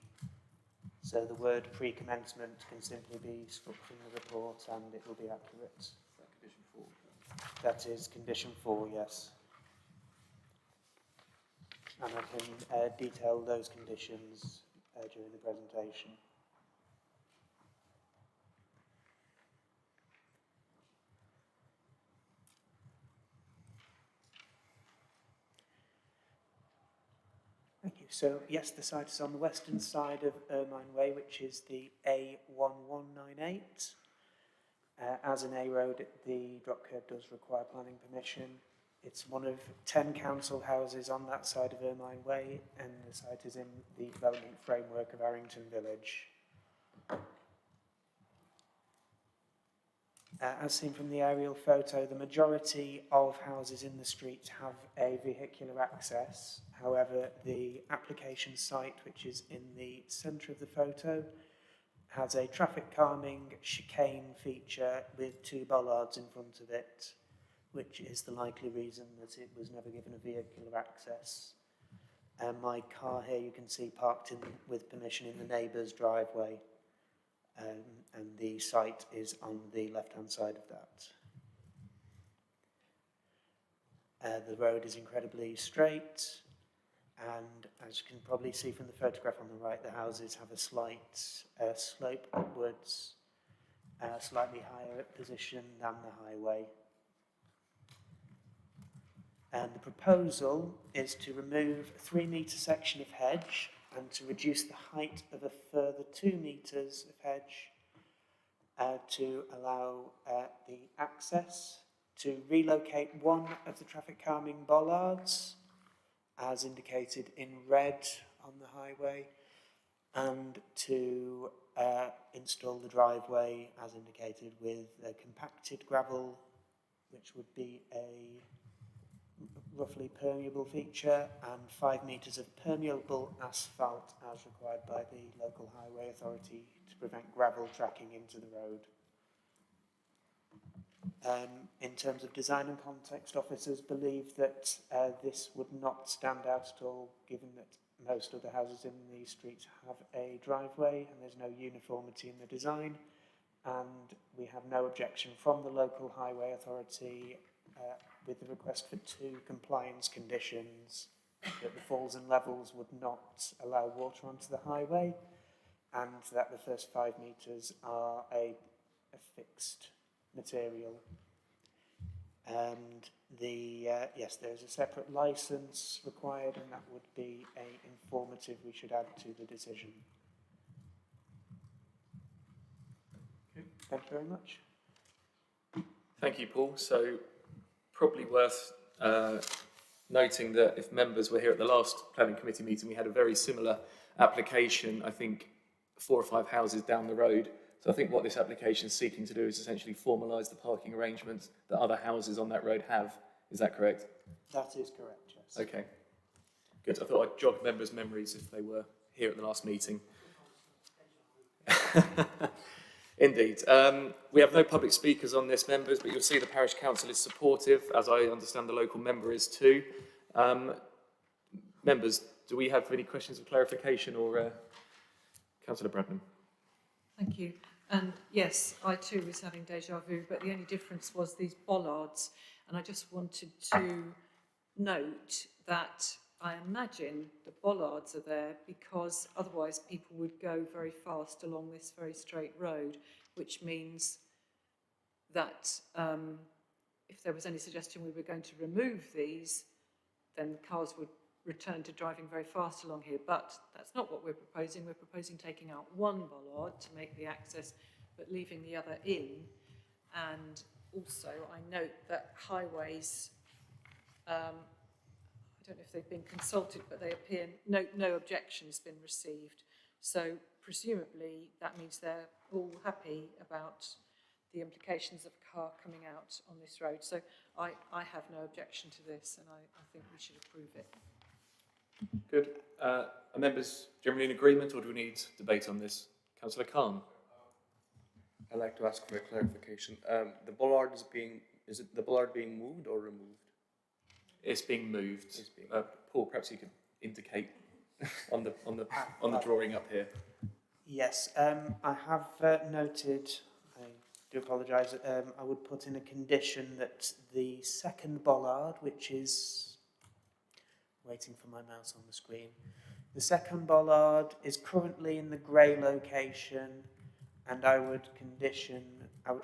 So the word pre-commencement can simply be struck from the report and it will be accurate. Is that condition 4? That is condition 4, yes. And I can detail those conditions during the presentation. Thank you. So, yes, the site is on the western side of Ermine Way, which is the A1198. As an A road, the drop curb does require planning permission. It's one of 10 council houses on that side of Ermine Way, and the site is in the development framework of Arrington Village. As seen from the aerial photo, the majority of houses in the street have a vehicular access. However, the application site, which is in the centre of the photo, has a traffic calming chicane feature with 2 bollards in front of it, which is the likely reason that it was never given a vehicular access. My car here, you can see, parked in with permission in the neighbour's driveway. And the site is on the left-hand side of that. The road is incredibly straight, and as you can probably see from the photograph on the right, the houses have a slight slope upwards, slightly higher position than the highway. And the proposal is to remove a 3-metre section of hedge and to reduce the height of a further 2 metres of hedge to allow the access, to relocate one of the traffic calming bollards, as indicated in red on the highway, and to install the driveway, as indicated, with a compacted gravel, which would be a roughly permeable feature, and 5 metres of permeable asphalt as required by the local highway authority to prevent gravel tracking into the road. In terms of design and context, officers believe that this would not stand out at all, given that most other houses in the street have a driveway and there's no uniformity in the design, and we have no objection from the local highway authority with the request for 2 compliance conditions, that the falls and levels would not allow water onto the highway, and that the first 5 metres are a fixed material. And yes, there's a separate licence required, and that would be an informative we should add to the decision. Okay. Thank you very much. Thank you, Paul. So, probably worth noting that if members were here at the last planning committee meeting, we had a very similar application, I think 4 or 5 houses down the road. So I think what this application is seeking to do is essentially formalise the parking arrangements that other houses on that road have. Is that correct? That is correct, yes. Okay. Good. I thought I'd jog members' memories if they were here at the last meeting. Indeed. We have no public speakers on this, members, but you'll see the parish council is supportive, as I understand the local member is too. Members, do we have any questions of clarification, or Councillor Bradman? Thank you. And yes, I too was having deja vu, but the only difference was these bollards. And I just wanted to note that I imagine the bollards are there because otherwise people would go very fast along this very straight road, which means that if there was any suggestion we were going to remove these, then cars would return to driving very fast along here. But that's not what we're proposing. We're proposing taking out one bollard to make the access, but leaving the other in. And also, I note that highways, I don't know if they've been consulted, but they appear no objection's been received. So presumably that means they're all happy about the implications of a car coming out on this road. So I have no objection to this, and I think we should approve it. Good. Are members generally in agreement, or do we need debate on this? Councillor Khan. I'd like to ask for a clarification. The bollard is it the bollard being moved or removed? It's being moved. It's being Paul, perhaps you could indicate on the drawing up here. Yes, I have noted. I do apologise. I would put in a condition that the second bollard, which is waiting for my mouse on the screen, the second bollard is currently in the grey location, and I would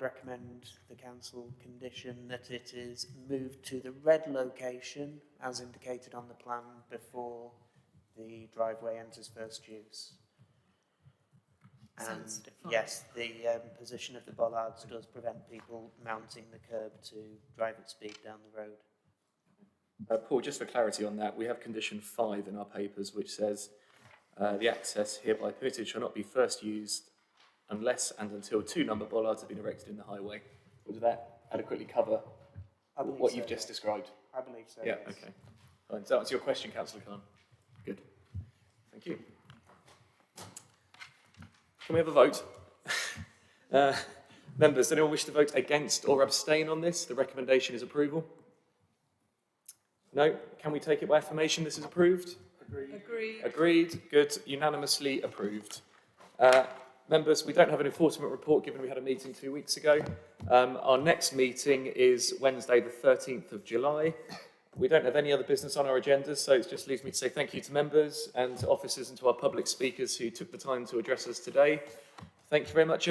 recommend the council condition that it is moved to the red location as indicated on the plan before the driveway enters first use. And yes, the position of the bollards does prevent people mounting the curb to drive at speed down the road. Paul, just for clarity on that, we have condition 5 in our papers, which says the access hereby permitted shall not be first used unless and until 2 number bollards have been erected in the highway. Would that adequately cover what you've just described? I believe so. Yeah, yes. okay. Fine. Does that answer your question, Councillor Khan? Good. Thank you. Can we have a vote? Members, does anyone wish to vote against or abstain on this? The recommendation is approval. No? Can we take it by affirmation this is approved? Agreed. Agreed. Good. Unanimously approved. Members, we don't have an enforcement report given we had a meeting 2 weeks ago. Our next meeting is Wednesday the 13th of July. We don't have any other business on our agenda, so it just leaves me to say thank you to members and to officers and to our public speakers who took the time to address us today. Thank you very much.